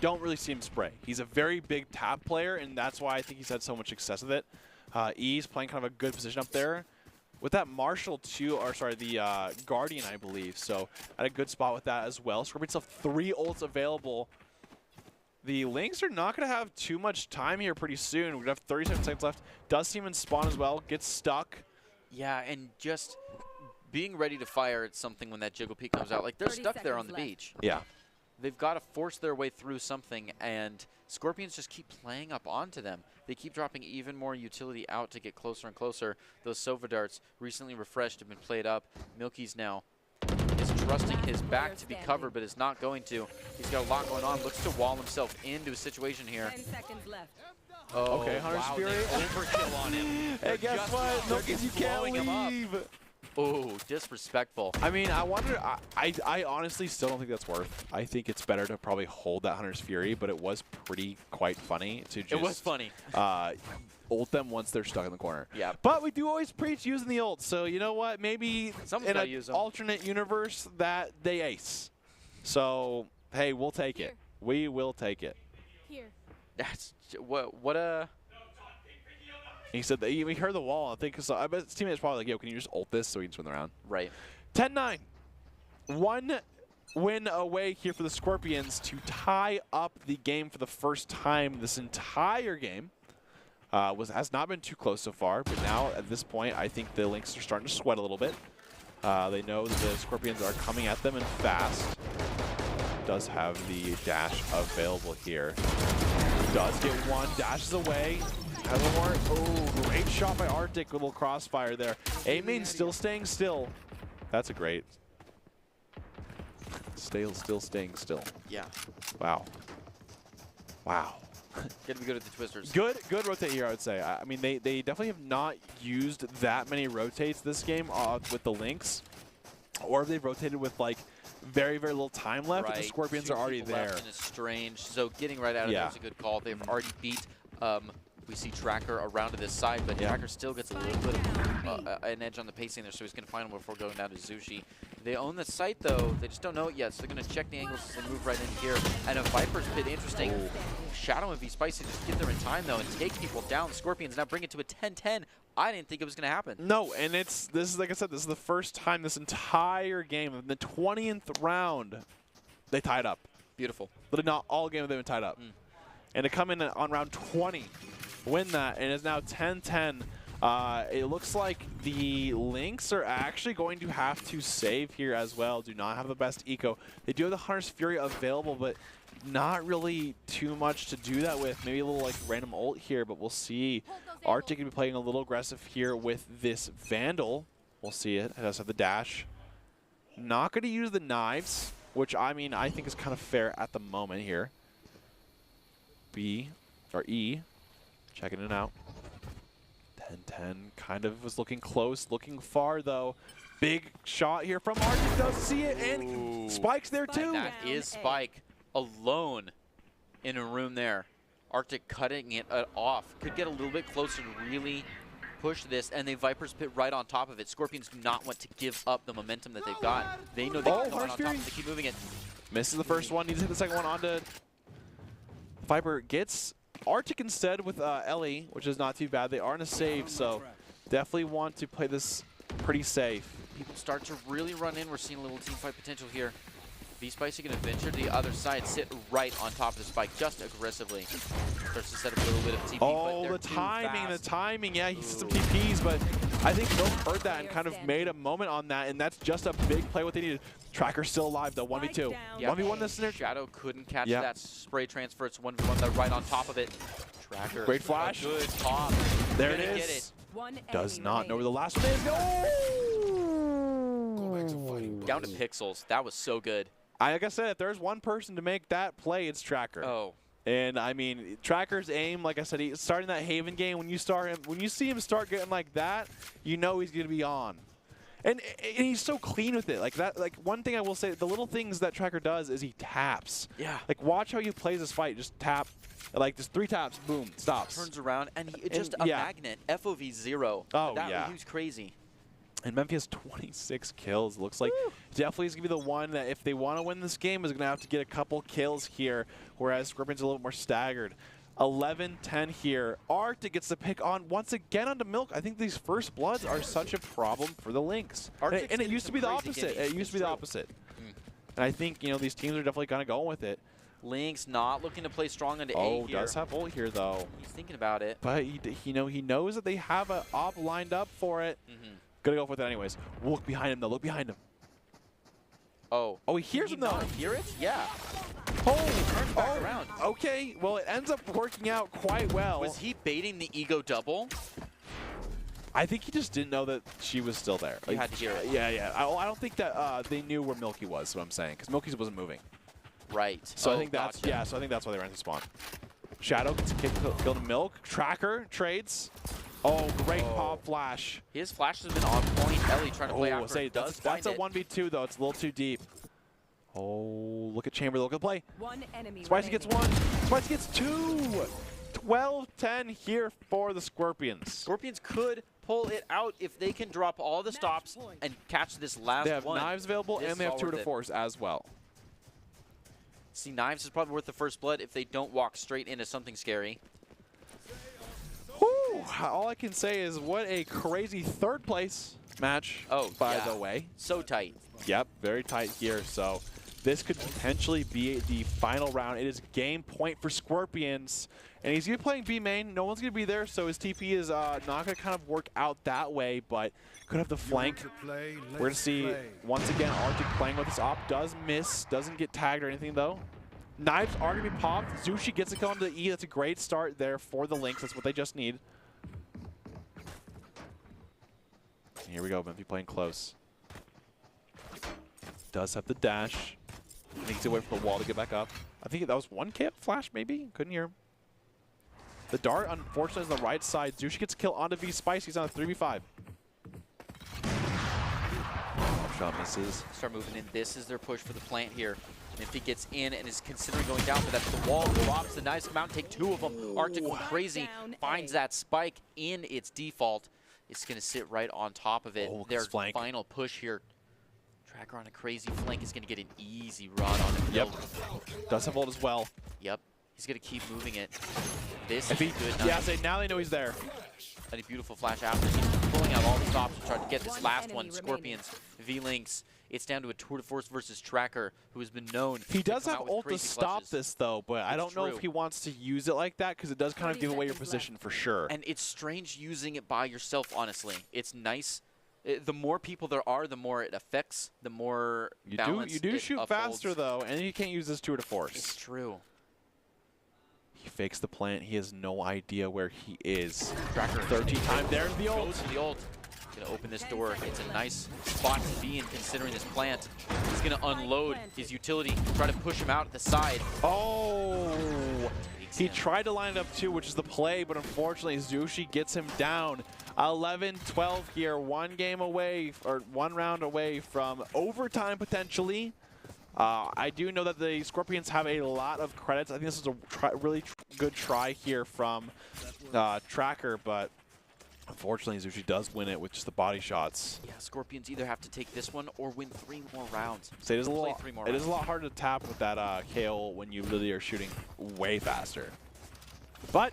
don't really see him spray. He's a very big tap player, and that's why I think he's had so much success with it. E's playing kind of a good position up there. With that Marshall too, or sorry, the Guardian, I believe. So at a good spot with that as well. Scorpions have 3 ults available. The Lynx are not going to have too much time here pretty soon. We're going to have 37 seconds left. Does see him in spawn as well. Gets stuck. Yeah, and just being ready to fire at something when that jiggle peek comes out. Like, they're stuck there on the beach. Yeah. They've got to force their way through something, and Scorpions just keep playing up onto them. They keep dropping even more utility out to get closer and closer. Those Sova darts, recently refreshed, have been played up. Milky's now is trusting his back to be covered, but is not going to. He's got a lot going on. Looks to wall himself into a situation here. 10 seconds left. Oh, okay, Hunter's wow, Fury. Overkill on him. Hey, guess what? Milky's, you can't leave. Oh, disrespectful. I mean, I honestly still don't think that's worth. I think it's better to probably hold that Hunter's Fury, but it was quite funny to just... It was funny. Ult them once they're stuck in the corner. Yeah. But we do always preach using the ult, so you know what? Maybe in an alternate universe that they ace. So, hey, we'll take it. We will take it. Here. That's... What a... He said that we heard the wall. I think so. I bet his teammate's probably like, "Yo, can you just ult this so we can win the round?" Right. 10-9. One win away here for the Scorpions to tie up the game for the first time this entire game. Has not been too close so far, but now at this point, I think the Lynx are starting to sweat a little bit. They know that the Scorpions are coming at them and fast. Does have the dash available here. Does get one, dashes away. Has one more. Oh, great shot by Arctic with a little crossfire there. A-main still staying still. That's a great. Still staying still. Yeah. Wow. Wow. Got to be good at the twisters. Good rotate here, I would say. I mean, they definitely have not used that many rotates this game with the Lynx. Or they've rotated with, like, very, very little time left, right. but the Scorpions are already there. And it's strange. So getting right out of there is a good call. They've already beat... we see Tracker around to this side, but Tracker still gets a little bit of an edge on the pacing there, so he's going to find him before going down to Zushi. They own the site, though. They just don't know it yet, so they're going to check the angles as they move right in here. And a Viper's Pit, interesting. Shadow and V-Spicy just get there in time, though, and take people down. The Scorpions now bring it to a 10-10. I didn't think it was going to happen. No, and this is, like I said, this is the first time this entire game, in the 20th round, they tied up. Beautiful. But not all game they've been tied up. And to come in on round 20, win that, and it's now 10-10. It looks like the Lynx are actually going to have to save here as well. Do not have the best eco. They do have the Hunter's Fury available, but not really too much to do that with. Maybe a little like random ult here, but we'll see. Arctic can be playing a little aggressive here with this Vandal. We'll see it. It does have the dash. Not going to use the knives, which I mean I think is kind of fair at the moment here. E, checking it out. 10-10, kind of was looking close, looking far though. Big shot here from Arctic, does see it, and Spike's there too. And that is Spike alone in a room there. Arctic cutting it off. Could get a little bit closer to really push this, and they Viper's Pit right on top of it. Scorpions do not want to give up the momentum that they've got. They know they can go on top, they keep moving it. Misses the first one, needs to hit the second one onto Viper. Gets Arctic instead with Ellie, which is not too bad. They are in a save, so definitely want to play this pretty safe. People start to really run in. We're seeing a little team fight potential here. V-Spicy going to venture to the other side, sit right on top of the Spike, just aggressively. Starts to set up a little bit of TP, oh, the timing, yeah, he set some TPs, but I think Milk heard that and kind of made a moment on that, and that's just a big play what they needed. Tracker's still alive, though, 1v2. Yep. 1v1 this scenario. Shadow couldn't catch that spray transfer. It's 1v1, they're right on top of it. Tracker. Great flash. Good pop. There it is. Does not know where the last one is. No! Down to pixels. That was so good. Like I said, if there's one person to make that play, it's Tracker. Oh. And I mean, Tracker's aim, like I said, he's starting that Haven game. When you see him start getting like that, you know he's going to be on. And he's so clean with it. Like that. Like one thing I will say, the little things that Tracker does is he taps. Yeah. Like watch how he plays this fight. Just tap, like just 3 taps, boom, stops. Turns around and just a magnet. FOV 0. Oh yeah. He was crazy. And Memphis 26 kills. Looks like definitely is going to be the one that if they want to win this game is going to have to get a couple kills here, whereas Scorpion's a little more staggered. 11-10 here. Arctic gets the pick on once again onto Milk. I think these first bloods are such a problem for the Lynx. And it used to be the opposite. It used to be the opposite. And I think, you know, these teams are definitely kind of going with it. Lynx not looking to play strong into A here. Oh, does have ult here, though. He's thinking about it. But, he knows that they have an op lined up for it. Gonna go with it anyways. Look behind him, though. Look behind him. Oh. Oh, he hears him, though. Hear it? Yeah. Oh, back around. Okay. Well, it ends up working out quite well. Was he baiting the ego double? I think he just didn't know that she was still there. He had to hear it. Yeah. I don't think that they knew where Milky was, is what I'm saying, because Milky wasn't moving. Right. So I think that's So I think that's why they ran to spawn. Shadow gets a kick, kill to Milk. Tracker trades. Oh, great pop flash. His flash has been on point. Ellie trying to play after it. That's a 1v2 though. It's a little too deep. Oh, look at Chamber. Look at the play. One enemy Spicy gets one. Spicy gets two. 12-10 here for the Scorpions. Scorpions could pull it out if they can drop all the stops and catch this last one. They have knives available and they have 2-4s as well. See, knives is probably worth the first blood if they don't walk straight into something scary. Whew, all I can say is what a crazy third place match, by the way. So tight. Yep, very tight here. So this could potentially be the final round. It is game point for Scorpions. And he's going to be playing B main. No one's going to be there, so his TP is not going to kind of work out that way, but could have the flank. We're going to see, once again, Arctic playing with this op. Does miss. Doesn't get tagged or anything, though. Knives are going to be popped. Zushi gets to come to the E. That's a great start there for the Lynx. That's what they just need. Here we go, Memphis playing close. Does have the dash. Needs away from the wall to get back up. I think that was 1K flash, maybe? Couldn't hear him. The dart, unfortunately, is on the right side. Zushi gets a kill onto V Spice. He's on a 3v5. Shot misses. Start moving in. This is their push for the plant here. Memphis gets in and is considering going down, but that's the wall. Drops the knives, come out and take two of them. Arctic crazy finds that spike in its default. It's going to sit right on top of it. Their final push here. Tracker on a crazy flank is going to get an easy run on it. Yep. Does have ult as well. Yep. He's going to keep moving it. This is good. Yeah, now they know he's there. And a beautiful flash after. He's pulling out all the stops to try to get this last one. Scorpions, V-Lynx. It's down to a tour de force versus Tracker, who has been known. He does have ult to stop this, though, but I don't know if he wants to use it like that, because it does kind of give away your position for sure. And it's strange using it by yourself, honestly. It's nice. The more people there are, the more it affects, the more balance You do shoot faster, though, and you can't use this tour de force. It's true. He fakes the plant. He has no idea where he is. Tracker 13 times. There's the ult. Goes to the ult. He's gonna open this door. It's a nice spot to be in considering this plant. He's gonna unload his utility, try to push him out at the side. Oh! He tried to line it up too, which is the play, but unfortunately Zushi gets him down. 11-12 here, one game away, or one round away from overtime potentially. I do know that the Scorpions have a lot of credits. I think this is a really good try here from Tracker, but unfortunately Zushi does win it with just the body shots. Yeah, Scorpions either have to take this one or win 3 more rounds. So it is a lot harder to tap with that KO when you really are shooting way faster. But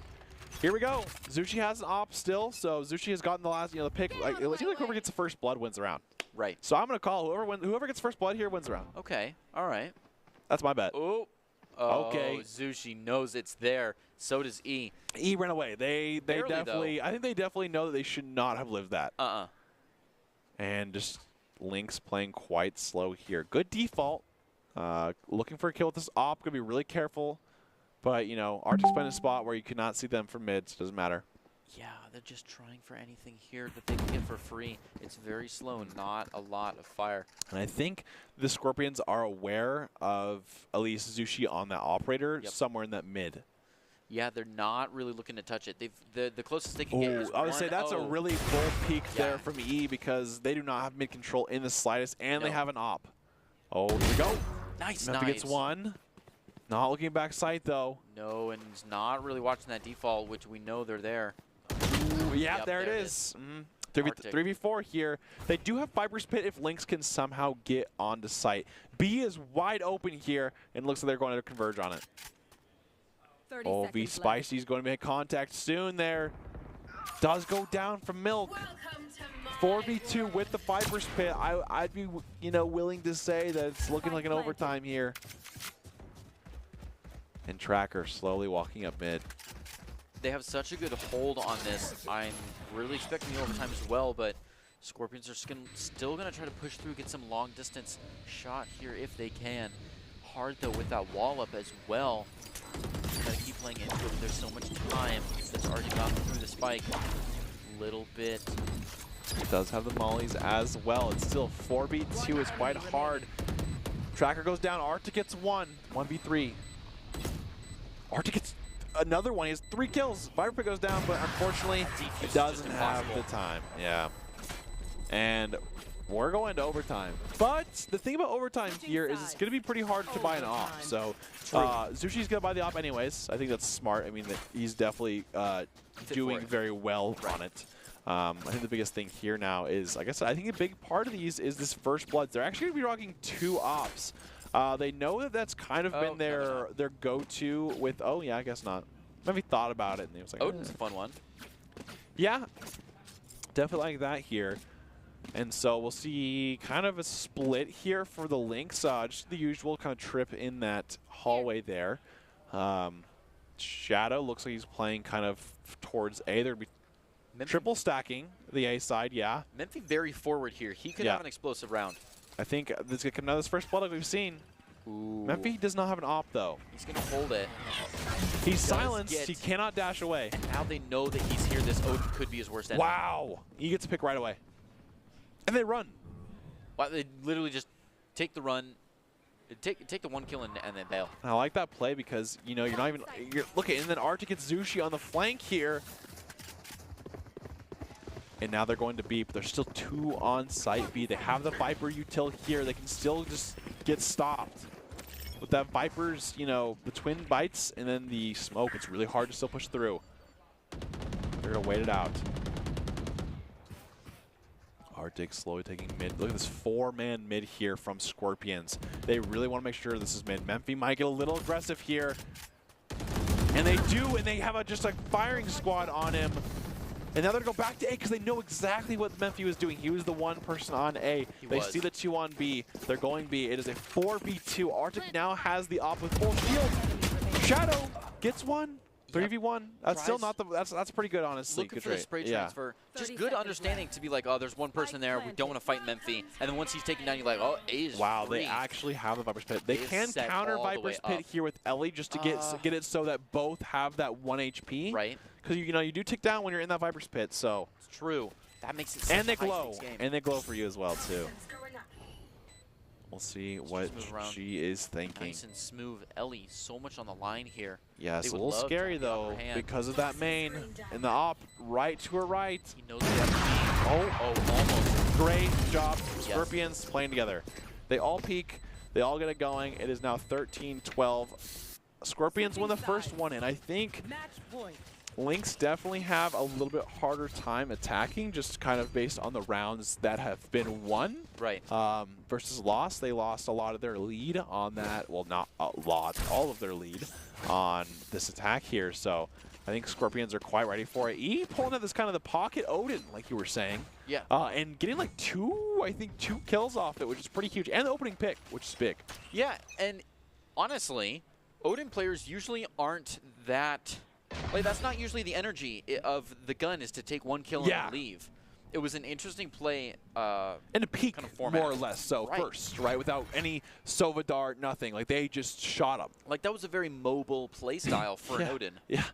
here we go. Zushi has an op still, so Zushi has gotten the last, the pick. Like, it seems like whoever gets the first blood wins the round. Right. So I'm gonna call whoever gets first blood here wins the round. Okay. All right. That's my bet. Oh. Okay. Zushi knows it's there. So does E. E ran away. They definitely. I think they definitely know that they should not have lived that. And just Lynx playing quite slow here. Good default. Looking for a kill with this op. Gonna be really careful. But Arctic's playing a spot where you cannot see them from mid. So it doesn't matter. Yeah, they're just trying for anything here that they can get for free. It's very slow, not a lot of fire. And I think the Scorpions are aware of at least Zushi on that operator somewhere in that mid. Yeah, they're not really looking to touch it. The closest they can get is I would say that's a really bold peek there from E, because they do not have mid control in the slightest, and they have an op. Oh, here we go. Nice, Memphis gets one. Not looking back sight, though. No, and he's not really watching that default, which we know they're there. Ooh, yeah, there it is. 3v4 here. They do have Viper's Pit if Lynx can somehow get onto site. B is wide open here, and looks like they're going to converge on it. Oh, V Spicy's going to make contact soon there. Does go down from Milk. 4v2 with the Viper's Pit. I'd be willing to say that it's looking like an overtime here. And Tracker slowly walking up mid. They have such a good hold on this. I'm really expecting the overtime as well, but Scorpions are still going to try to push through, get some long distance shot here if they can. Hard though with that wall up as well. Gotta keep playing into it, but there's so much time that's already gone through the spike. Little bit. It does have the mollies as well. It's still 4v2. It's quite hard. Tracker goes down. Arctic gets 1v3. Arctic gets another one. He has 3 kills. Viper goes down, but unfortunately, it doesn't have the time. Yeah. And we're going to overtime. But the thing about overtime here is it's going to be pretty hard to buy an op. So Zushi's going to buy the op anyways. I think that's smart. I mean, he's definitely doing very well on it. I think the biggest thing here now is, like I said, I think a big part of these is this first blood. They're actually going to be rocking 2 ops. They know that that's kind of been their go-to with, oh yeah, I guess not. Maybe thought about it and he was like, Odin's a fun one. Yeah, definitely like that here. And so we'll see kind of a split here for the Lynx. Just the usual kind of trip in that hallway there. Shadow looks like he's playing kind of towards A. They're going to be triple stacking the A side, yeah. Memphi very forward here. He could have an explosive round. I think this is going to come another first blood like we've seen. Ooh. Memphi does not have an op, though. He's going to hold it. He's silenced. He cannot dash away. And now they know that he's here. This Odin could be his worst enemy. Wow. He gets to pick right away. And they run. Wow, they literally just take the run, take the 1 kill and then bail. I like that play because, you know, you're not even... Look at, and then Arctic gets Zushi on the flank here. And now they're going to B, but there's still 2 on site B. They have the Viper util here. They can still just get stopped. With that Viper's, you know, the twin bites and then the smoke, it's really hard to still push through. They're going to wait it out. Arctic slowly taking mid. Look at this 4-man mid here from Scorpions. They really want to make sure this is mid. Memphi might get a little aggressive here. And they do, and they have just a firing squad on him. And now they're going to go back to A because they know exactly what Memphi was doing. He was the 1 person on A. They see the 2 on B. They're going B. It is a 4v2. Arctic now has the op with full shield. Shadow gets 1. 3v1. That's still not the. That's pretty good, honestly. Looking for the spray transfer. Just good understanding to be like, oh, there's 1 person there. We don't want to fight Memphi. And then once he's taken down, you're like, oh, A is free. They actually have the Viper's Pit. They can counter Viper's Pit here with Ellie just to get it so that both have that 1 HP. Right. Because you know you do tick down when you're in that Viper's Pit. So it's true. That makes it. Such and they a glow. game. And they glow for you as well too. We'll see what she is thinking. Nice and smooth. Ellie, so much on the line here. Yeah, it's a little scary though because of that main and the op right to her right. He knows they have to be. Oh, almost. Great job. Scorpions playing together. They all peek. They all get it going. It is now 13-12. Scorpions win the first one, and I think Lynx definitely have a little bit harder time attacking, just kind of based on the rounds that have been won. Right. Versus lost. They lost a lot of their lead on that. Well, not a lot. All of their lead on this attack here. So I think Scorpions are quite ready for it. E pulling out this kind of the pocket Odin, like you were saying. Yeah. And getting like 2 kills off it, which is pretty huge. And the opening pick, which is big. Yeah, and honestly, Odin players usually aren't that... Like, that's not usually the energy of the gun, is to take 1 kill and leave. It was an interesting play. In a peak, kind of format. More or less, so first, right? Without any Sova dart, nothing. Like, they just shot him. Like, that was a very mobile play style for an Odin. Yeah.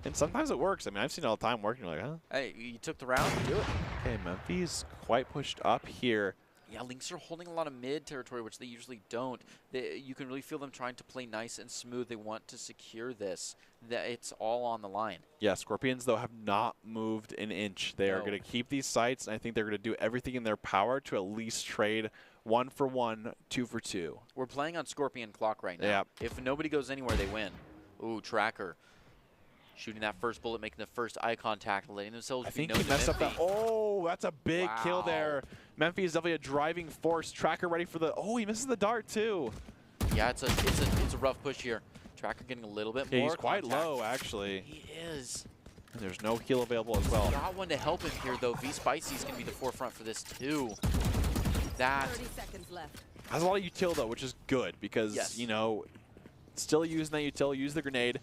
And sometimes it works. I mean, I've seen it all the time working. You're like, huh? Hey, you took the round, do it. Okay, Memphi's quite pushed up here. Yeah, Lynx are holding a lot of mid territory, which they usually don't. You can really feel them trying to play nice and smooth. They want to secure this. It's all on the line. Yeah, Scorpions, though, have not moved an inch. They are going to keep these sites, and I think they're going to do everything in their power to at least trade 1 for 1, 2 for 2. We're playing on Scorpion clock right now. Yeah. If nobody goes anywhere, they win. Ooh, Tracker. Shooting that first bullet, making the first eye contact, letting themselves be known. I think he messed up that. Oh, that's a big kill there. Memphi is definitely a driving force. Tracker ready for the. Oh, he misses the dart too. Yeah, it's a rough push here. Tracker getting a little bit more. He's quite low actually. He is. And there's no heal available as well. Got one to help him here though. V Spicy's gonna be the forefront for this too. That 30 seconds left. Has a lot of util though, which is good because you know, still using that util. Use the grenade.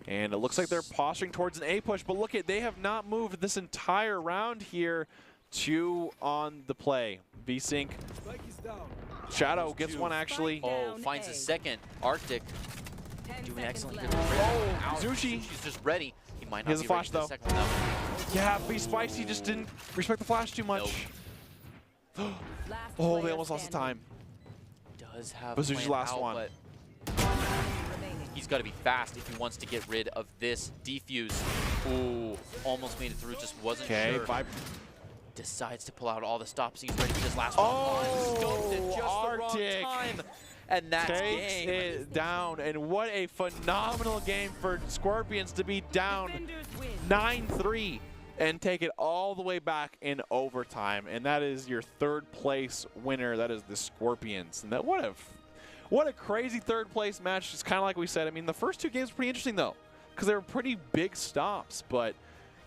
And it looks like they're posturing towards an A push, but look at, they have not moved this entire round here 2 on the play. V-Sync. Shadow gets one, actually. Oh, finds a second. Arctic doing excellent here. Oh, Zushi. She's just ready. He might not He has be a flash, ready for the though. second one. Yeah, but Spicy just didn't respect the flash too much. Nope. Oh, they almost lost the time. Does have But Zushi's plan last out, one. but he's got to be fast if he wants to get rid of this defuse. Ooh, almost made it through, just wasn't sure. Okay, Decides to pull out all the stops. He's ready for this last Oh, one. Scoped it just Arctic. the wrong time. And that's takes game. it down. And what a phenomenal game for Scorpions to be down 9-3 and take it all the way back in overtime. And that is your 3rd place winner. That is the Scorpions. And that what a crazy 3rd place match. Just kind of like we said. I mean, the first 2 games were pretty interesting though, because they were pretty big stops, but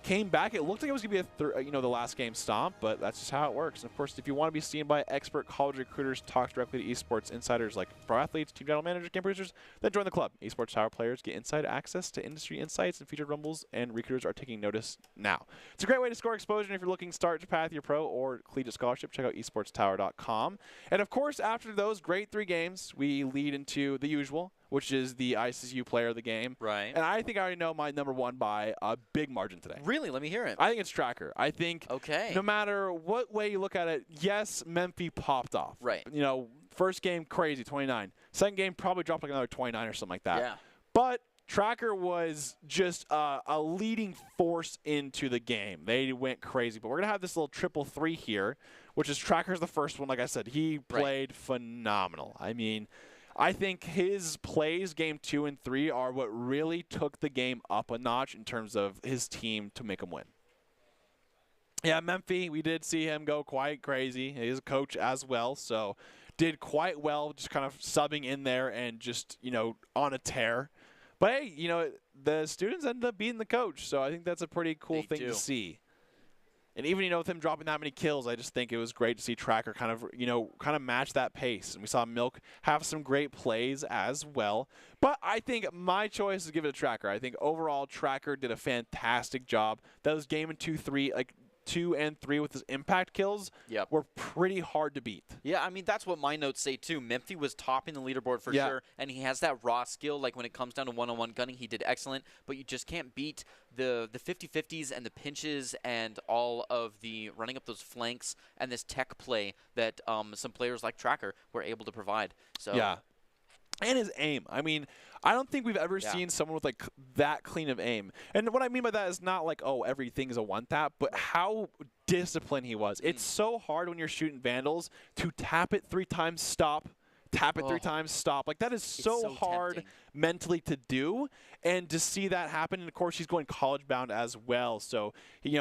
came back. It looked like it was going to be the last game stomp, but that's just how it works. And of course, if you want to be seen by expert college recruiters, talk directly to esports insiders like pro athletes, team general managers, game producers, then join the club. Esports Tower players get inside access to industry insights and featured rumbles, and recruiters are taking notice now. It's a great way to score exposure, and if you're looking to start your path, your pro or collegiate scholarship, check out esportstower.com. And of course, after those great 3 games, we lead into the usual, which is the ICCU player of the game. Right. And I think I already know my #1 by a big margin today. Really? Let me hear it. I think it's Tracker. I think no matter what way you look at it, yes, Memphis popped off. Right. You know, first game, crazy, 29. Second game, probably dropped like another 29 or something like that. Yeah. But Tracker was just a leading force into the game. They went crazy. But we're going to have this little 3-3 here, which is Tracker's the first one. Like I said, he played phenomenal. I mean, I think his plays game 2 and 3 are what really took the game up a notch in terms of his team to make him win. Yeah, Memphis, we did see him go quite crazy. He's a coach as well, so did quite well just kind of subbing in there and just, on a tear. But, hey, the students ended up beating the coach, so I think that's a pretty cool thing to see. And even, with him dropping that many kills, I just think it was great to see Tracker kind of match that pace. And we saw Milk have some great plays as well. But I think my choice is give it a Tracker. I think overall Tracker did a fantastic job. Those game in 2 and 3 with his impact kills were pretty hard to beat. Yeah, I mean, that's what my notes say, too. Memphis was topping the leaderboard for sure, and he has that raw skill. Like, when it comes down to one-on-one gunning, he did excellent, but you just can't beat the 50-50s and the pinches and all of the running up those flanks and this tech play that some players like Tracker were able to provide. So yeah. And his aim. I mean, I don't think we've ever seen someone with that clean of aim. And what I mean by that is not like, oh, everything's a one-tap, but how disciplined he was. It's so hard when you're shooting Vandals to tap it 3 times, stop, tap it 3 times, stop. Like, that is so hard tempting mentally to do, and to see that happen. And, of course, he's going college-bound as well. So,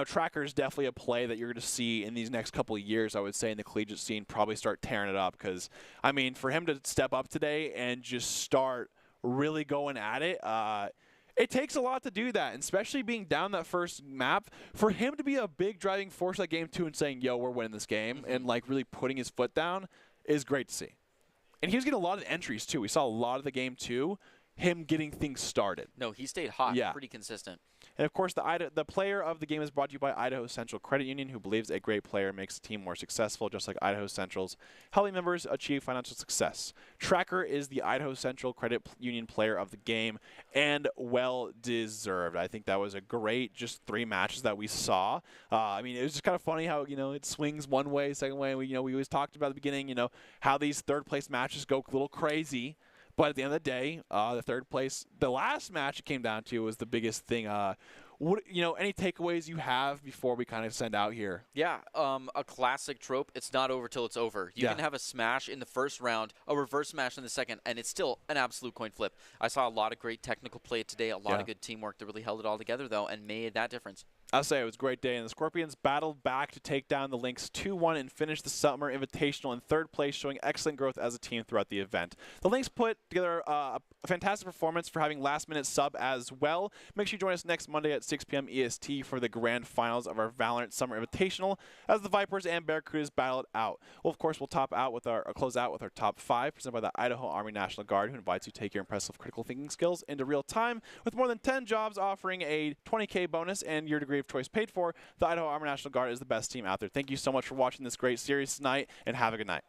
Tracker is definitely a play that you're going to see in these next couple of years, I would say, in the collegiate scene, probably start tearing it up. Because, I mean, for him to step up today and just start really going at it, it takes a lot to do that, and especially being down that first map. For him to be a big driving force at game 2 and saying, yo, we're winning this game, and, really putting his foot down is great to see. And he was getting a lot of entries, too. We saw a lot of the game, too, him getting things started. No, he stayed hot, pretty consistent. And, of course, the player of the game is brought to you by Idaho Central Credit Union, who believes a great player makes the team more successful, just like Idaho Central's helping members achieve financial success. Tracker is the Idaho Central Credit Union player of the game, and well-deserved. I think that was a great just 3 matches that we saw. I mean, it was just kind of funny how, it swings one way, second way. We always talked about at the beginning, how these third-place matches go a little crazy. But at the end of the day, the last match it came down to was the biggest thing. Any takeaways you have before we kind of send out here? Yeah, a classic trope. It's not over till it's over. You can have a smash in the first round, a reverse smash in the second, and it's still an absolute coin flip. I saw a lot of great technical play today, a lot of good teamwork that really held it all together, though, and made that difference. I'll say it was a great day, and the Scorpions battled back to take down the Lynx 2-1 and finish the Summer Invitational in 3rd place, showing excellent growth as a team throughout the event. The Lynx put together a fantastic performance for having last-minute sub as well. Make sure you join us next Monday at 6 p.m. EST for the grand finals of our Valorant Summer Invitational as the Vipers and Barracudas battle it out. Well, of course, we'll close out with our top 5 presented by the Idaho Army National Guard, who invites you to take your impressive critical thinking skills into real time with more than 10 jobs offering a $20K bonus and your degree degree of choice paid for, the Idaho Army National Guard is the best team out there. Thank you so much for watching this great series tonight, and have a good night.